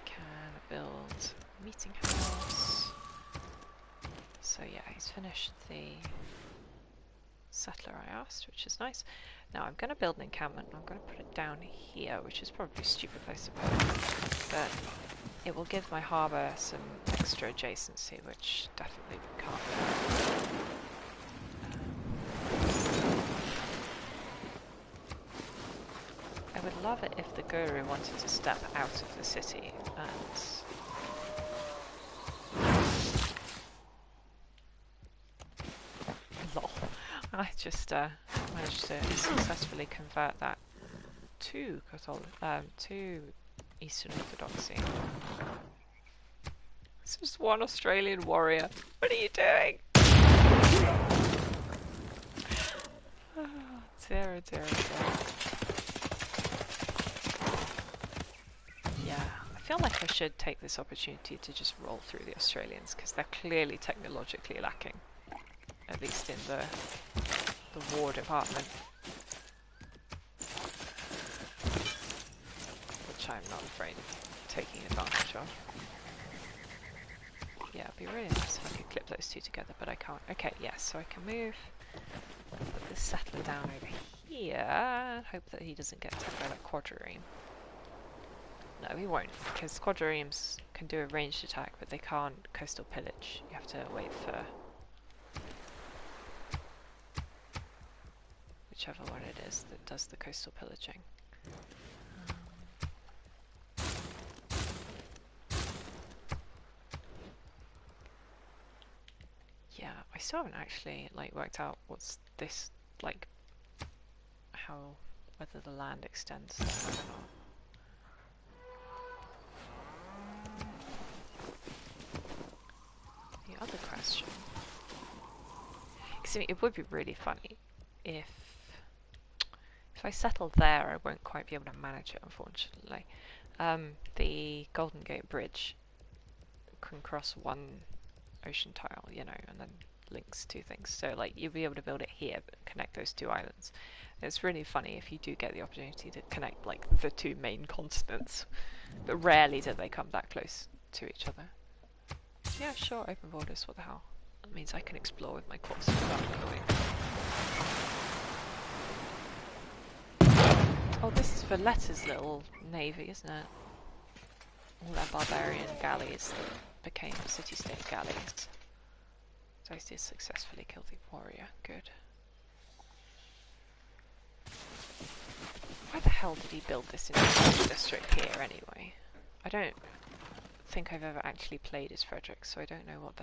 can build a meeting house. So yeah, he's finished the settler I asked, which is nice. Now I'm going to build an encampment. I'm going to put it down here, which is probably a stupid place to put it, but it will give my harbour some extra adjacency, which definitely can't hurt. I would love it if the guru wanted to step out of the city and... Lol. I just managed to successfully convert that to to Eastern Orthodoxy. This was one Australian warrior. What are you doing? Oh, dear, dear, dear. Yeah, I feel like I should take this opportunity to just roll through the Australians because they're clearly technologically lacking, at least in the war department, which I'm not afraid of taking advantage of. Yeah, it'd be really nice if I could clip those two together, but I can't. Okay, yes, so I can move, put this settler down over here, and hope that he doesn't get attacked by that quadrireme. No, he won't, because quadriremes can do a ranged attack, but they can't coastal pillage. You have to wait for whichever one it is that does the coastal pillaging. Yeah, I still haven't actually worked out what's this whether the land extends there or not. other question. Because it would be really funny if I settle there, I won't quite be able to manage it, unfortunately. The Golden Gate Bridge can cross one ocean tile, you know, and then links two things. So, like, you'll be able to build it here, but connect those two islands. It's really funny if you do get the opportunity to connect, like, the two main continents. But rarely do they come that close to each other. Yeah, sure, open borders, what the hell. That means I can explore with my corpse without annoying. Oh, this is Valletta's little navy, isn't it? All their barbarian galleys that became city-state galleys. Dicey successfully killed the warrior. Good. Why the hell did he build this industrial district here anyway? I don't think I've ever actually played as Frederick, so I don't know what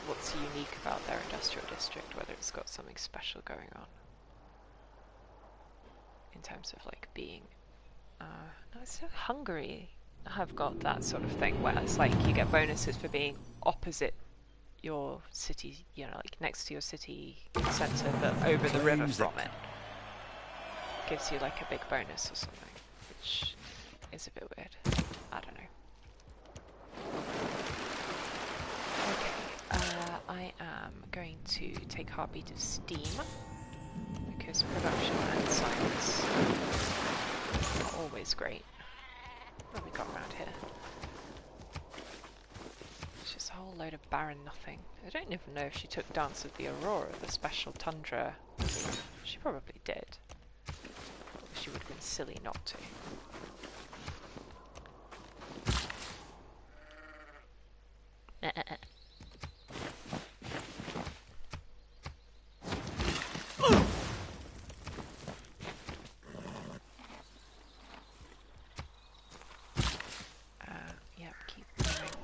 what's unique about their industrial district, whether it's got something special going on. In terms of, like, being... no, it's Hungary have got that sort of thing where it's like you get bonuses for being opposite your city, you know, like next to your city centre but over the river from it. Gives you like a big bonus or something, which is a bit weird. I don't know. Okay, I am going to take Heartbeat of Steam because production and science are always great. What have we got around here? It's just a whole load of barren nothing. I don't even know if she took Dance of the Aurora, the special tundra relief. She probably did. She would have been silly not to. Yep, keep moving.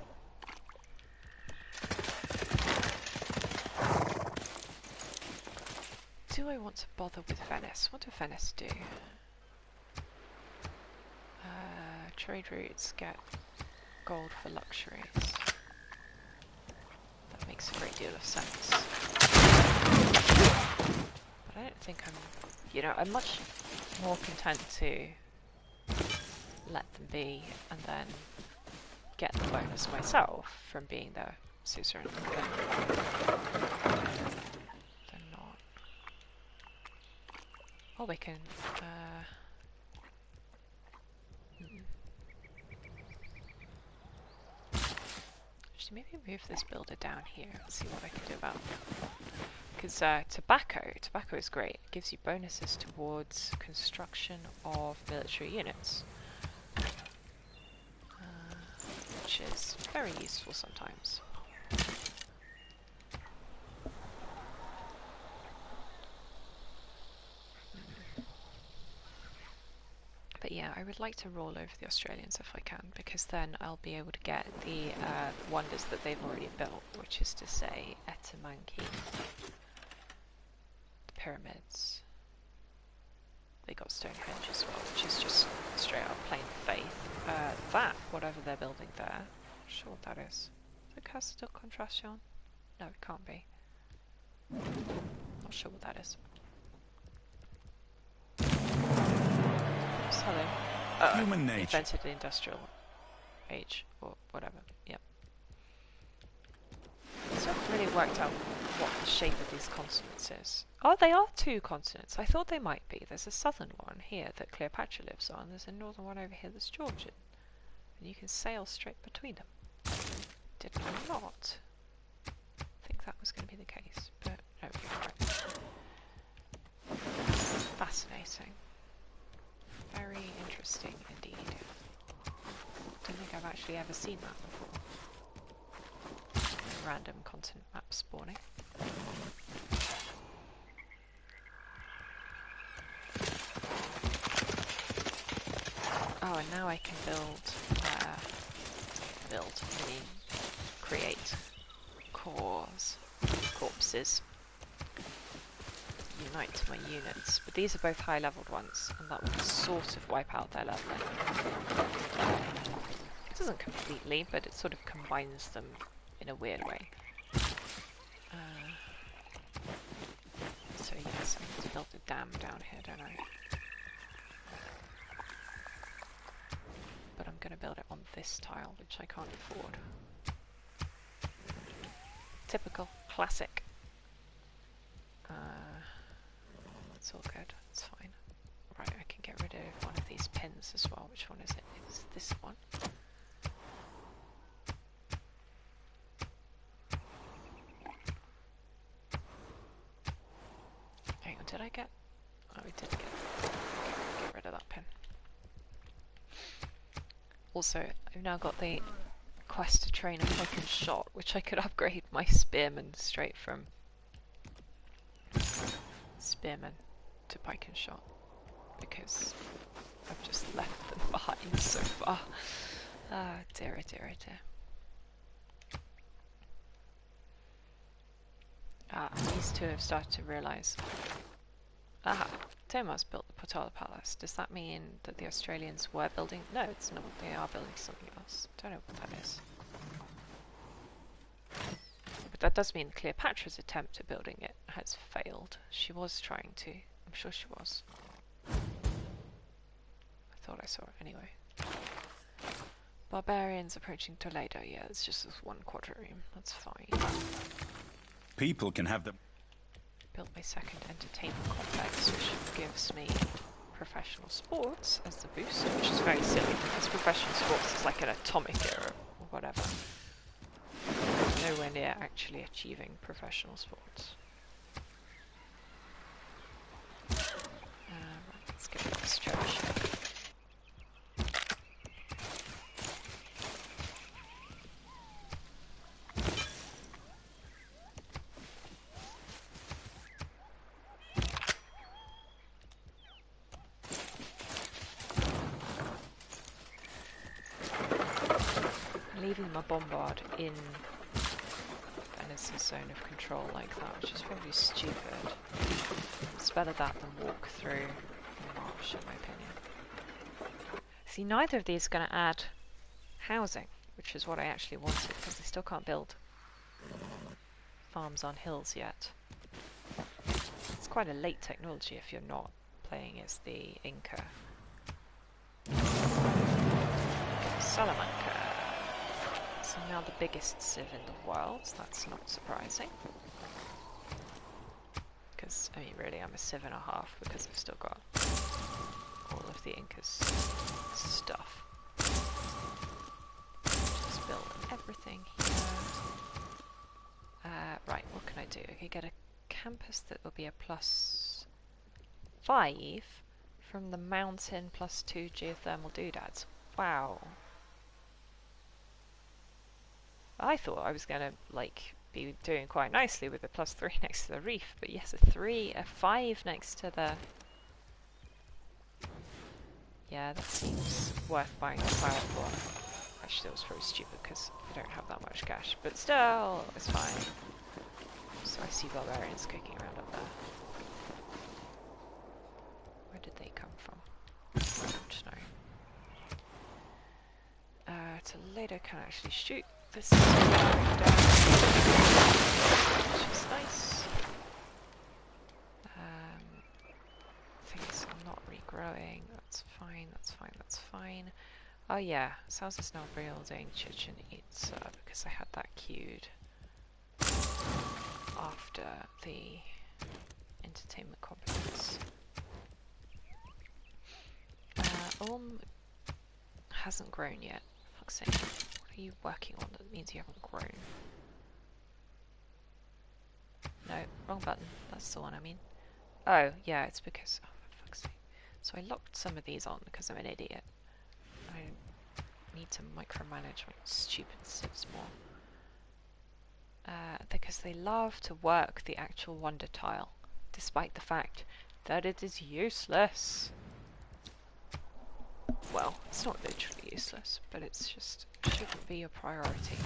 Do I want to bother with Venice? What do Venice do? Trade routes get gold for luxuries. That makes a great deal of sense. But I don't think I'm much more content to let them be and then get the bonus myself from being their suzerain than not. Oh, they can actually maybe move this builder down here and see what I can do about it. Because tobacco is great. It gives you bonuses towards construction of military units, which is very useful sometimes. But yeah, I would like to roll over the Australians if I can, because then I'll be able to get the wonders that they've already built, which is to say Etamanki, the pyramids. They got Stonehenge as well, which is just straight up plain faith. That, whatever they're building there, I'm not sure what that is. Is it Casa de Contrastion? No, it can't be. Not sure what that is. Hello. Human nature. Invented the industrial age, or whatever. Yep. It's not really worked out what the shape of these continents is. Oh, they are two continents. I thought they might be. There's a southern one here that Cleopatra lives on. There's a northern one over here that's Georgian. And you can sail straight between them. Did not think that was going to be the case, but no, you're right. Fascinating. Very interesting indeed. Don't think I've actually ever seen that before. A random continent map spawning. Oh, and now I can create corpses. Unite to my units, but these are both high leveled ones, and that will sort of wipe out their leveling. doesn't completely, but it sort of combines them in a weird way. So yes, I need to build a dam down here, don't I? But I'm going to build it on this tile, which I can't afford. Typical, classic. It's all good, it's fine. Right, I can get rid of one of these pins as well. Which one is it? It's this one. Hang on, did I get... Oh, we did get rid of that pin. Also, I've now got the quest to train a pike and shot, which I could upgrade my spearman straight from spearman to pike and shot, because I've just left them behind so far. Ah, dear, oh dear, oh dear. Ah, these two have started to realise. Aha, Tomar's built the Potala Palace. Does that mean that the Australians were building? No, it's not. They are building something else. Don't know what that is. But that does mean Cleopatra's attempt at building it has failed. She was trying to. I'm sure she was. I thought I saw it anyway. Barbarians approaching Toledo. Yeah, it's just this one quadrireme. That's fine. People can have them. Built my second entertainment complex, which gives me professional sports as the boost, which is very silly because professional sports is like an atomic era or whatever. Nowhere near actually achieving professional sports. Right, let's get rid of this trebuchet. Leaving my bombard in Venice's zone of control like that, which is probably stupid. It's better that than walk through the marsh, in my opinion. See, neither of these are going to add housing, which is what I actually wanted, because they still can't build farms on hills yet. It's quite a late technology if you're not playing as the Inca. Salamanca. So now the biggest civ in the world, so that's not surprising. Because, I mean, really, I'm a civ and a half because I've still got all of the Inca's stuff. Just build everything here. Right, what can I do? I could get a campus that will be a +5 from the mountain +2 geothermal doodads. Wow. I thought I was going to, like, be doing quite nicely with a +3 next to the reef, but yes, a 5 next to the... Yeah, that seems worth buying a power for. Actually, that was probably stupid because I don't have that much cash, but still, it's fine. So I see barbarians kicking around up there. Where did they come from? I don't know. Toledo can actually shoot. This is going down, which is nice. Things are not regrowing. That's fine, that's fine, that's fine. Oh yeah, Sals is now building Chichen Itza because I had that queued after the entertainment complex. Ulm hasn't grown yet. Fuck's sake. What are you working on that means you haven't grown? No, wrong button. That's the one I mean. Oh, yeah, it's because... Oh, for fuck's sake. So I locked some of these on because I'm an idiot. I need to micromanage my stupid civs more. Because they love to work the actual wonder tile, despite the fact that it is useless. Well, it's not literally useless, but it's just shouldn't be a priority.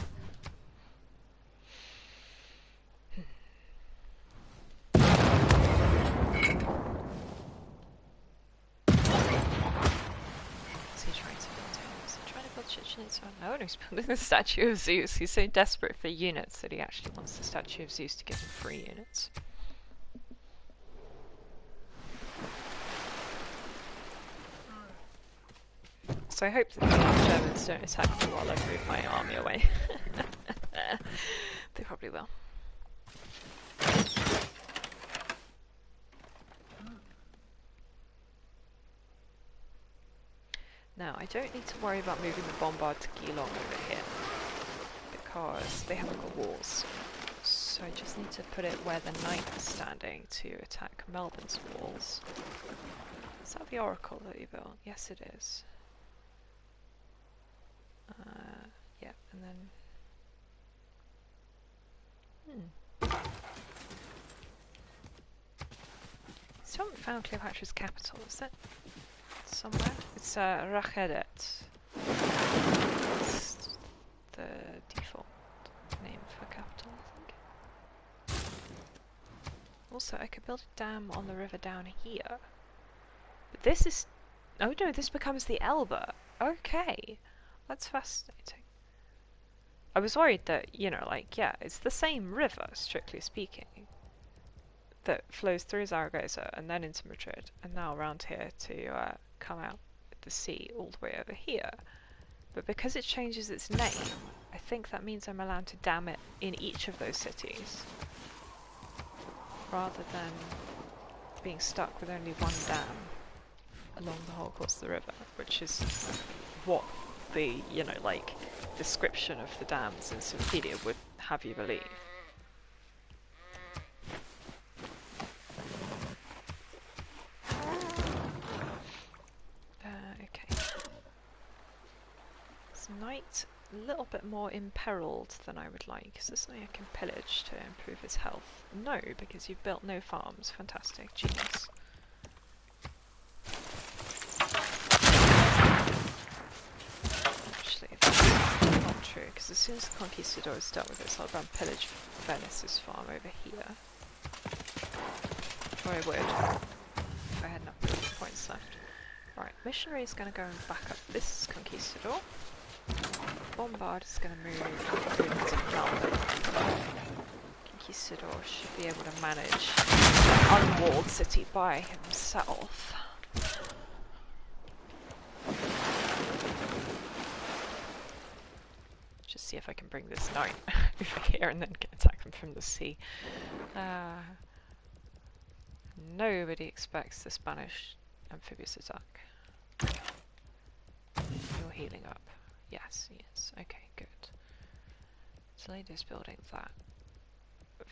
What's he trying to build here? Is he trying to build Chichen So no, he's building the statue of Zeus. He's so desperate for units that he actually wants the statue of Zeus to give him 3 units. So I hope that the Germans don't attack me while I move my army away. They probably will. Now, I don't need to worry about moving the bombard to Geelong over here, because they haven't got walls. So I just need to put it where the knight is standing to attack Melbourne's walls. Is that the oracle that you built? Yes, it is. Yeah, and then... Still haven't found Cleopatra's capital, is it? Somewhere? It's Rachedet. It's the default name for capital, I think. Also, I could build a dam on the river down here. But this is... Oh no, this becomes the Elbe. Okay. That's fascinating. I was worried that, you know, like, yeah, it's the same river, strictly speaking, that flows through Zaragoza and then into Madrid, and now around here to come out at the sea all the way over here. But because it changes its name, I think that means I'm allowed to dam it in each of those cities, rather than being stuck with only one dam along the whole course of the river, which is what the, you know, like, description of the dams in Wikipedia would have you believe. Okay. This knight a little bit more imperiled than I would like. Is this something I can pillage to improve his health? No, because you've built no farms. Fantastic. Genius. Not true, because as soon as the Conquistador is dealt with this, I'll go and pillage Venice's farm over here. Or I would, if I had enough points left. Right, Missionary is going to go and back up this Conquistador. Bombard is going to move into Melbourne. Conquistador should be able to manage an unwalled city by himself. Just see if I can bring this knight over here and then attack them from the sea. Nobody expects the Spanish amphibious attack. You're healing up. Yes, yes. Okay, good. Toledo's building that.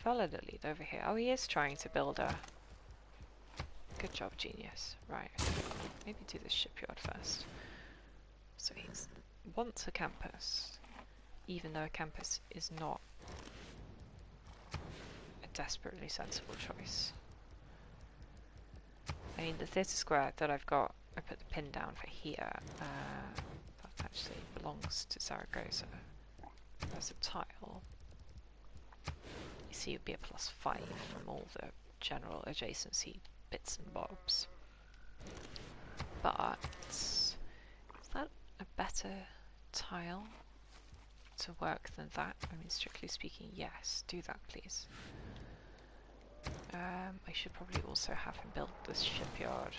Valladolid over here. Oh, he is trying to build a... Good job, genius. Right. Maybe do this shipyard first. So he wants a campus, even though a campus is not a desperately sensible choice. I mean, the theatre square that I've got, I put the pin down for here, that actually belongs to Zaragoza as a tile. You see, it would be a +5 from all the general adjacency bits and bobs. But is that a better tile to work than that? I mean, strictly speaking, yes. Do that, please. I should probably also have him build this shipyard.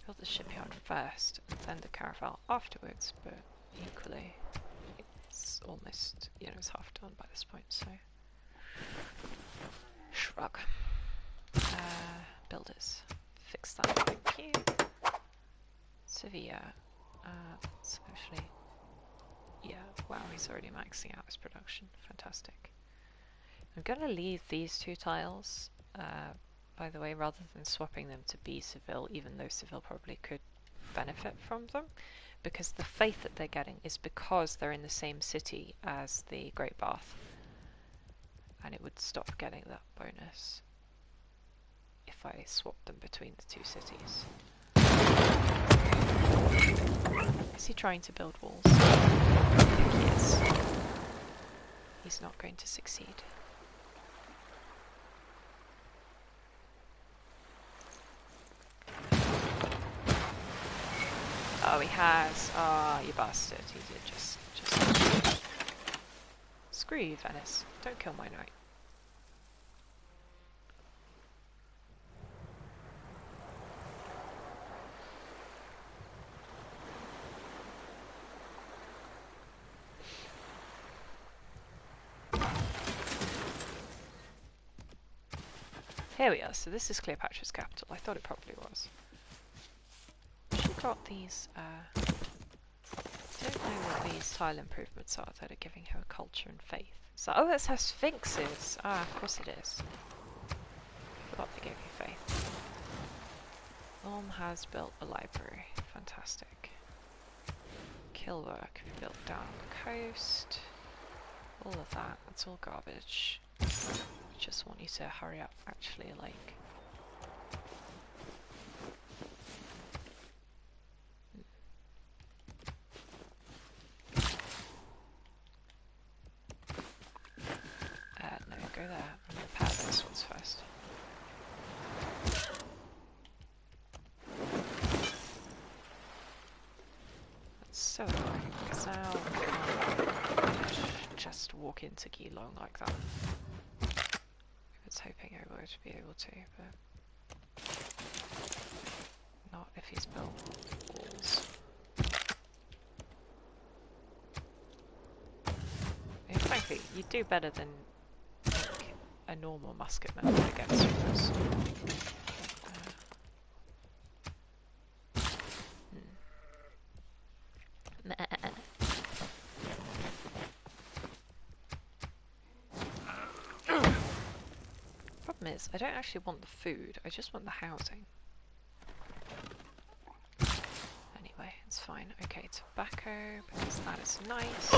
Build the shipyard first, and then the caravel afterwards, but equally, it's almost, you know, it's half done by this point, so... Shrug. Builders. Fix that, thank you. Sevilla. It's actually... Yeah, wow, he's already maxing out his production. Fantastic. I'm going to leave these 2 tiles, by the way, rather than swapping them to be Seville, even though Seville probably could benefit from them, because the faith that they're getting is because they're in the same city as the Great Bath, and it would stop getting that bonus if I swapped them between the 2 cities. Is he trying to build walls? I think he is. He's not going to succeed. he has. Ah, you bastard. He did just... Screw you, Venice. Don't kill my knight. Here we are. So this is Cleopatra's capital. I thought it probably was. She got these... I don't know what these tile improvements are that are giving her culture and faith. So, oh, that's her sphinxes. Ah, of course it is. Forgot they gave you faith. Ulm has built a library. Fantastic. Kilwork built down on the coast. All of that. That's all garbage. Just want you to hurry up, actually, like... no, go there. I'm going to repair those ones first. That's so annoying, because now I can't just walk into Geelong like that. I was hoping I would be able to, but not if he's built walls. I mean, frankly, you do better than like, a normal musketman against yours. Problem is, I don't actually want the food, I just want the housing. Anyway, it's fine. Okay, tobacco, because that is nice.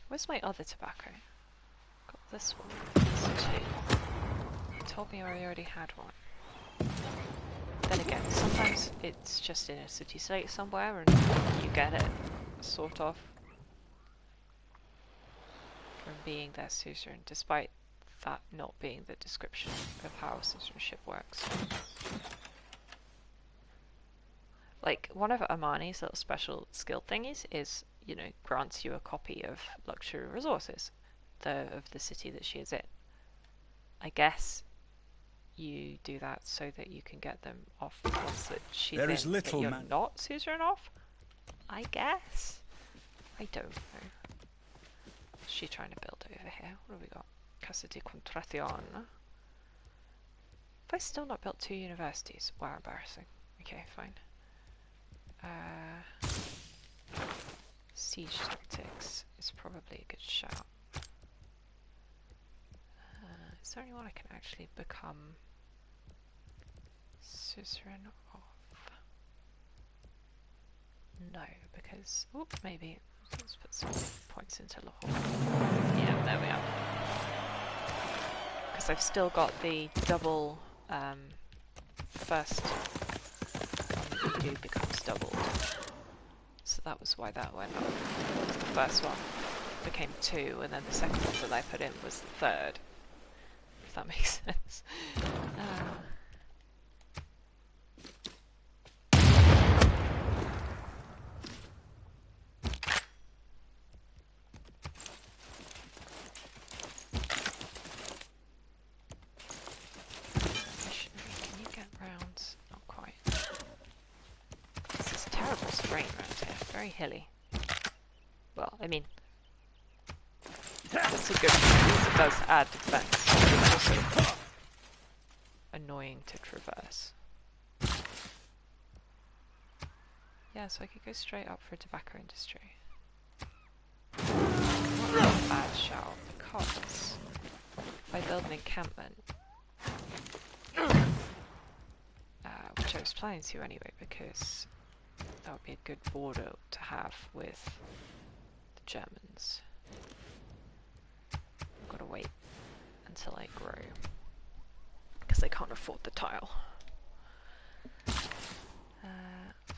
Where's my other tobacco? Got this one. This two. You told me I already had one. Then again, sometimes it's just in a city state somewhere and you get it, sort of, from being their suzerain, despite that not being the description of how suzerainship works. Like, one of Armani's little special skill thingies is, you know, grants you a copy of luxury resources of the city that she is in. I guess you do that so that you can get them off the ones that she's There is in little that you're not suzerain off? I guess? I don't know. What's she trying to build over here? What have we got? Casa de Contratación. Have I still not built 2 universities? Wow, embarrassing. Okay, fine. Siege tactics is probably a good shout. Is there anyone I can actually become suzerain of? No, because... Oop, maybe. Let's put some points into Lahore. Yeah, there we are. Because I've still got the double... first one that you do becomes doubled. So that was why that went up. The first one became 2, and then the second one that I put in was the 3rd. If that makes sense. Can you get round? Not quite. This is terrible terrain around here. Very hilly. Well, I mean, that's a good thing because it does add defense. It's also annoying to traverse. Yeah, so I could go straight up for a tobacco industry. It's not a bad shout because if I build an encampment, which I was planning to anyway, because that would be a good border to have with the Germans. I've got to wait until I grow, because they can't afford the tile.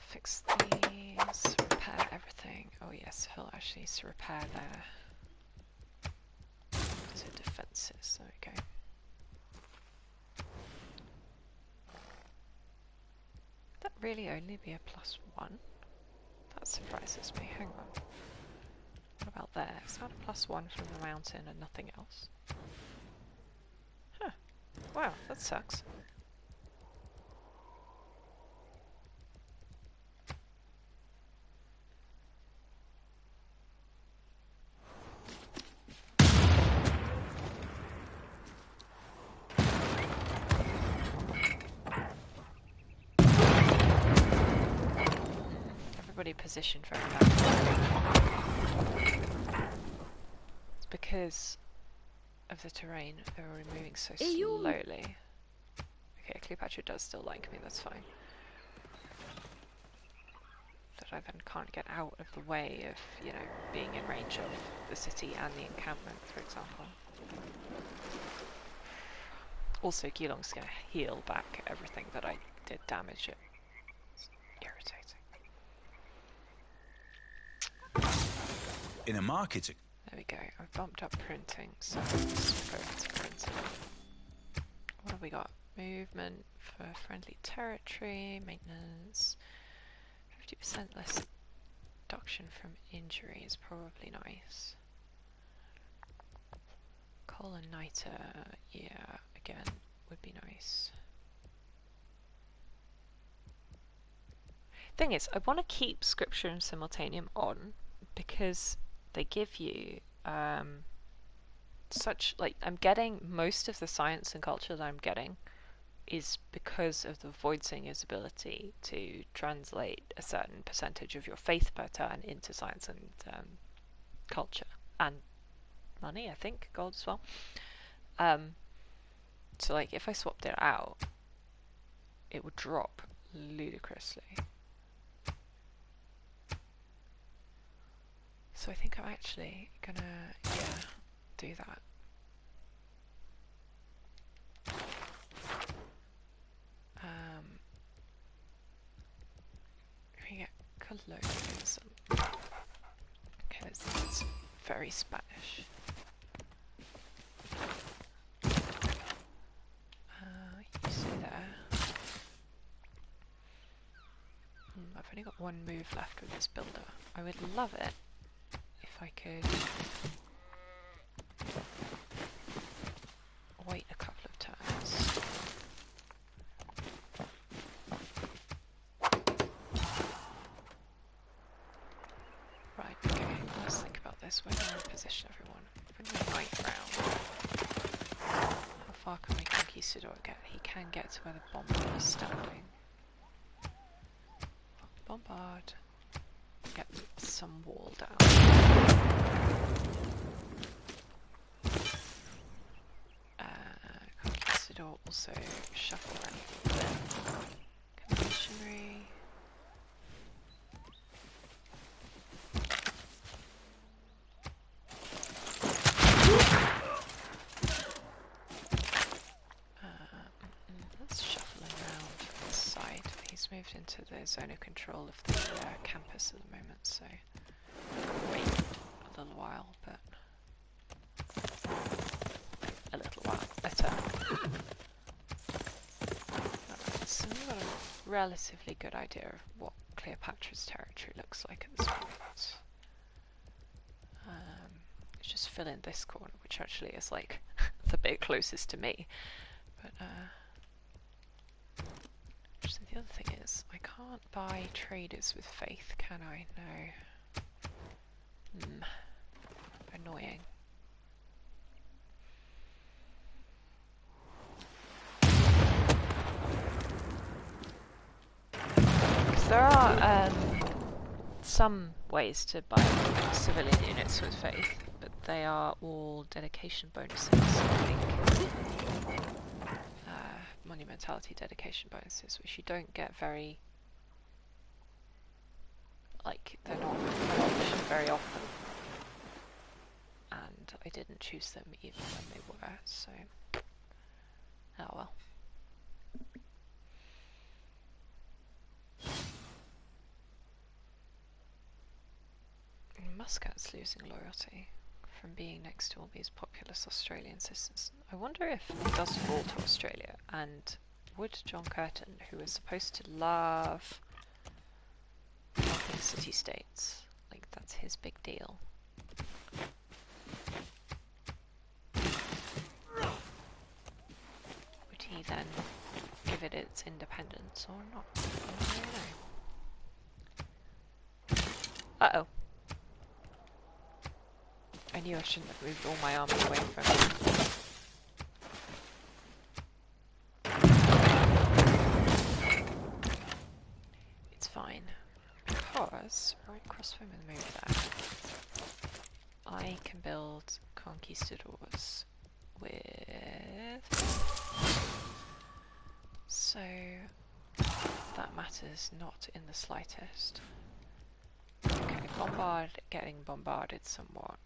Fix these, repair everything. Oh yes, he'll actually need to repair their defences. There we go. That really only be a +1? That surprises me. Hang on. What about there? Is that a +1 from the mountain and nothing else? Huh. Wow, that sucks. Everybody positioned very badly. It's because of the terrain. They were moving so slowly. Okay, Cleopatra does still like me, that's fine. That I then can't get out of the way of, you know, being in range of the city and the encampment, for example. Also, Geelong's going to heal back everything that I did damage it. It's irritating. In a market... There we go. I've bumped up printing, so let's go over to printing. What have we got? Movement for friendly territory, maintenance, 50% less reduction from injury is probably nice. Coal and niter, yeah, again, would be nice. Thing is, I want to keep Scripture and Simultaneum on because they give you such, like, I'm getting most of the science and culture that I'm getting is because of the Void Singer's ability to translate a certain percentage of your faith per turn into science and culture and money, I think, gold as well. So like if I swapped it out, it would drop ludicrously. So I think I'm actually gonna, do that. We get colonialism because it's very Spanish. You see there. I've only got one move left with this builder. I would love it if I could wait a couple of turns. Right, okay, let's think about this. Where do I position everyone? When we're right round, how far can we Conquistador get? He can get to where the bombard is standing. Bombard. Get some wall down. Conquistador also shuffle around a little bit. Missionary. Let's shuffle around this side. He's moved into the zone of control of the campus at the moment, so I'll wait a little while, but a little while, a turn. Alright, so we've got a relatively good idea of what Cleopatra's territory looks like at this point. Let's just fill in this corner, which actually is like the bit closest to me. But actually the other thing is, I can't buy traders with faith, can I? No. Annoying. Because there are some ways to buy civilian units with faith, but they are all dedication bonuses, I think. Monumentality dedication bonuses, which you don't get very, like, they're not an option very often. And I didn't choose them even when they were, so oh well. Muscat's losing loyalty from being next to all these populous Australian citizens. I wonder if it does fall to Australia and Wood John Curtin, who is supposed to love helping city-states. Like, that's his big deal. Would he then give it its independence or not? I don't know. Uh-oh. I knew I shouldn't have moved all my army away from him. It's fine. Because, right across from the move there, I can build conquistadors with... So, that matters not in the slightest. Okay, getting bombarded somewhat.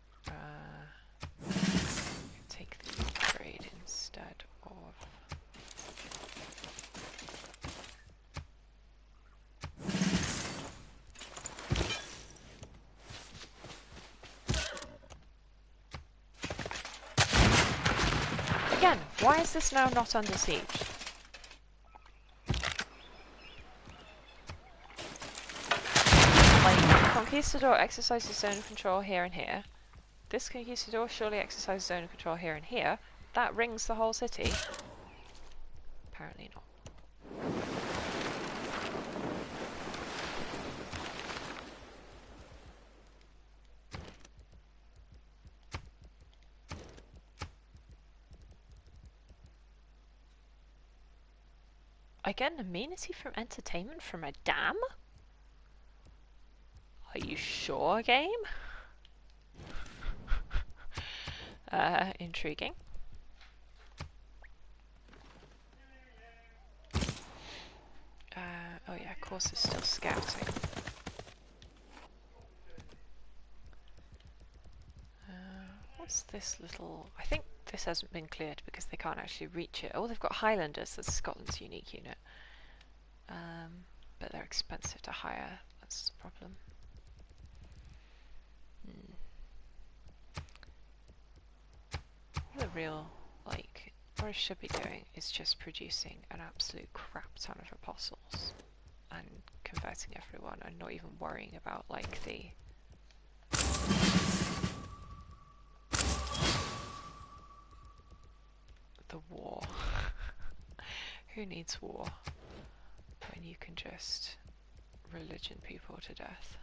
Take the upgrade instead of... Again, why is this now not under siege? Like, Conquistador exercises zone of control here and here. This Conquistador surely exercises zone of control here and here. That rings the whole city. Apparently not. I get an amenity from entertainment from a dam? Are you sure, game? Intriguing. Oh yeah, of course it's still scouting. What's this little... I think this hasn't been cleared because they can't actually reach it. Oh, they've got Highlanders, that's Scotland's unique unit. But they're expensive to hire, that's the problem. The real, like, what I should be doing is just producing an absolute crap ton of apostles and converting everyone and not even worrying about, like, the war. Who needs war when you can just religion people to death?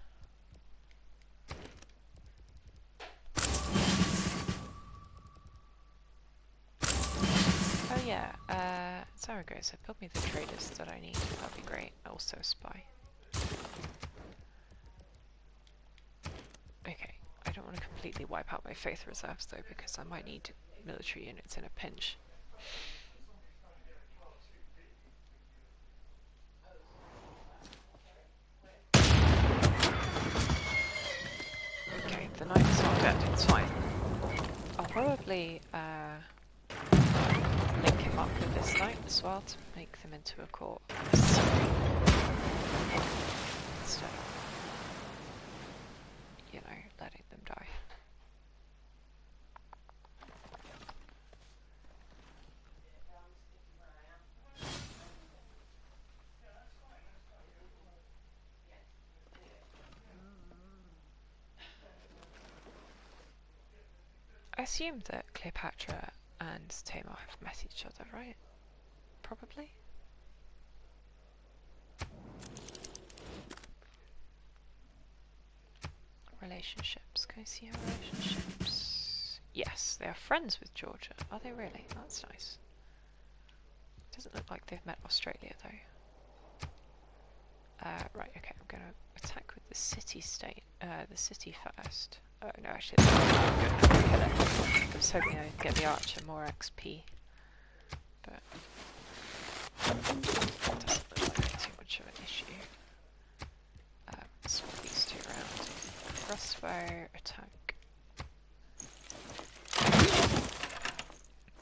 Oh yeah, Zaragoza, build me the traders that I need, that'd be great. Also a spy. Okay, I don't want to completely wipe out my faith reserves though, because I might need military units in a pinch. Okay, the knight's not dead, it's fine. I'll probably link him up with this knight as well to make them into a court. Instead of, you know, letting them die. I assume that Cleopatra and Tamar have met each other, right? Probably? Relationships. Can I see our relationships? Yes, they are friends with Georgia. Are they really? That's nice. Doesn't look like they've met Australia though. Right, okay, I'm gonna attack with the city-state, the city first. Oh no, actually it's not good. Kill it. I was hoping I'd get the archer more XP, but it doesn't look like too much of an issue. Swap these two around. Crossbow, attack.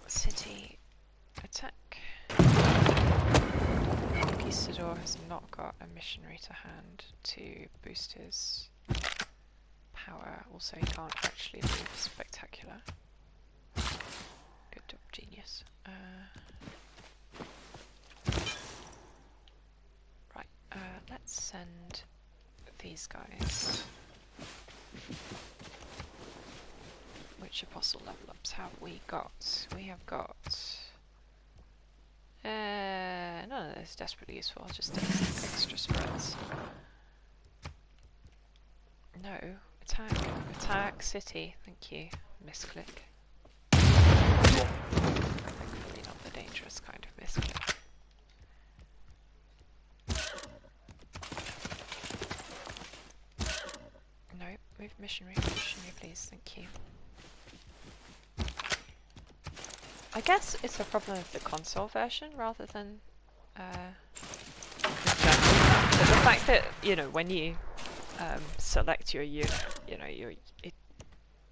City, attack. Conquistador has not got a missionary to hand to boost his power. Also, he can't actually move spectacular. Good job, genius. these guys. Which apostle level ups have we got? We have got... none of this is desperately useful. I'll just take some extra spreads. No. Attack. Attack city. Thank you. Misclick. Thankfully not the dangerous kind of misclick. No. Move missionary. Missionary please. Thank you. I guess it's a problem of the console version rather than the general. But the fact that, you know, when you select your unit, you know, it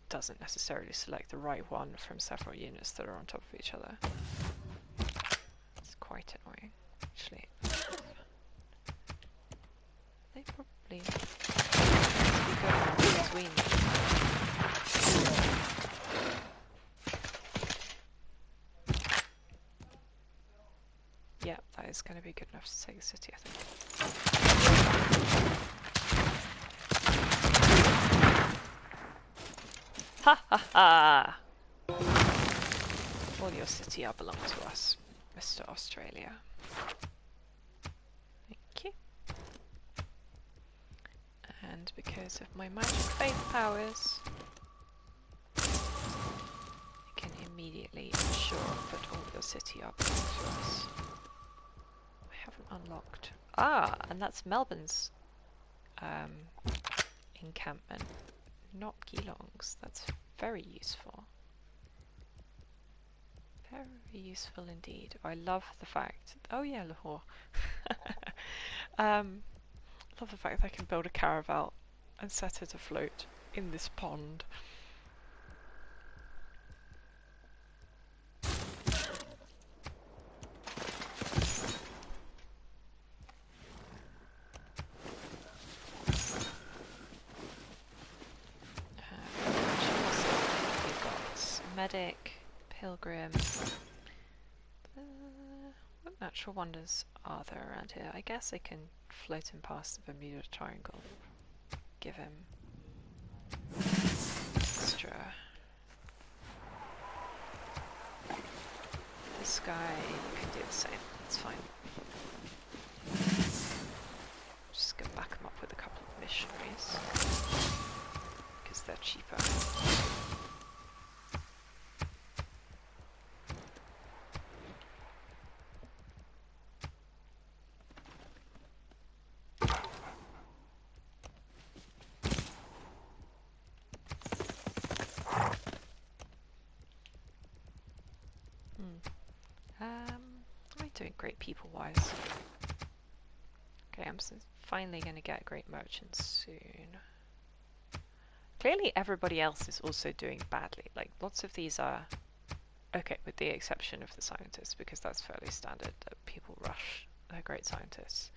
doesn't necessarily select the right one from several units that are on top of each other. It's quite annoying, actually. They probably be good enough between. Yeah, that is going to be good enough to take the city, I think. Ha ha ha! All your city are belong to us, Mr. Australia. Thank you. And because of my magic faith powers, I can immediately ensure that all your city are belong to us. I haven't unlocked. Ah, and that's Melbourne's encampment. Not Geelong's. That's very useful. Very useful indeed. I love the fact... Oh yeah, Lahore. Love the fact that I can build a caravel and set it afloat in this pond. Medic, Pilgrim. What natural wonders are there around here? I guess I can float him past the Bermuda Triangle. Give him extra. This guy can do the same. It's fine. Just gonna back him up with a couple of missionaries because they're cheaper. Am I doing great people-wise? Okay, I'm finally going to get great merchants soon. Clearly everybody else is also doing badly. Like, lots of these are okay, with the exception of the scientists, because that's fairly standard that people rush their great scientists.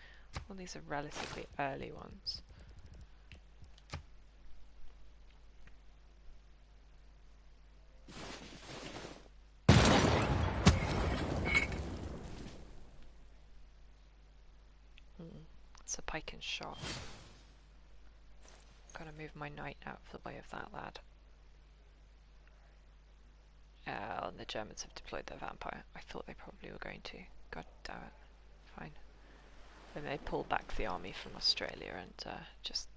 All these are relatively early ones. It's a pike and shot. Gotta move my knight out of the way of that lad. And the Germans have deployed their vampire. I thought they probably were going to. God damn it. Fine. Then they pull back the army from Australia and just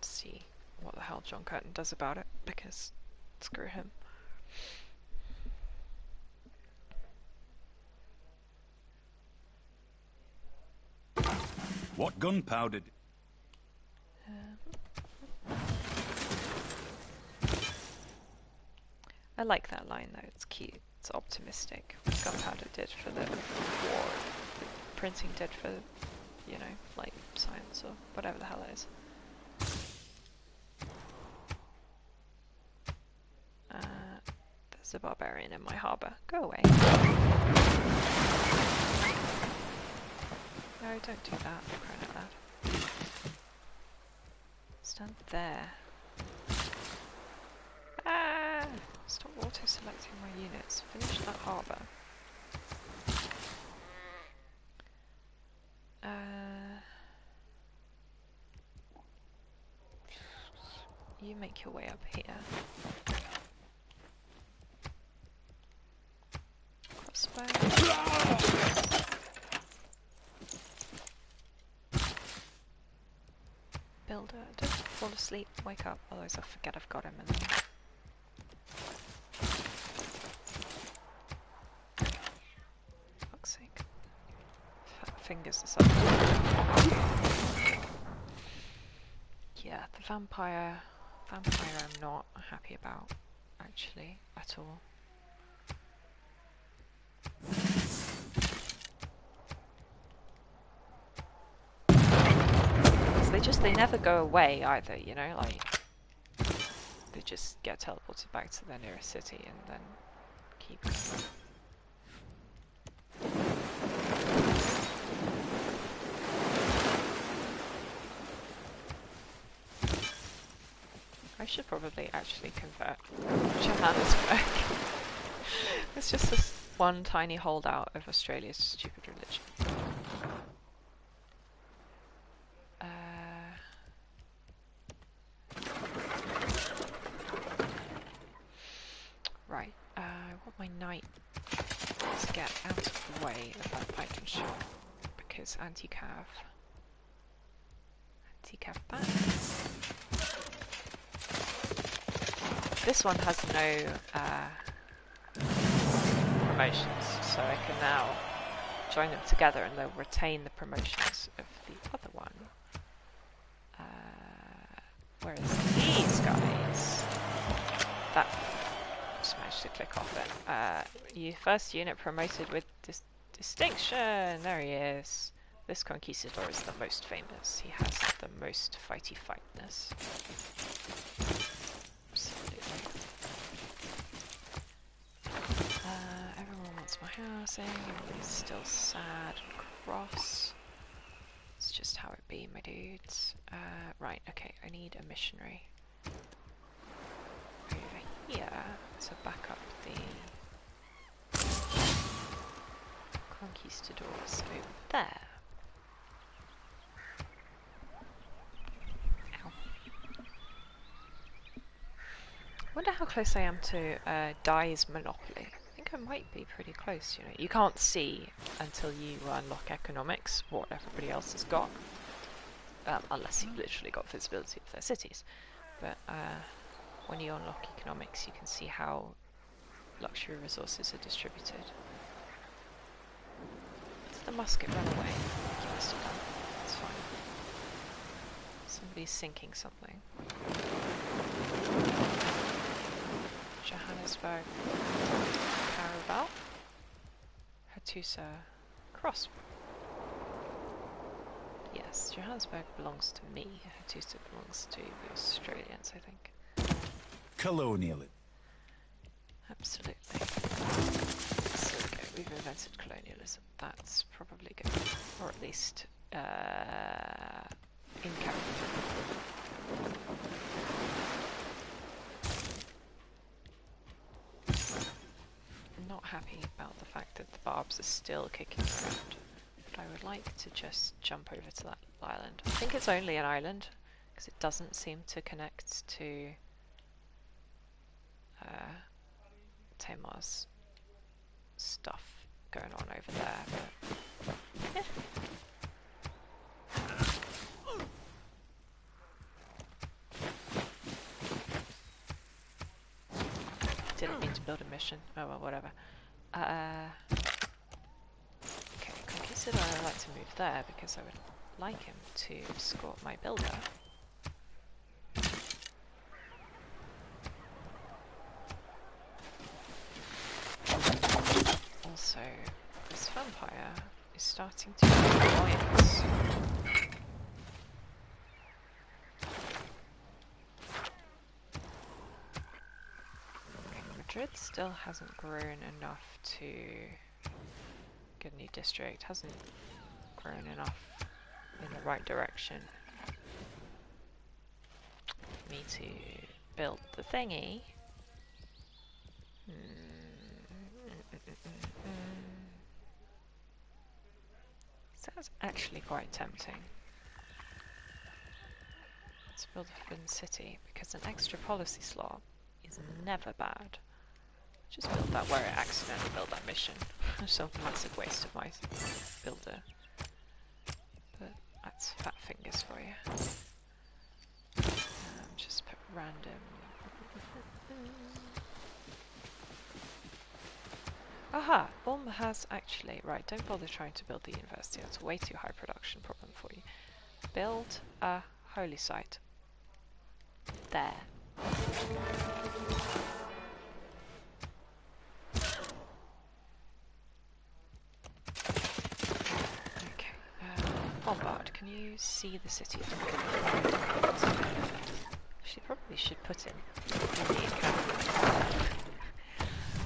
see what the hell John Curtin does about it, because screw him. What gunpowder? I like that line though, it's cute, it's optimistic. What gunpowder did for the war, the printing did for, you know, like science or whatever the hell it is. There's a barbarian in my harbour. Go away. No, don't do that, crying out loud. Stand there. Ah! Stop auto-selecting my units. Finish that harbour. You make your way up here. Crossbow. Builder, don't fall asleep, wake up, otherwise I'll forget I've got him and then... Fuck's sake. Fingers this up. Yeah, the vampire I'm not happy about, actually, at all. They never go away either, you know, like, they just get teleported back to their nearest city and then keep going. I should probably actually convert Johannesburg. It's just this one tiny holdout of Australia's stupid religion. Right, I want my knight to get out of the way of that python shot because anti-cav back. This one has no promotions, so I can now join them together and they'll retain the promotions of the other one. Whereas these guys, that just managed to click off it. You first unit promoted with distinction. There he is. This conquistador is the most famous. He has the most fightness. Absolutely. Everyone wants my housing. Everybody's still sad and cross. It's just how it be, my dudes. Right, okay, I need a missionary over here to back up the conquistadors over there. Ow. Wonder how close I am to Dye's monopoly. I think I might be pretty close, you know. You can't see until you unlock economics what everybody else has got. Unless you've literally got visibility of their cities. But when you unlock economics, you can see how luxury resources are distributed. Did the musket run away? He must have done. It's fine. Somebody's sinking something. Johannesburg Caraval. Hattusa crossbow. Yes, Johannesburg belongs to me. Hattusa belongs to the Australians, I think. Colonial. Absolutely. So okay, we've invented colonialism. That's probably good. Or at least in character. I'm not happy about the fact that the barbs are still kicking around. But I would like to just jump over to that island. I think it's only an island, because it doesn't seem to connect to Tamar's stuff going on over there, but yeah. Didn't mean to build a mission. Oh well, whatever. Okay, Conquistador, I'd like to move there because I would like him to escort my builder. Also, this vampire is starting to be an annoyance. Madrid still hasn't grown enough to get a new district, hasn't grown enough in the right direction for me to build the thingy. Sounds actually quite tempting. Let's build a forbidden city, because an extra policy slot is never bad. Just build that where I accidentally built that mission. It's a massive waste of my builder. But that's fat fingers for you. Just put random. Aha! Ulm has actually... Right, don't bother trying to build the university. That's a way too high production problem for you. Build a holy site. There. Okay. Bombard, can you see the city? She probably should put in the academy.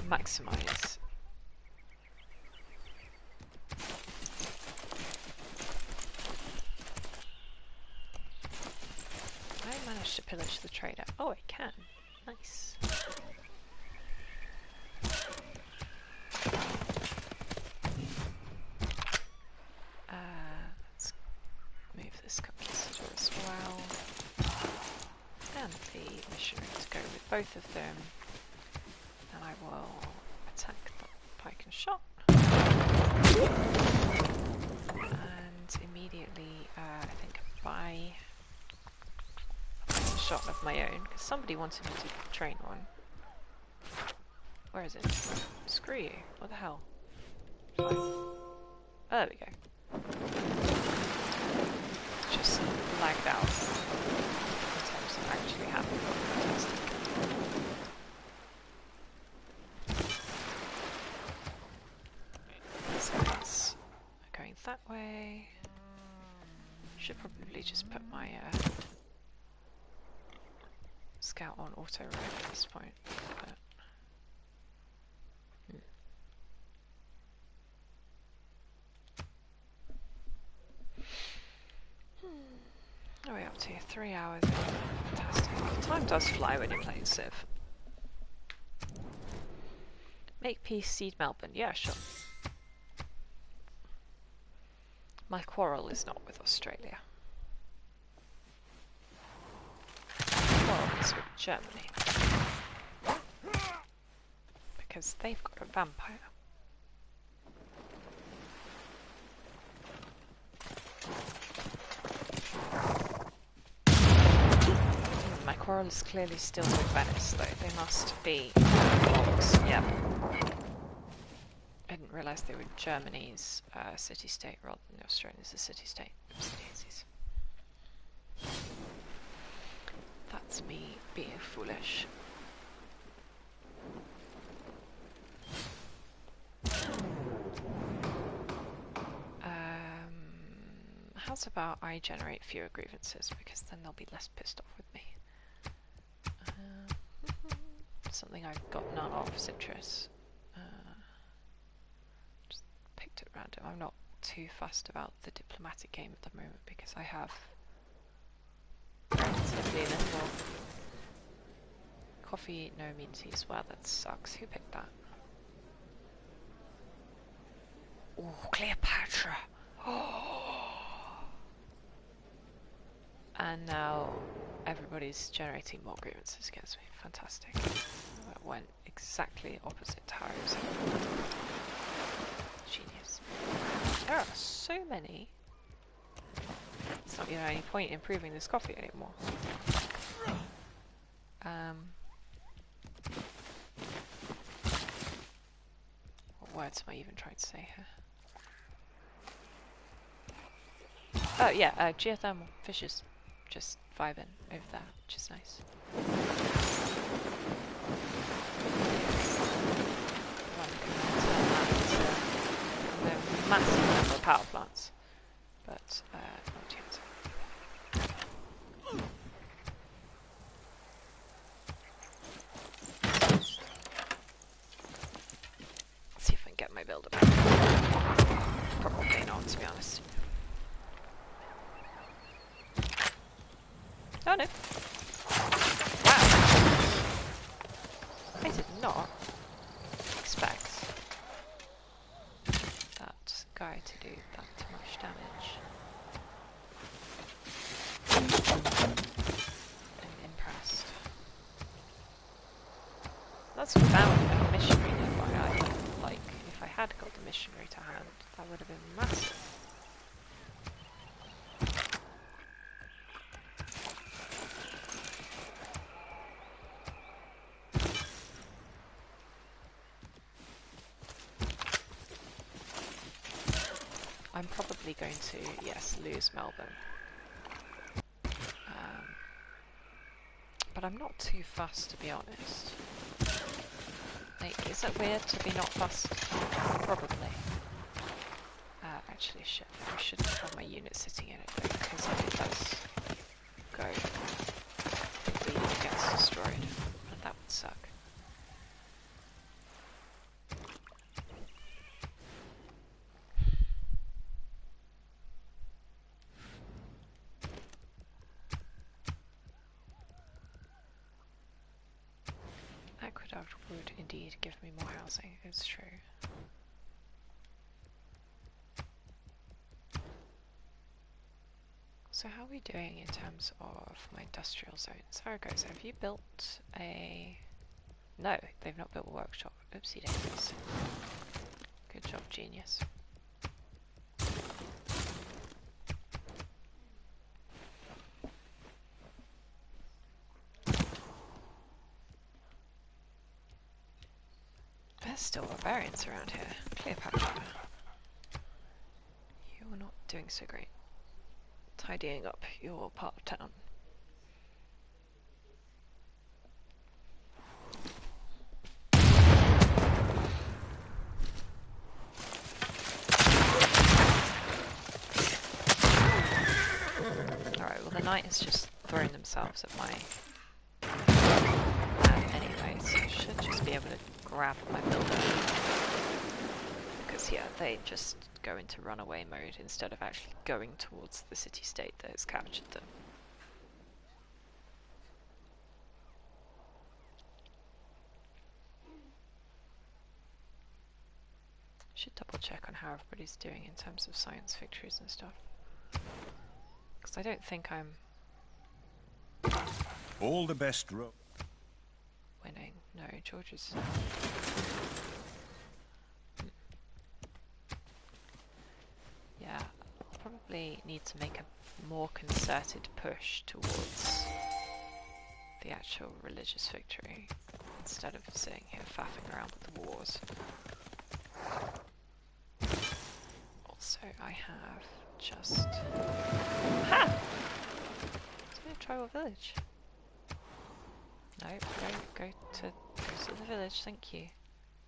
Maximize. I managed to pillage the trader. Oh, I can. Nice. Let's move this conquistador as well. And the missionary to go with both of them. And I will attack the pike and shot. And immediately, I think buy a shot of my own, because somebody wanted me to train one. Where is it? Screw you. What the hell? Oh, there we go. Just lagged out in terms of actually happening. Fantastic. So it's going that way. Should probably just put my scout on auto ride at this point. But what are we up to? 3 hours. Fantastic. Time does fly when you're playing Civ. Make peace, cede Melbourne. Yeah, sure. My quarrel is not with Australia. My quarrel is with Germany. Because they've got a vampire. My quarrel is clearly still with Venice, though. They must be blocks. Yep. I didn't realise they were Germany's city-state rather than Australia's a city-state. That's me being foolish. How's about I generate fewer grievances, because then they'll be less pissed off with me. Something I've got none of, citrus. Just picked at random. I'm not too fussed about the diplomatic game at the moment because I have relatively little. Coffee, no immunities. Wow, that sucks. Who picked that? Oh, Cleopatra! Oh. And now everybody's generating more grievances against me. Fantastic. That went exactly opposite to how I was. Genius. There are so many. It's not even any point in improving this coffee anymore. What words am I even trying to say here? Oh yeah, geothermal fishes. Just vibing over there, which is nice. A massive number of power plants, but not yet. Let's see if I can get my builder back. Probably not, to be honest. Oh no. Wow. I did not expect that guy to do that much damage. That's without a missionary nearby either. Like, if I had got the missionary to hand, that would have been massive. I'm probably going to, yes, lose Melbourne. But I'm not too fussed, to be honest. Like, is it weird to be not fussed? Probably. Actually, shit, I shouldn't have my unit sitting in it, though, because if it does go, I think the unit gets destroyed, and that would suck. Aqueduct would indeed give me more housing, it's true. So how are we doing in terms of my industrial zones? Zaragoza, have you built a... No, they've not built a workshop. Oopsie daisies. Good job, genius. There's still barbarians around here. Cleopatra. You're not doing so great. Tidying up your part of town. Alright, well the knight is just throwing themselves at my man anyway, so I should just be able to grab my builder. Because yeah, they just go into runaway mode instead of actually going towards the city-state that has captured them. Should double check on how everybody's doing in terms of science victories and stuff. Because I don't think I'm all the best winning. No, George is... Yeah, I'll probably need to make a more concerted push towards the actual religious victory instead of sitting here faffing around with the wars. Also, I have just... Ha! It's in a tribal village. No, go to the village, thank you.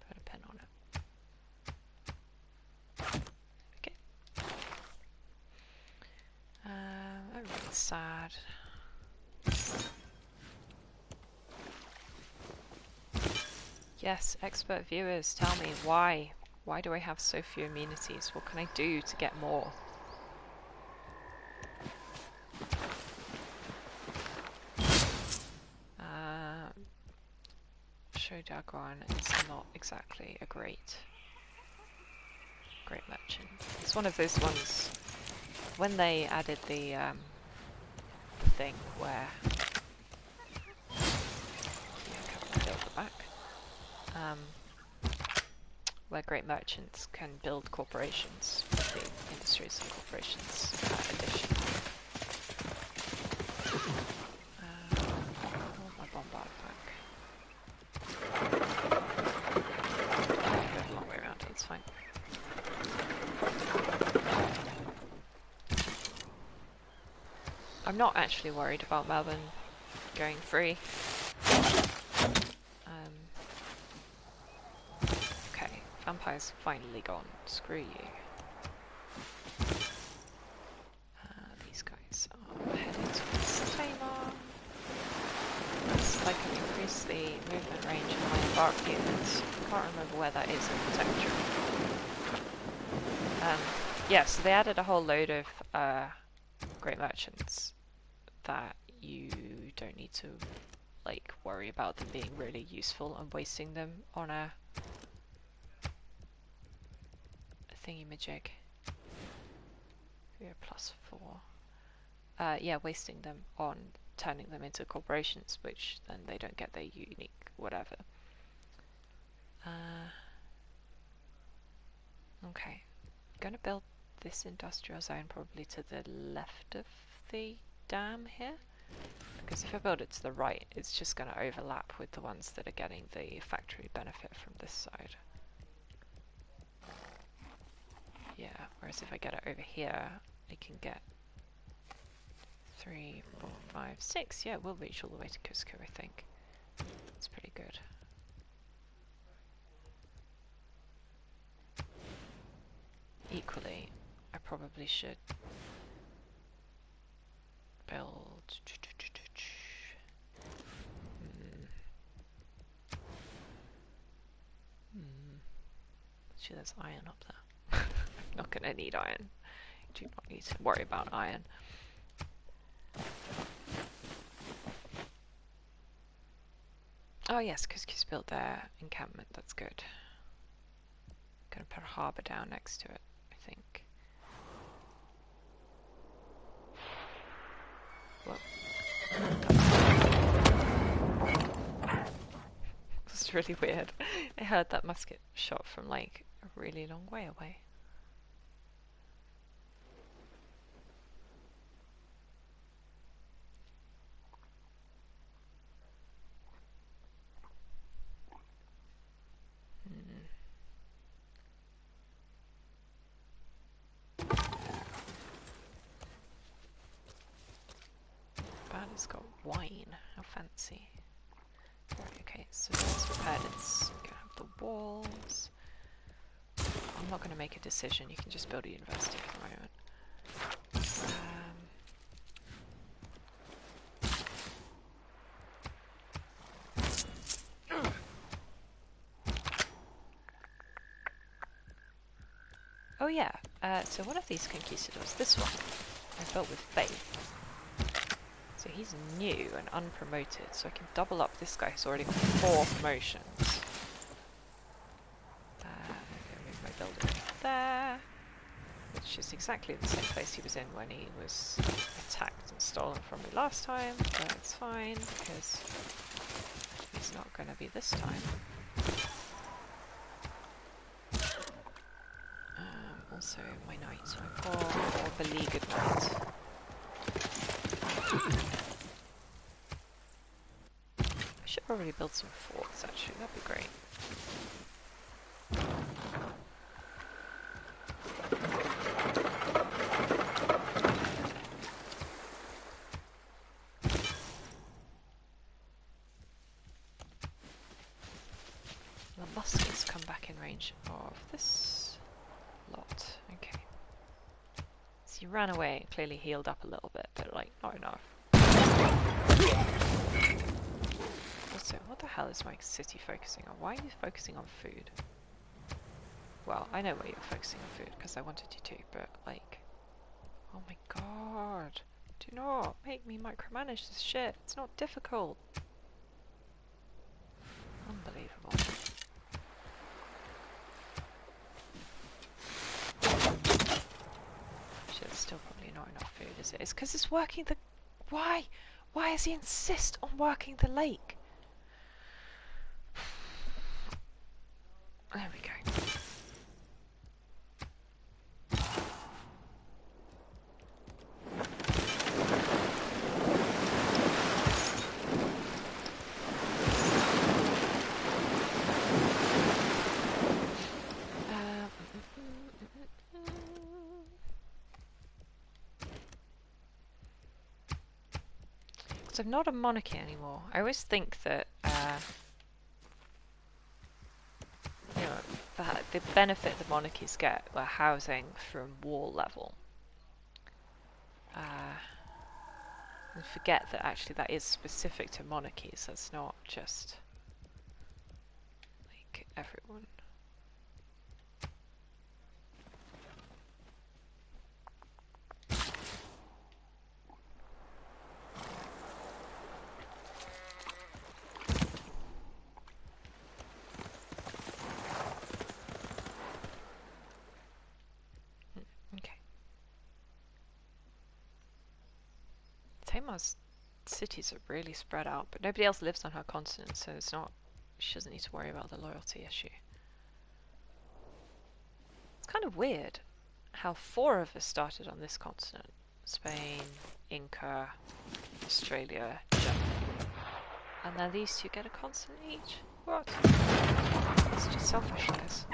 Put a pin on it. Okay. I'm really sad. Yes, expert viewers, tell me why. Why do I have so few amenities? What can I do to get more? Show Dagon is not exactly a great merchant. It's one of those ones when they added the thing where build the back. Where great merchants can build corporations with the industries and corporations edition. I want my bombard back. I go the long way around, it's fine. I'm not actually worried about Melbourne going free. Okay, vampire's finally gone. Screw you. These guys are heading towards Tamar. Yes, I can increase the movement range of my embark units. I can't remember where that is in Protectorate. Yeah, so they added a whole load of great merchants that you don't need to like worry about them being really useful and wasting them on a thingy-majig. We're +4. Yeah, wasting them on turning them into corporations, which then they don't get their unique whatever. Okay, I'm going to build this industrial zone probably to the left of the dam here, because if I build it to the right, it's just going to overlap with the ones that are getting the factory benefit from this side. Yeah, whereas if I get it over here, I can get 3, 4, 5, 6. Yeah, we'll reach all the way to Cusco, I think. It's pretty good. Equally, I probably should build... Actually, there's iron up there. I'm not going to need iron. Do not need to worry about iron. Oh yes, Cusco's built their encampment. That's good. Gonna put a harbour down next to it, I think. Whoa. That's really weird. I heard that musket shot from like a really long way away. Bad, it's got wine. How fancy. Right, okay, so it's prepared. It's gonna have the walls. I'm not gonna make a decision. You can just build a university for the moment. Oh yeah, so one of these conquistadors, this one, I built with faith. So he's new and unpromoted, so I can double up this guy who's already got 4 promotions. Move my building there, which is exactly the same place he was in when he was attacked and stolen from me last time, but it's fine because he's not going to be this time. Also my knight, so I've got more beleaguered knight. I should probably build some forts actually, that'd be great. The muskets come back in range of this lot. Okay. So you ran away, clearly healed up a little bit, but like not enough. Also, what the hell is my city focusing on? Why are you focusing on food? Well, I know why you're focusing on food, because I wanted you to, but like... Oh my god. Do not make me micromanage this shit. It's not difficult. Unbelievable. Shit, it's still probably not enough food, is it? It's because it's working the... Why? Why does he insist on working the lake? There we go. Because I'm not a monarchy anymore. I always think that, you know, the benefit the monarchies get were housing from war level. And forget that actually that is specific to monarchies. That's not just like everyone. Okay. Tamar's cities are really spread out, but nobody else lives on her continent, so it's not she doesn't need to worry about the loyalty issue. It's kind of weird how 4 of us started on this continent. Spain, Inca, Australia, Germany. And then these 2 get a continent each. What? It's just selfishness.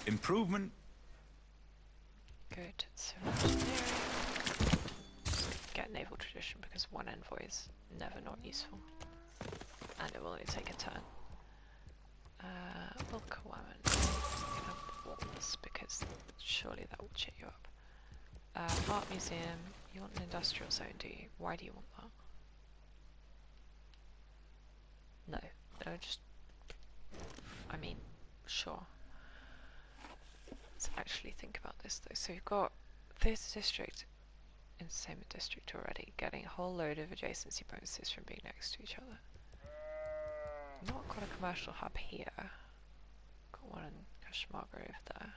Improvement. Good. Civil engineering. Just get naval tradition because 1 envoy is never not useful. And it will only take a turn. Will Kawaman. You can have the walls because surely that will cheer you up. Art museum. You want an industrial zone, do you? Why do you want that? No. No, just... I mean, sure. Let's actually think about this though. So you've got theatre district in the same district already, getting a whole load of adjacency bonuses from being next to each other. Not got a commercial hub here. Got one in Kashmarga over there.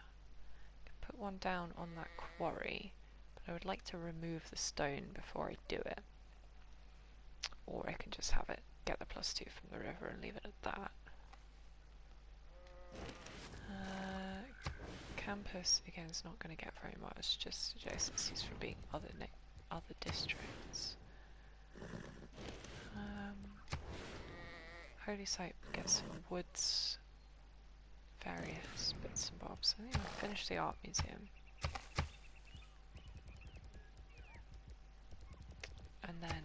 Can put one down on that quarry, but I would like to remove the stone before I do it. Or I can just have it get the +2 from the river and leave it at that. Campus again is not going to get very much, just adjacencies from being other districts. Holy site gets some woods, various bits and bobs. I think I'll finish the art museum, and then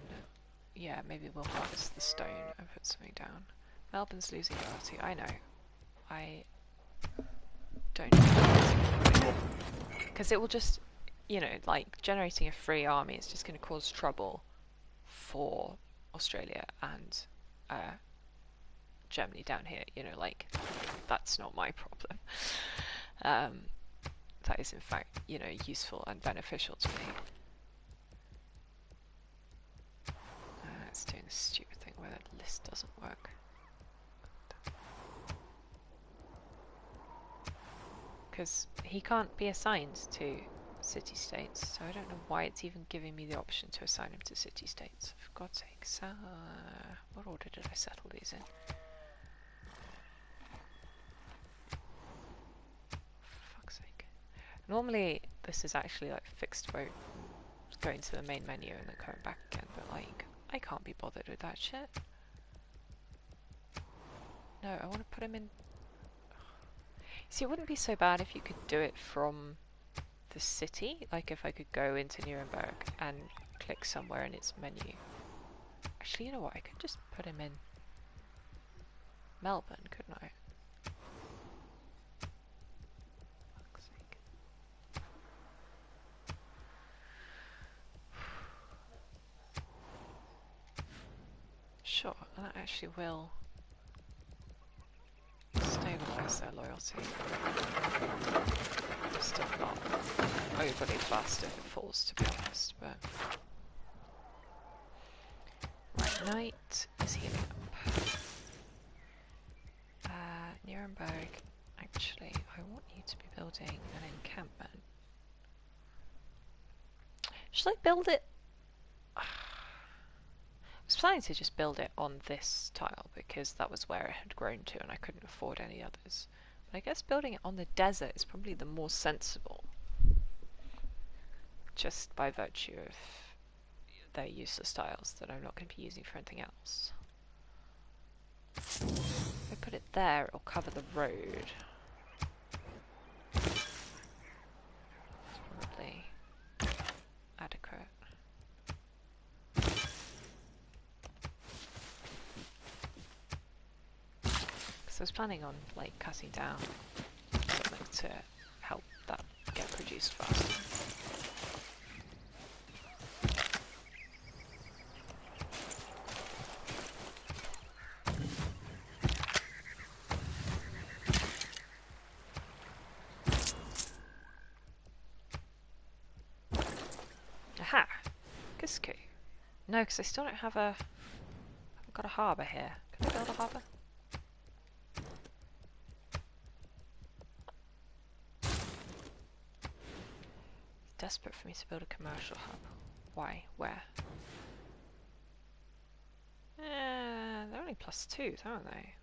yeah, maybe we'll harvest the stone and put something down. Melbourne's losing loyalty. I know. I don't know. Because it will just, you know, like generating a free army is just going to cause trouble for Australia and Germany down here. You know, like that's not my problem. That is in fact, you know, useful and beneficial to me. It's doing this stupid thing where the list doesn't work. Because he can't be assigned to city-states, so I don't know why it's even giving me the option to assign him to city-states. For God's sake, what order did I settle these in? For fuck's sake. Normally, this is actually like fixed vote, going to the main menu and then coming back again, but like, I can't be bothered with that shit. No, I want to put him in... See, it wouldn't be so bad if you could do it from the city, like if I could go into Nuremberg and click somewhere in its menu. Actually, you know what, I could just put him in Melbourne, couldn't I? Fuck's sake. Sure, that actually will stabilise their loyalty. I'm still not overly fast if it falls, to be honest, but... Right, Knight is healing up. Nuremberg, actually, I want you to be building an encampment. Should I build it? I was planning to just build it on this tile because that was where it had grown to and I couldn't afford any others. But I guess building it on the desert is probably the more sensible. Just by virtue of their useless tiles that I'm not going to be using for anything else. If I put it there, it'll cover the road. It's probably adequate. I was planning on like cutting down something to help that get produced faster. Aha! Cusco. No, because I still don't have a... I've got a harbour here. Can I build a harbour? Desperate for me to build a commercial hub. Why? Where? They're only +2s, aren't they?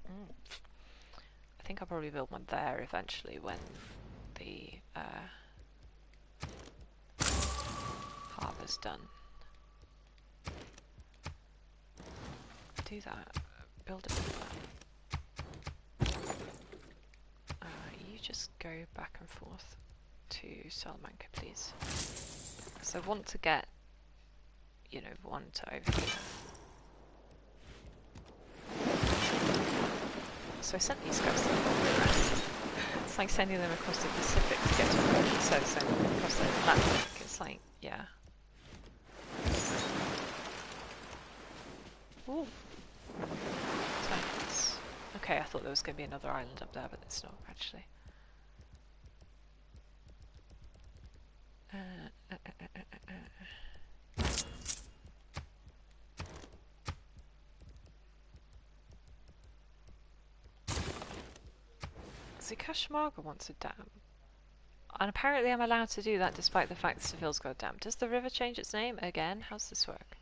I think I'll probably build one there eventually when the harbour's done. Do that. Build it with that. You just go back and forth to Salamanca, please. So I want to get, you know, one to over here. So I sent these guys to the It's like sending them across the Pacific to get to Rome instead of sending them across the Atlantic. It's like, yeah. Ooh. Titans. Okay, I thought there was going to be another island up there, but it's not actually. Kashmarga wants a dam. And apparently I'm allowed to do that despite the fact that Seville's got a dam. Does the river change its name again? How's this work?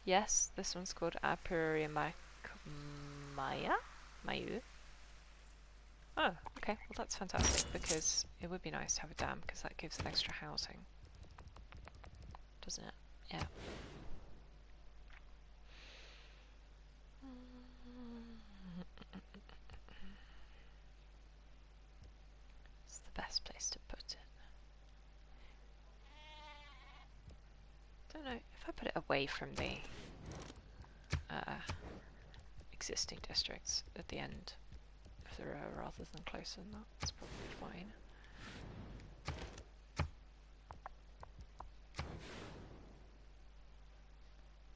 Yes, this one's called Apuria Maya? Mayu? Oh, okay. Well, that's fantastic because it would be nice to have a dam because that gives extra housing. Doesn't it? Yeah. It's the best place to put it. Don't know. If I put it away from the existing districts at the end of the row rather than closer than that, that's probably fine.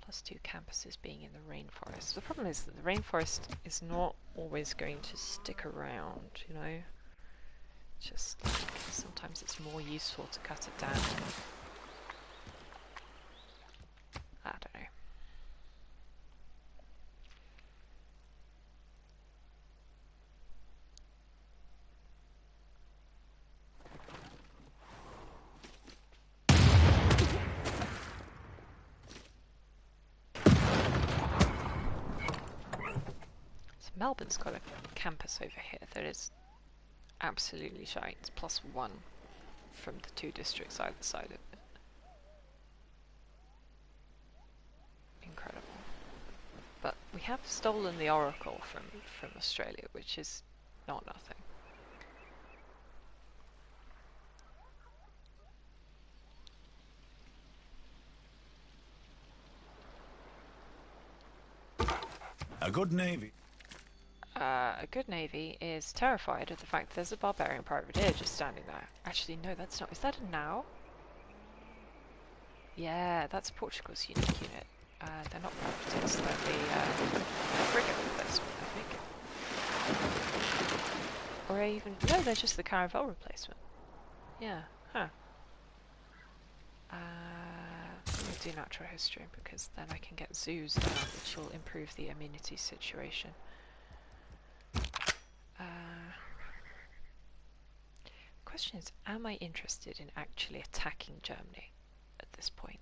+2 campuses being in the rainforest. The problem is that the rainforest is not always going to stick around, you know? Just like, sometimes it's more useful to cut it down. I don't know. So Melbourne's got a campus over here that is absolutely shite. It's +1 from the 2 districts either side of it. Incredible. But we have stolen the Oracle from Australia, which is not nothing. A good navy. A good navy is terrified of the fact that there's a barbarian privateer just standing there. Actually, no, that's not. Is that a now? Yeah, that's Portugal's unique unit. They're not privateers, they're the frigate replacement, I think. Or even... No, they're just the caravel replacement. Yeah, huh. Let me do natural history, because then I can get zoos down, which will improve the immunity situation. The question is, am I interested in actually attacking Germany at this point?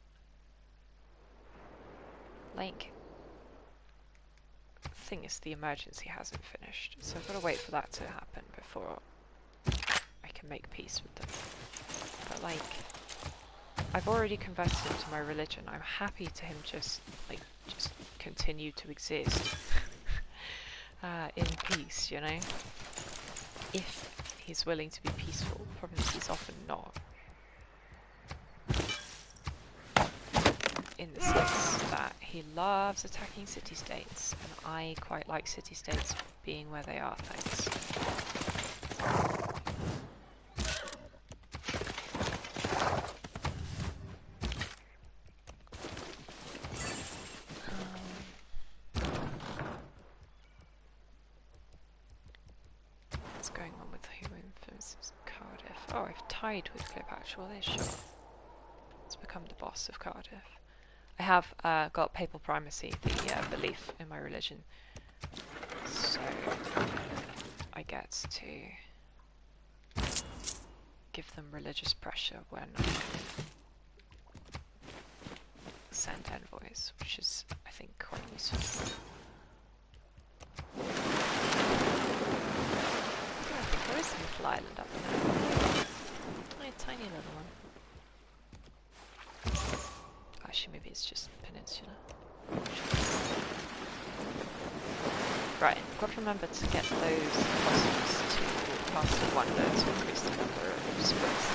Like, the thing is, the emergency hasn't finished, so I've got to wait for that to happen before I can make peace with them. But like, I've already converted him to my religion. I'm happy to him just continue to exist in peace, you know? If he's willing to be peaceful. The problem is he's often not. In the sense that he loves attacking city-states, and I quite like city-states being where they are, thanks. What's going on with who influences Cardiff? Oh, I've tied with Cleopatra. Well, there's sure. to become the boss of Cardiff. I have got papal primacy, the belief in my religion, so I get to give them religious pressure when I send envoys, which is, I think, quite useful. I think there is a little island up there. A tiny little one. Actually, maybe it's just peninsula. Right, I've got to remember to get those possums to pass the wonder to increase the number of squids.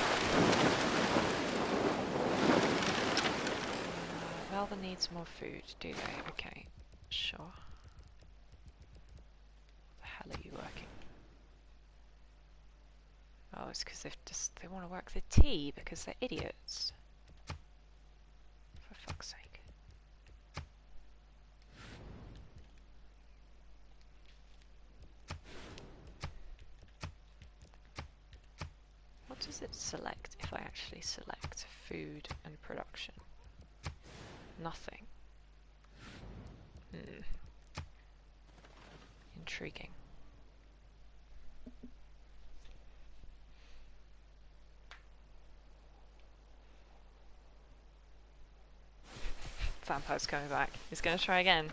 Valva needs more food, do they? Okay, sure. The hell are you working? Oh, it's because they want to work the tea because they're idiots. For fuck's sake. What does it select if I actually select food and production? Nothing. Intriguing. Vampire's coming back. He's going to try again.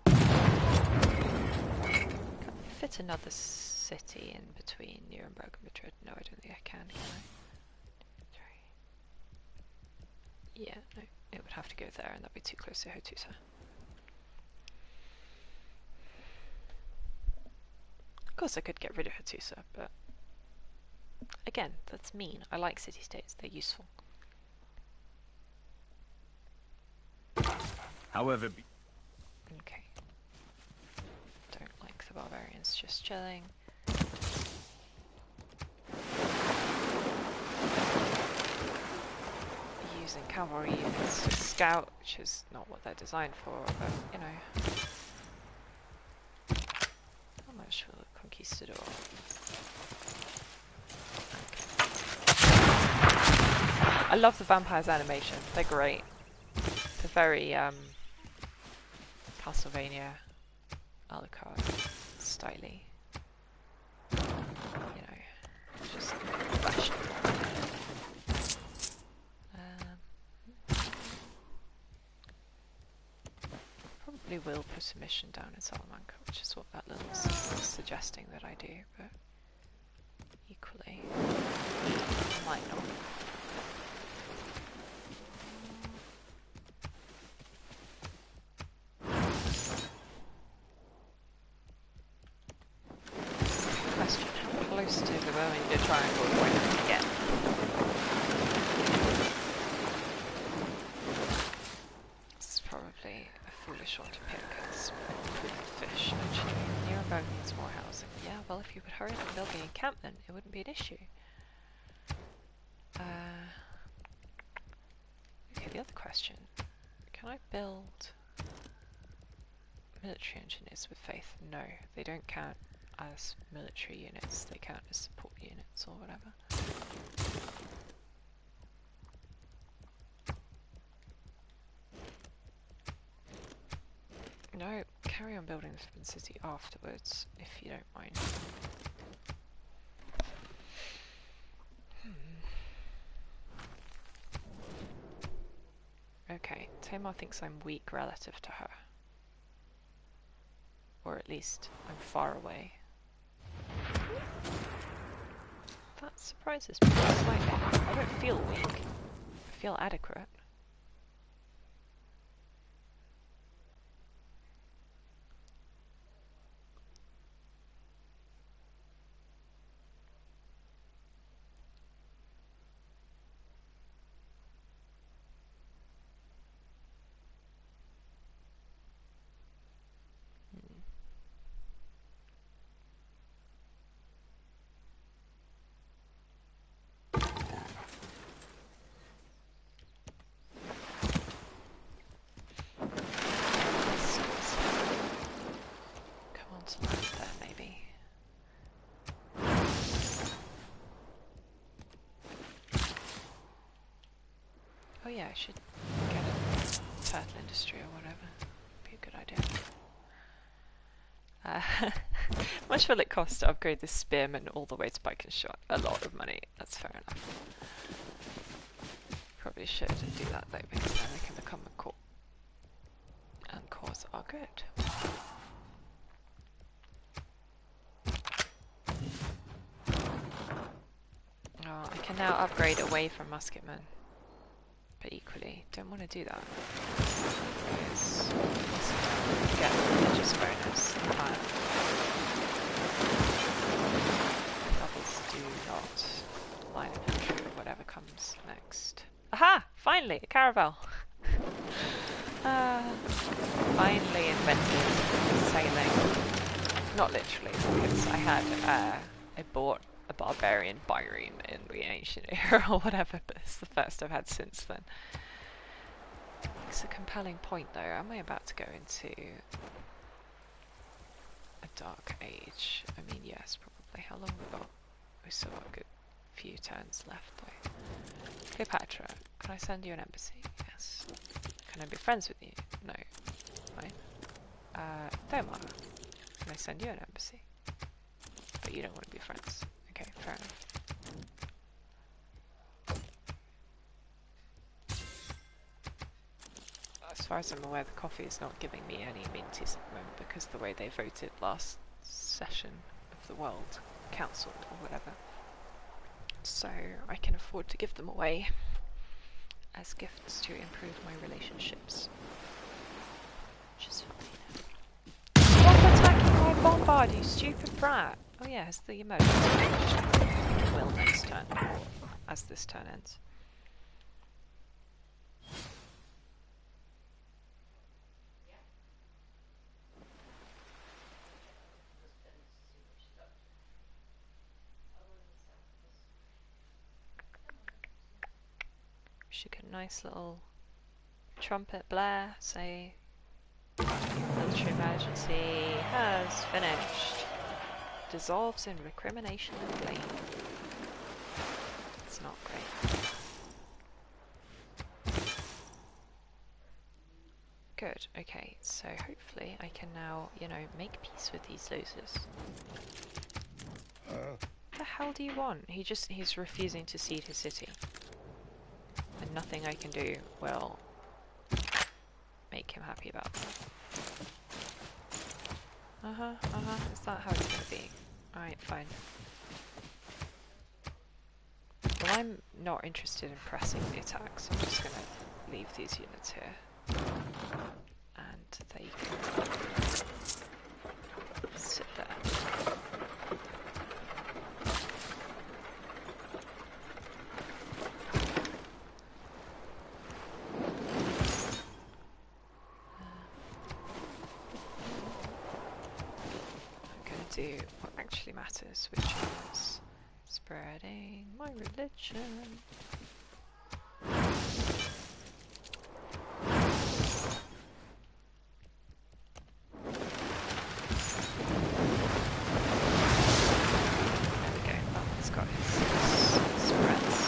Can I fit another city in between Nuremberg and Madrid? No, I don't think I can I? Yeah, no. It would have to go there and that'd be too close to Hattusa. Of course I could get rid of Hattusa, but again, that's mean. I like city-states, they're useful. However... Okay. Don't like the barbarians just chilling. Using cavalry units to scout, which is not what they're designed for, but, you know. How much will the Conquistador? Okay. I love the vampires animation, they're great. They're very, Castlevania, Alucard, styly. You know, just fashion. Probably will put a mission down in Salamanca, which is what that little symbol is suggesting that I do, but equally, I might not. Question, how close to the Bermuda Triangle do I have to get? This is probably a foolish one to pick. It's proof of fish, actually. Nuremberg needs more housing. Yeah, well, if you would hurry up and build the encampment, it wouldn't be an issue. Okay, the other question. Can I build military engineers with faith? No, they don't count as military units, they count as support units or whatever. No, carry on building the Forbidden City afterwards, if you don't mind. Okay, Tamar thinks I'm weak relative to her. Or at least, I'm far away. That surprises me slightly. I don't feel weak. I feel adequate. yeah, I should get a turtle industry or whatever. Be a good idea. Much will it cost to upgrade this spearman all the way to pike and shot? A lot of money. That's fair enough. Probably should do that though, because then I can become a core. And cores are good. Oh, I can now upgrade away from musketmen. But equally, don't want to do that. Because musketmen get the religious bonus. Others do not. Line infantry or whatever comes next. Aha! Finally! A caravel! Finally invented sailing. Not literally, because I bought a barbarian bireme in the ancient era or whatever, but it's the first I've had since then. It's a compelling point though. Am I about to go into a dark age? I mean, yes, probably. How long have we got? We've still got a good few turns left though. Cleopatra, can I send you an embassy? Yes. Can I be friends with you? No. Fine. Thomar, can I send you an embassy? But you don't want to be friends. Okay, fair enough. As far as I'm aware, the coffee is not giving me any minties at the moment because the way they voted last session of the World Council or whatever. So I can afford to give them away as gifts to improve my relationships. Which is fine. Stop attacking my bombard, you stupid brat! Oh yeah, has the emergency changed? I think it will next turn, as this turn ends. Should get a nice little trumpet blare, say military emergency has finished. Dissolves in recrimination and blame. It's not great. Good, okay, so hopefully I can now, you know, make peace with these losers. What the hell do you want? He's refusing to cede his city. And nothing I can do will make him happy about that. Is that how it's gonna be? Alright, fine. Well, I'm not interested in pressing the attack, so I'm just gonna leave these units here. And they can sit there. Do what actually matters, which is spreading my religion. There we go, that one's got his spreads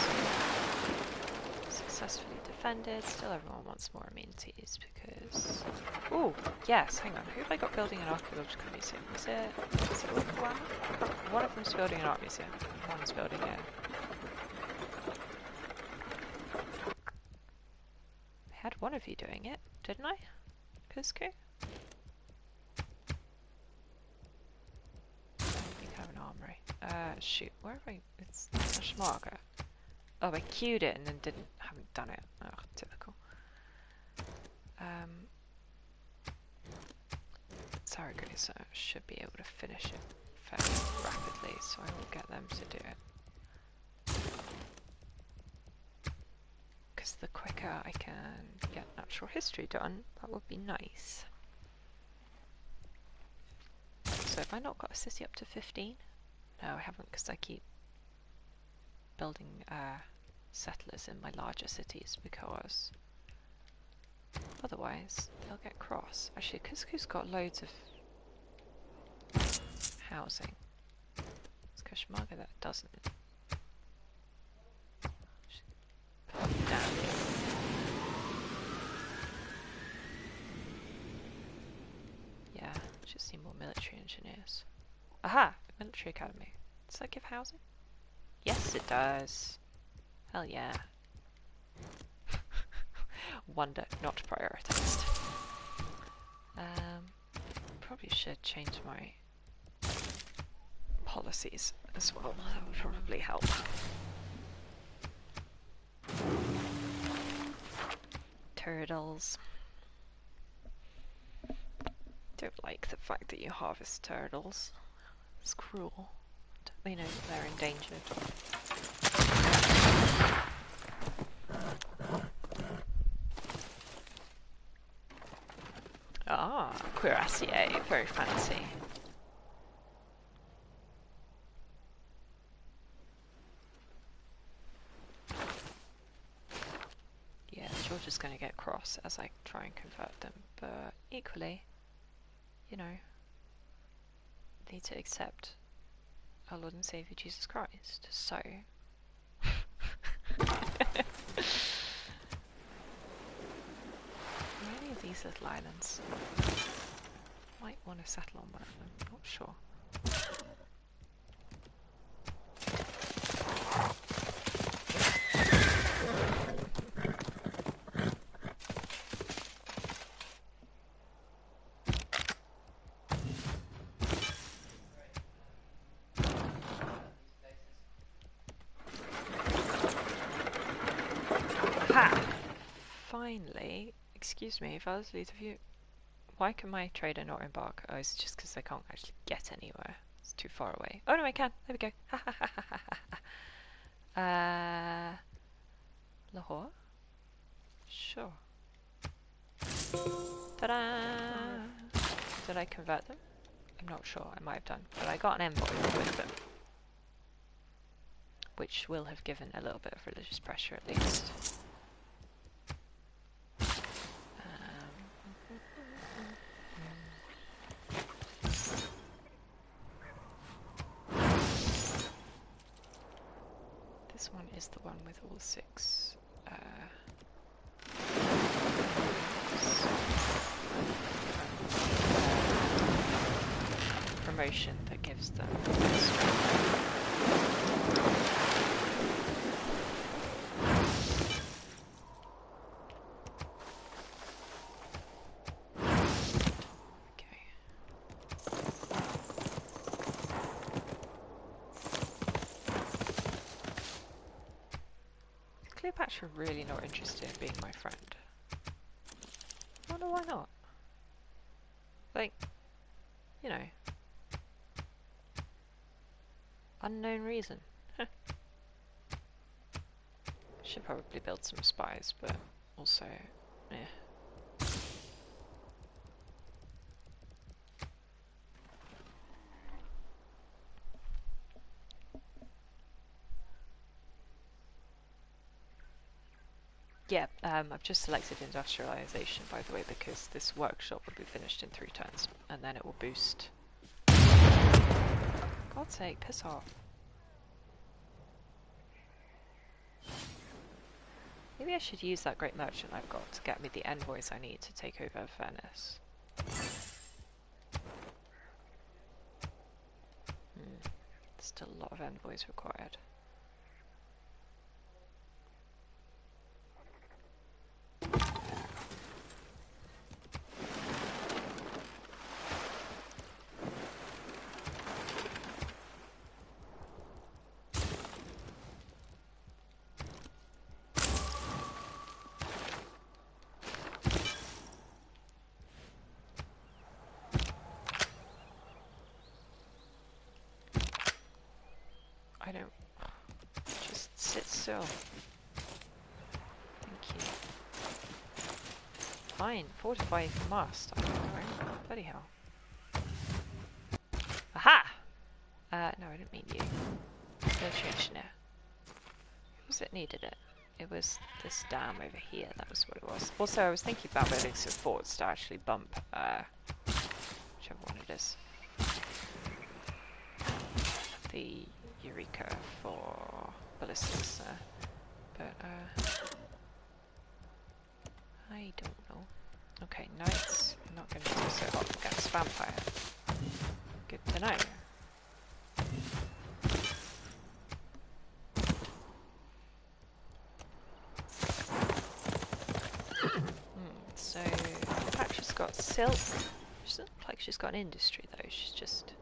successfully defended. Still everyone wants more amenities because... Ooh, yes, hang on, who have I got building an archaeological museum? Is it one? One of them's building an art museum, one's building a... I had one of you doing it, didn't I? Cusco? I don't think I have an armory. Shoot, where have I... It's Schmarga. Oh, I queued it and then haven't done it. Oh, typical. Zaragoza should be able to finish it fairly rapidly, so I will get them to do it. Because the quicker I can get natural history done, that would be nice. So have I not got a city up to 15? No, I haven't, because I keep building settlers in my larger cities, because otherwise they'll get cross. Actually, Cusco's got loads of housing. It's Kashmarga that doesn't. Put them down here. Just need more military engineers. Aha! Military academy. Does that give housing? Yes, it does. Hell yeah. Wonder not prioritized. Probably should change my policies as well. That would probably help. Turtles. Don't like the fact that you harvest turtles. It's cruel. Don't they know that they're endangered? Ah, cuirassier, very fancy. Yeah, Georgia's going to get cross as I try and convert them, but equally, you know, need to accept our Lord and Saviour Jesus Christ, so... Many of these little islands might want to settle on one of them, not sure. Ha! Finally, excuse me, if I was lead of you, why can my trader not embark? Oh, it's just because I can't actually get anywhere. It's too far away. Oh no, I can. There we go. Ha ha ha ha ha. Lahore? Sure. Ta-da! Did I convert them? I'm not sure. I might have done, but I got an envoy with them, which will have given a little bit of religious pressure at least. This one is the one with all 6 promotion that gives them Cleopatra really not interested in being my friend. I wonder why not. Like, you know, unknown reason. Should probably build some spies, but also, yeah. Yeah, I've just selected industrialization, by the way, because this workshop will be finished in 3 turns, and then it will boost. God's sake, piss off. Maybe I should use that great merchant I've got to get me the envoys I need to take over Venice. Still a lot of envoys required. I don't... Just sit still. Thank you. Fine, fortify if you must. I don't know. Bloody hell. Aha! No, I didn't mean you. Military engineer. Who was it needed it? It was this dam over here, that was what it was. Also, I was thinking about building some forts to actually bump, whichever one it is. The Eureka for ballistics, but I don't know. Okay, no, it's not going to do so hot against vampire. Good to know. So, Cleopatra's got silk. She doesn't look like she's got an industry though, she's just...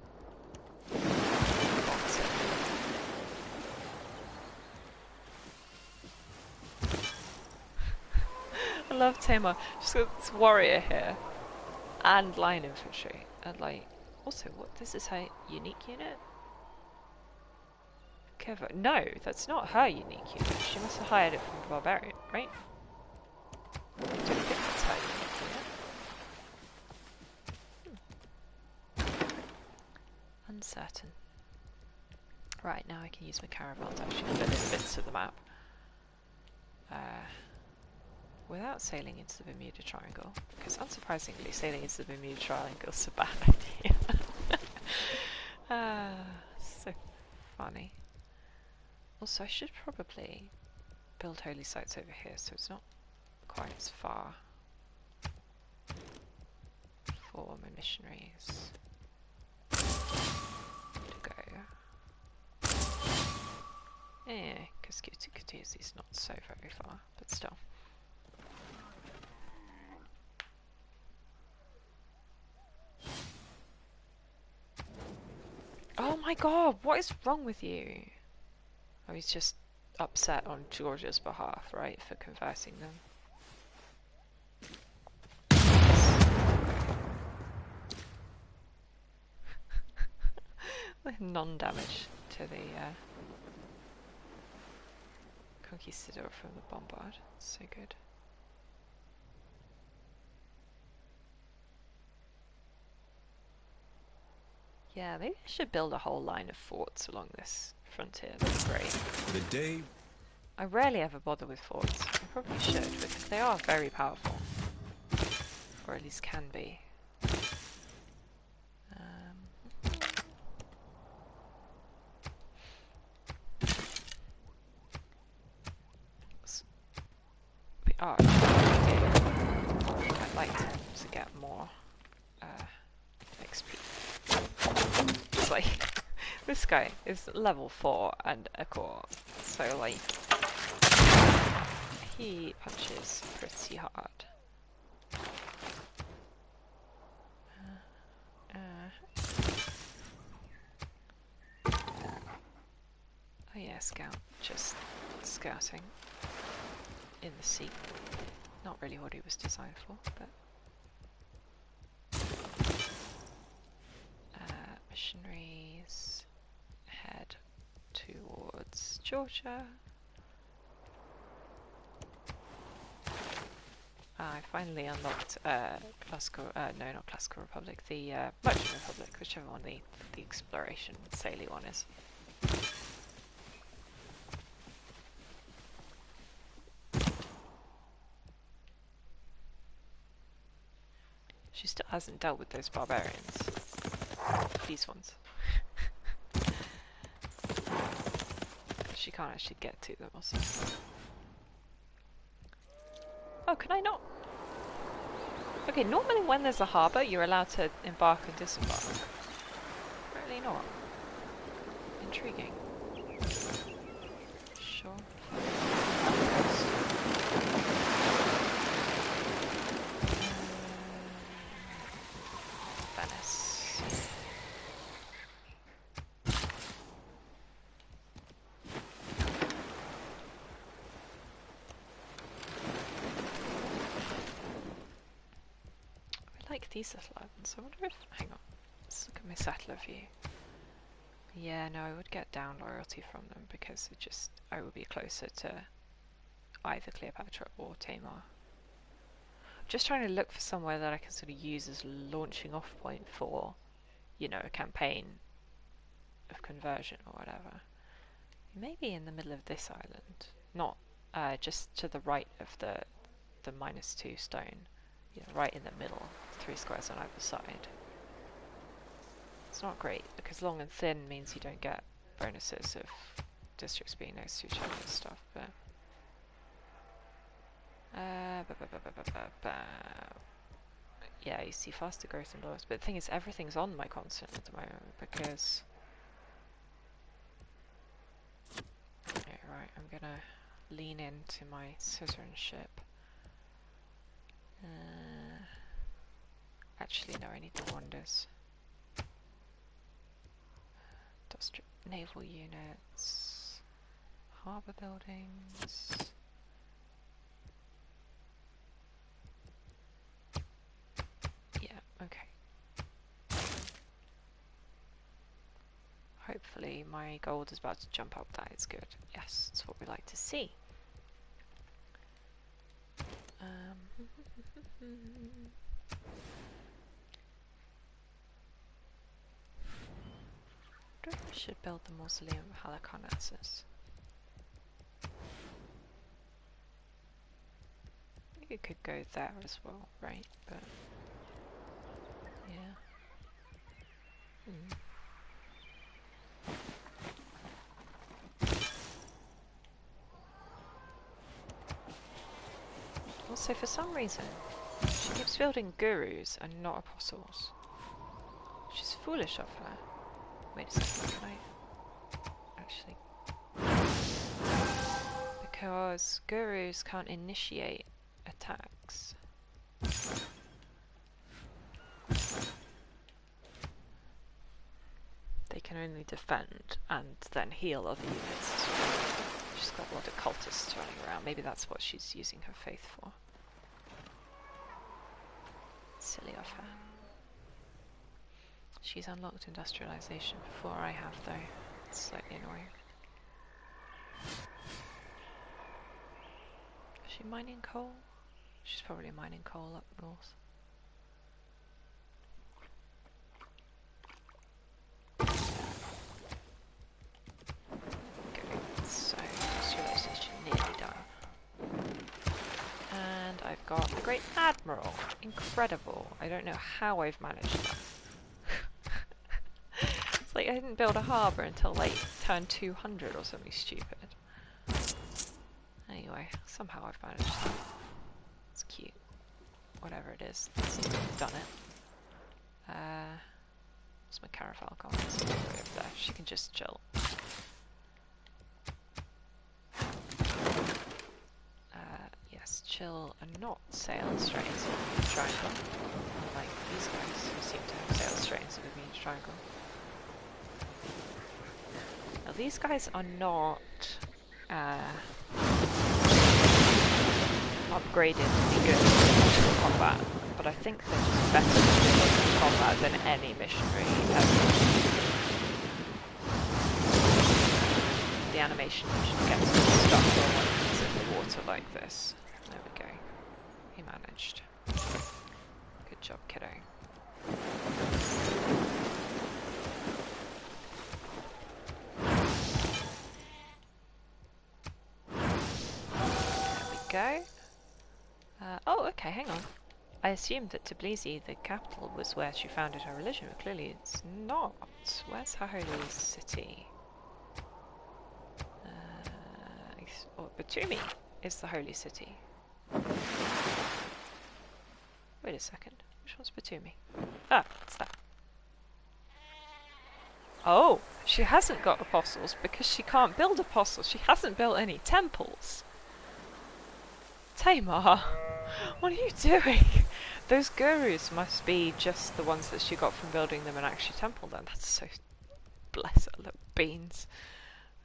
I love Tamar. She's got this warrior here. And line infantry. And like... Also, what? This is her unique unit? Keva. No, that's not her unique unit. She must have hired it from the barbarian, right? I don't think that's her unique unit. Uncertain. Right, now I can use my caravel to actually fill in bits of the map. Without sailing into the Bermuda Triangle, because unsurprisingly sailing into the Bermuda Triangle is a bad idea. So funny. Also, I should probably build holy sites over here so it's not quite as far for my missionaries to go. Yeah, because Kutuzzi is not so very far, but still. Oh my god, what is wrong with you? Oh, he's just upset on Georgia's behalf, right, for converting them. Non-damage to the Conquistador from the Bombard. So good. Yeah, maybe I should build a whole line of forts along this frontier. That's great. The day... I rarely ever bother with forts. I probably should, because they are very powerful. Or at least can be. The arch, I'd like to get more XP. It's like, this guy is level 4 and a core, so like, he punches pretty hard. Oh yeah, scout, just scouting in the sea. Not really what he was designed for, but... missionaries head towards Georgia. I finally unlocked Classical, no, not Classical Republic, the Merchant Republic, whichever one the exploration saily one is. She still hasn't dealt with those barbarians. These ones. She can't actually get to them also. Oh, can I not? Okay, normally when there's a harbour, you're allowed to embark and disembark. Apparently not. Intriguing. Sure. Venice. I like these little islands. I wonder if... Hang on. Let's look at my settler view. Yeah, no, I would get down loyalty from them because it just... I would be closer to either Cleopatra or Tamar. I'm just trying to look for somewhere that I can sort of use as a launching off point for, you know, a campaign of conversion or whatever. Maybe in the middle of this island. Not just to the right of the -2 stone. You know, right in the middle. 3 squares on either side. It's not great because long and thin means you don't get bonuses of districts being next to each other and stuff, but yeah, you see faster growth in laws. But the thing is, everything's on my constant at the moment because... Okay, right, I'm gonna lean into my citizenship. Actually, no, I need the wonders. Naval units, harbour buildings. Yeah, okay. Hopefully my gold is about to jump up. That is good. Yes, that's what we like to see. I don't know if I should build the mausoleum of Halicarnassus. I think it could go there as well, right? But yeah. Also, for some reason, she keeps building gurus and not apostles. Which is foolish of her. Wait a second, can I actually... Because gurus can't initiate attacks. They can only defend and then heal other units. She's got a lot of cultists running around. Maybe that's what she's using her faith for. Silly of her. She's unlocked industrialization before I have, though. It's slightly annoying. Is she mining coal? She's probably mining coal up north. Okay, so industrialization nearly done. And I've got the Great Admiral. Incredible. I don't know how I've managed that. It's like I didn't build a harbour until like turn 200 or something stupid. Anyway, somehow I've managed that. It's cute. Whatever it is, it's done it. What's my caravel gone? It's all the way over there. She can just chill. Yes, chill and not sail straight into the triangle. Unlike these guys who seem to have sailed straight into the Bermuda Triangle. Now these guys are not upgraded to be good in combat, but I think they're just better in combat than any missionary ever. The animation usually gets stuck when it's in the water like this. There we go. He managed. Good job, kiddo. There we go. Oh, okay, hang on. I assumed that Tbilisi, the capital, was where she founded her religion, but clearly it's not. Where's her holy city? Batumi is the holy city. Wait a second. Which one's Batumi? Ah, it's that. Oh, she hasn't got apostles because she can't build apostles. She hasn't built any temples. Tamar, what are you doing? Those gurus must be just the ones that she got from building them and actually temple them. That's so... Bless her little beans.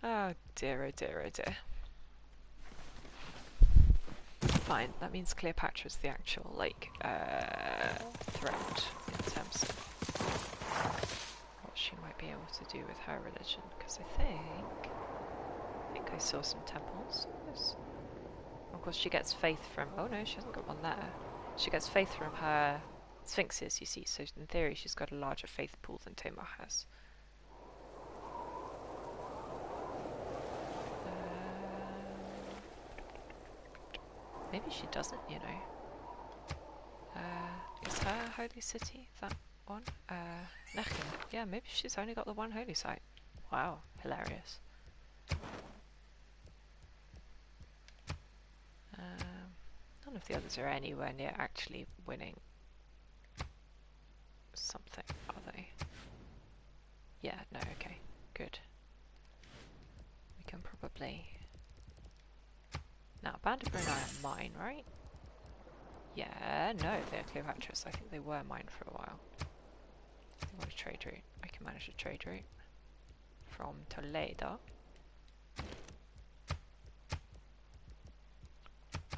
Oh dear, oh dear, oh dear. Fine, that means Cleopatra's the actual, like, threat in terms of what she might be able to do with her religion. Because I think I saw some temples. Yes. Of course, she gets faith from... Oh no, she hasn't got one there. She gets faith from her sphinxes, you see, so in theory she's got a larger faith pool than Tamar has. Maybe she doesn't, you know. Is her holy city that one? Nechin. Yeah, maybe she's only got the one holy site. Wow, hilarious. None of the others are anywhere near actually winning something, are they? Yeah, no, okay, good. We can probably... Now, Band of Brunei are mine, right? Yeah, no, they're Cleopatra's. I think they were mine for a while. They want a trade route. I can manage a trade route from Toledo.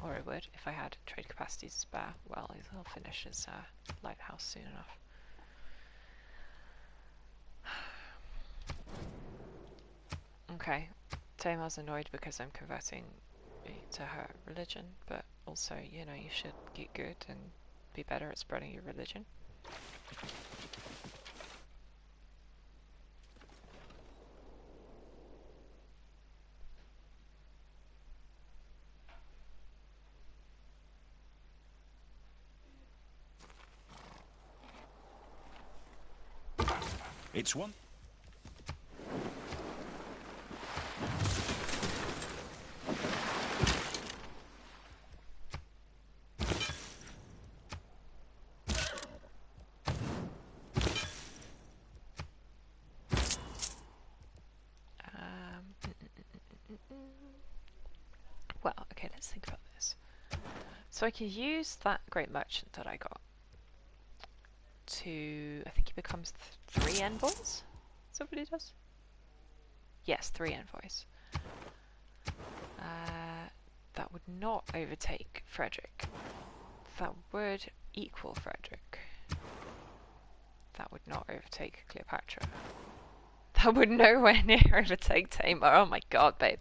Or I would, if I had trade capacity to spare. Well, I'll finish his lighthouse soon enough. Okay, Tamar's annoyed because I'm converting to her religion, but also, you know, you should get good and be better at spreading your religion. It's one. Well, okay, let's think about this. So I can use that great merchant that I got to... I think he becomes 3 envoys? Is that what he does? Yes, 3 envoys. That would not overtake Frederick. That would equal Frederick. That would not overtake Cleopatra. That would nowhere near overtake Tamar. Oh my god, babe.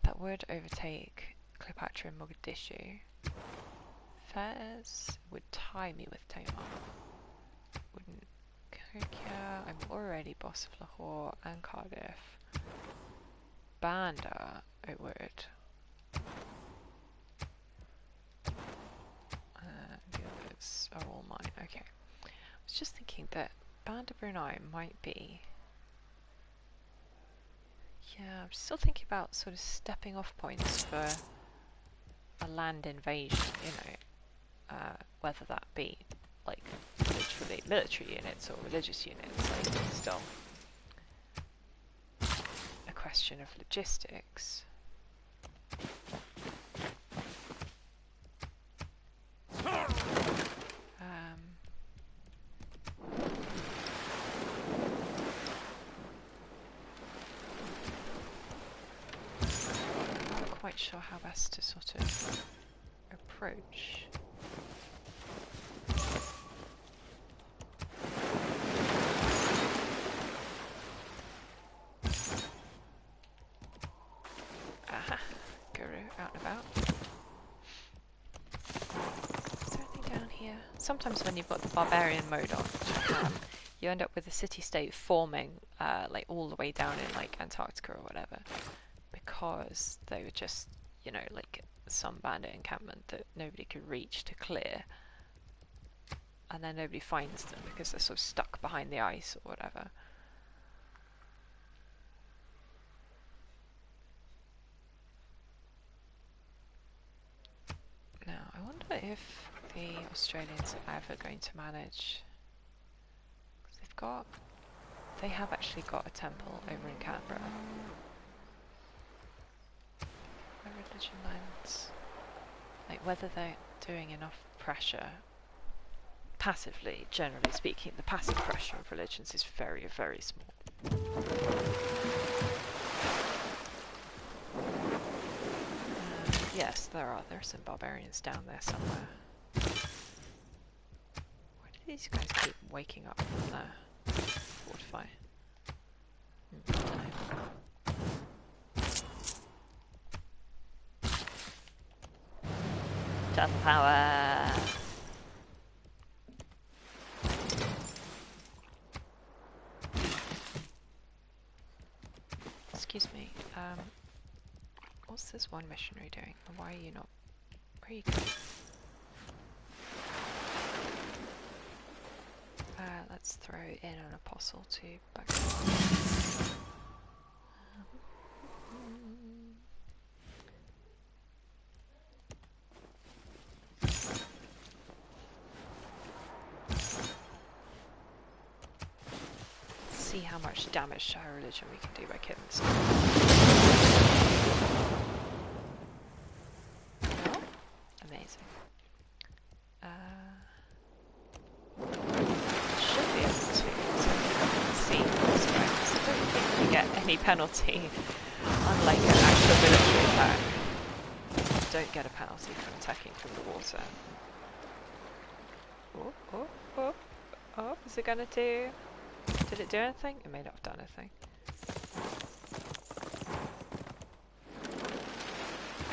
That would overtake Cleopatra and Mogadishu. Fez would tie me with Tamar. Wouldn't. Kokia, I'm already boss of Lahore and Cardiff. Banda, it would. The others are all mine. Okay. I was just thinking that Banda Brunei might be... Yeah, I'm still thinking about sort of stepping off points for a land invasion, you know. Whether that be, like, literally military units or religious units, like, it's still a question of logistics. I'm not quite sure how best to sort of approach. Aha, Guru out and about. Is there anything down here? Sometimes when you've got the barbarian mode on, you end up with a city-state forming like all the way down in like Antarctica or whatever, because they were just, you know, like some bandit encampment that nobody could reach to clear, and then nobody finds them because they're sort of stuck behind the ice or whatever. Now, I wonder if the Australians are ever going to manage, because they have actually got a temple over in Canberra. Where religion lands, like whether they're doing enough pressure passively. Generally speaking, the passive pressure of religions is very, very small. Yes, there are some barbarians down there somewhere. Why do these guys keep waking up from their fortify? Just power! Excuse me, what's this one missionary doing? And why are you not... Where are you going? Let's throw in an apostle to back up. much damage to our religion we can do by killing this. Oh, amazing. Should be able to see what's going on. I don't think we get any penalty, unlike an actual military attack. You don't get a penalty from attacking from the water. Oh, oh, oh, oh, is it gonna do... Did it do anything? It may not have done anything.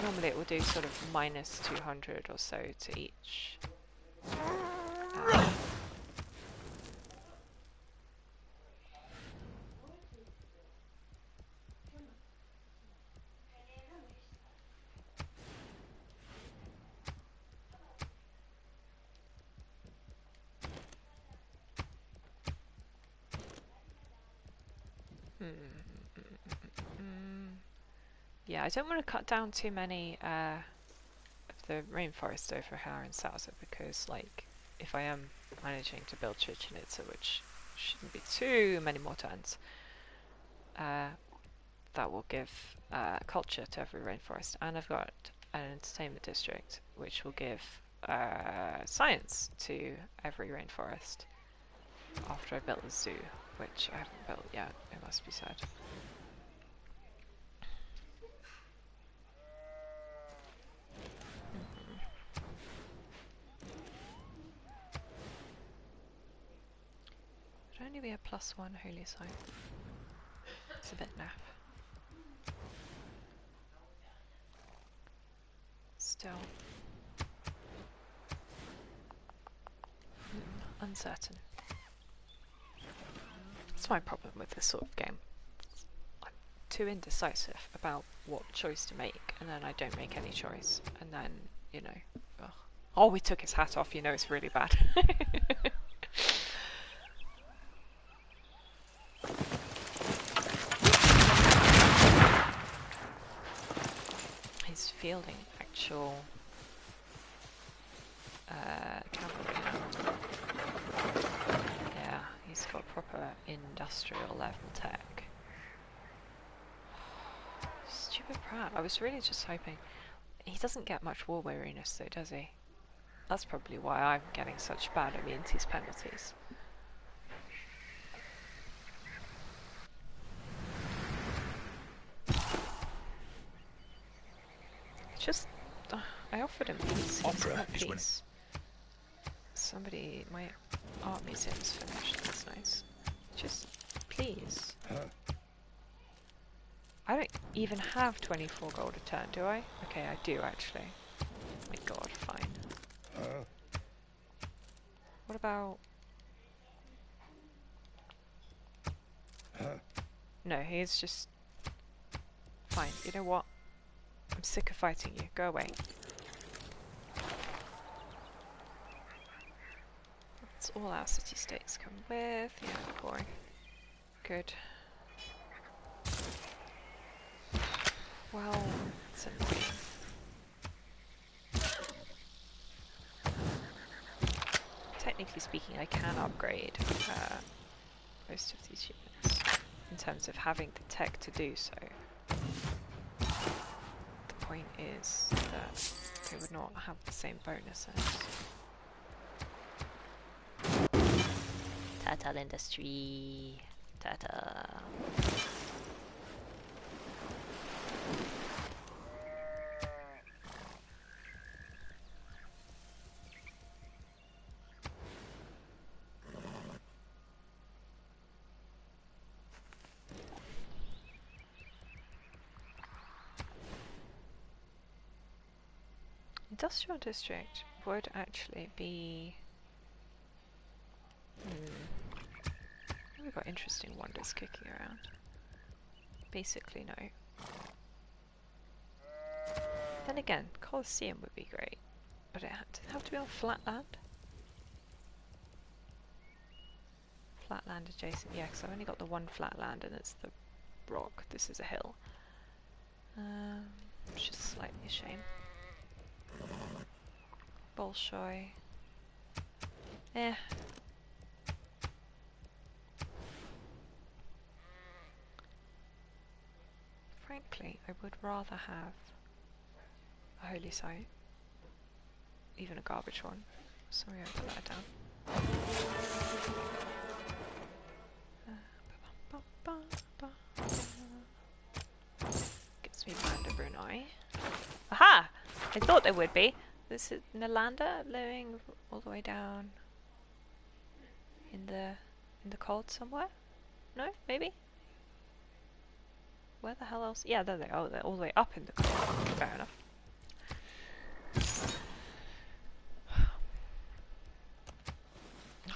Normally it will do sort of minus 200 or so to each. Yeah, I don't want to cut down too many of the rainforest over here in Salsa because, like, if I am managing to build Chichen Itza, which shouldn't be too many more turns, that will give culture to every rainforest. And I've got an entertainment district, which will give science to every rainforest after I built the zoo, which I haven't built yet, it must be said. Would only be a +1 holy site. It's a bit naff. Still. Uncertain. That's my problem with this sort of game. I'm too indecisive about what choice to make, and then I don't make any choice, and then, you know, ugh. Oh, we took his hat off, you know it's really bad. He's fielding actual cavalry now. Yeah, he's got proper industrial level tech. Stupid Pratt. I was really just hoping. He doesn't get much war weariness though, does he? That's probably why I'm getting such bad immunities penalties. Just, I offered him peace. Opera peace. Somebody, my art museum's finished. That's nice. Just, please. I don't even have 24 gold a turn, do I? Okay, I do actually. Oh my god, fine. What about... No, he's just... Fine, you know what? I'm sick of fighting you. Go away. That's all our city-states come with. Yeah, boring. Good. Well, it's annoying. Technically speaking, I can upgrade most of these units in terms of having the tech to do so. The point is that they would not have the same bonuses. Tata industry. Tata. Industrial district would actually be... We've got interesting wonders kicking around. Basically, no. Then again, Colosseum would be great, but it does it have to be on flat land? Flat land adjacent, yeah, because I've only got the one flat land and it's the rock. This is a hill. Which is slightly a shame. Bolshoi. Eh. frankly, I would rather have a holy site, even a garbage one. So we have to let it down. Gets me Manda Brunei. Aha! I thought there would be. This is Nalanda living all the way down in the cold somewhere? No? Maybe? Where the hell else? Yeah, there they are. Oh, they're all the way up in the cold. Fair enough.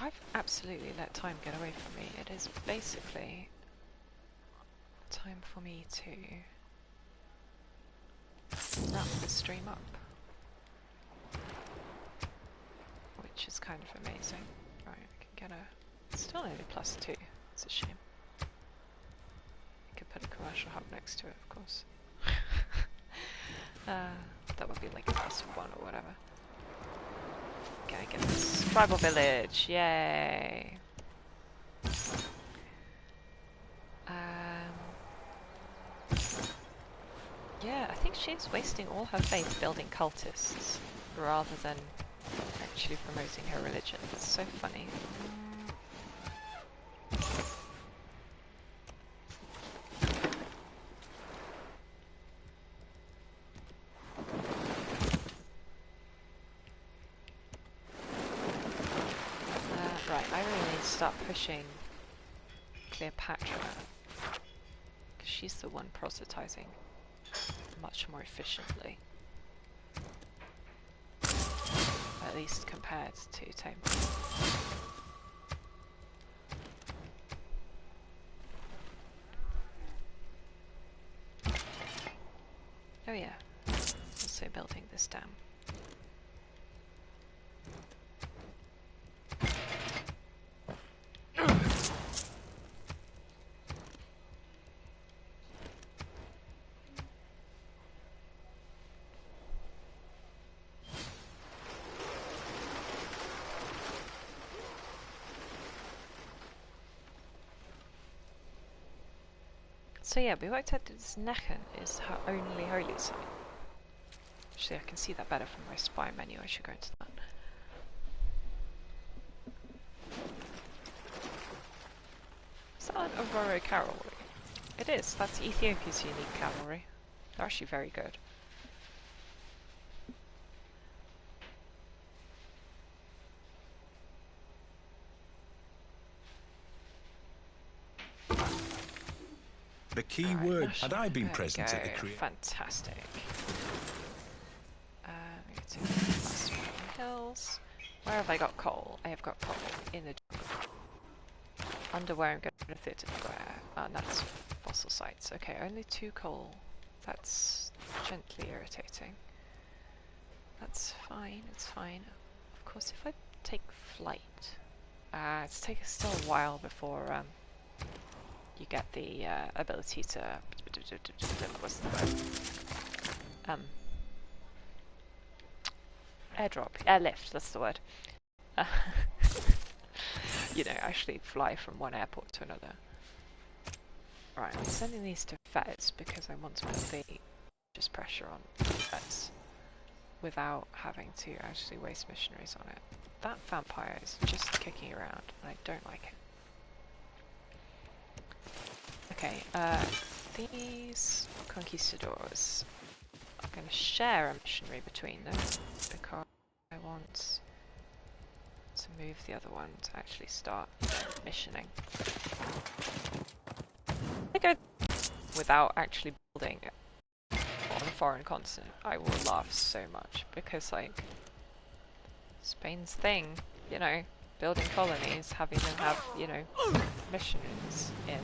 I've absolutely let time get away from me. It is basically time for me to wrap the stream up, which is kind of amazing. Right, I can get a... Still only +2. It's a shame. I could put a commercial hub next to it, of course. That would be like a +1 or whatever. Okay, get this tribal village, yay! Yeah, I think she's wasting all her faith building cultists rather than actually promoting her religion. It's so funny. Right, I really need to start pushing Cleopatra, because she's the one proselytizing much more efficiently. At least compared to Tame. Oh yeah, also building this dam. So yeah, we worked out that this Nechen is her only holy site. Actually, I can see that better from my spy menu. I should go into that. Is that an Aurora cavalry? It is. That's Ethiopia's unique cavalry. They're actually very good. The key word. Had I been present at the creation. Fantastic. I'm going to take the last one on the hills. Where have I got coal? I have got coal in the jungle. Under where I'm going to theatre square. And that's fossil sites. Okay, only 2 coal. That's gently irritating. That's fine, it's fine. Of course, if I take flight, it's taking still a while before you get the ability to what's the word? Airdrop, airlift. That's the word. You know, actually fly from one airport to another. Right, I'm sending these to Fez because I want to put the just pressure on Fez without having to actually waste missionaries on it. That vampire is just kicking around and I don't like it. Okay, these conquistadors are going to share a missionary between them because I want to move the other one to actually start missioning. I go without actually building on a foreign continent. I will laugh so much because, like, Spain's thing, you know, building colonies, having them have, you know, missions in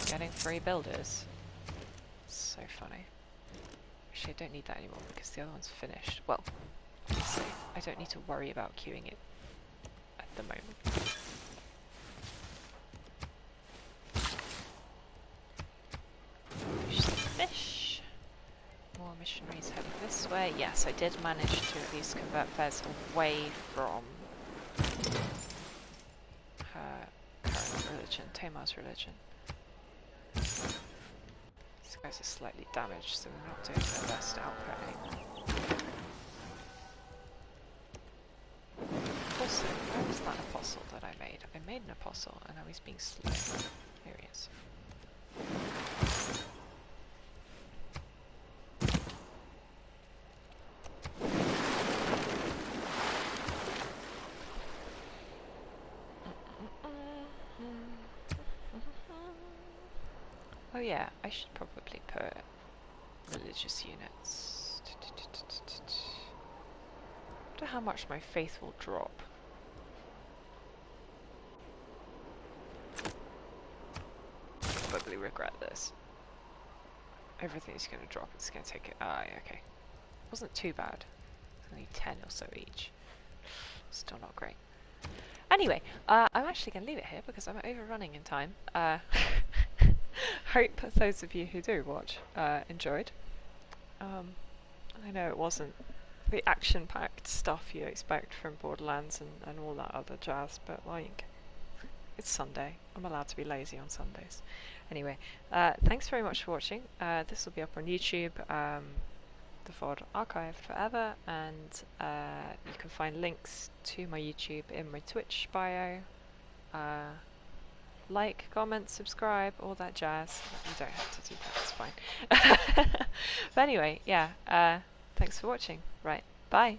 getting free builders. It's so funny. Actually, I don't need that anymore because the other one's finished. Well, honestly, I don't need to worry about queuing it at the moment. Fish some fish. More missionaries heading this way. Yes, I did manage to at least convert Fez away from her current religion, Tamar's religion. It's Those are slightly damaged, so we're not doing the best output anymore. Also, where was that apostle that I made? I made an apostle, and now he's being slow. Here he is. Oh yeah, I should probably put religious units. I wonder how much my faith will drop. Probably regret this. Everything's going to drop. It's going to take it. Ah, yeah, okay. Wasn't too bad. Only 10 or so each. Still not great. Anyway, I'm actually going to leave it here because I'm overrunning in time. Hope those of you who do watch enjoyed. I know it wasn't the action-packed stuff you expect from Borderlands and all that other jazz, but like, it's Sunday. I'm allowed to be lazy on Sundays. Anyway, thanks very much for watching. This will be up on YouTube, the VOD archived forever, and you can find links to my YouTube in my Twitch bio. Like, comment, subscribe, all that jazz. You don't have to do that, it's fine. But anyway, yeah, thanks for watching. Right, bye.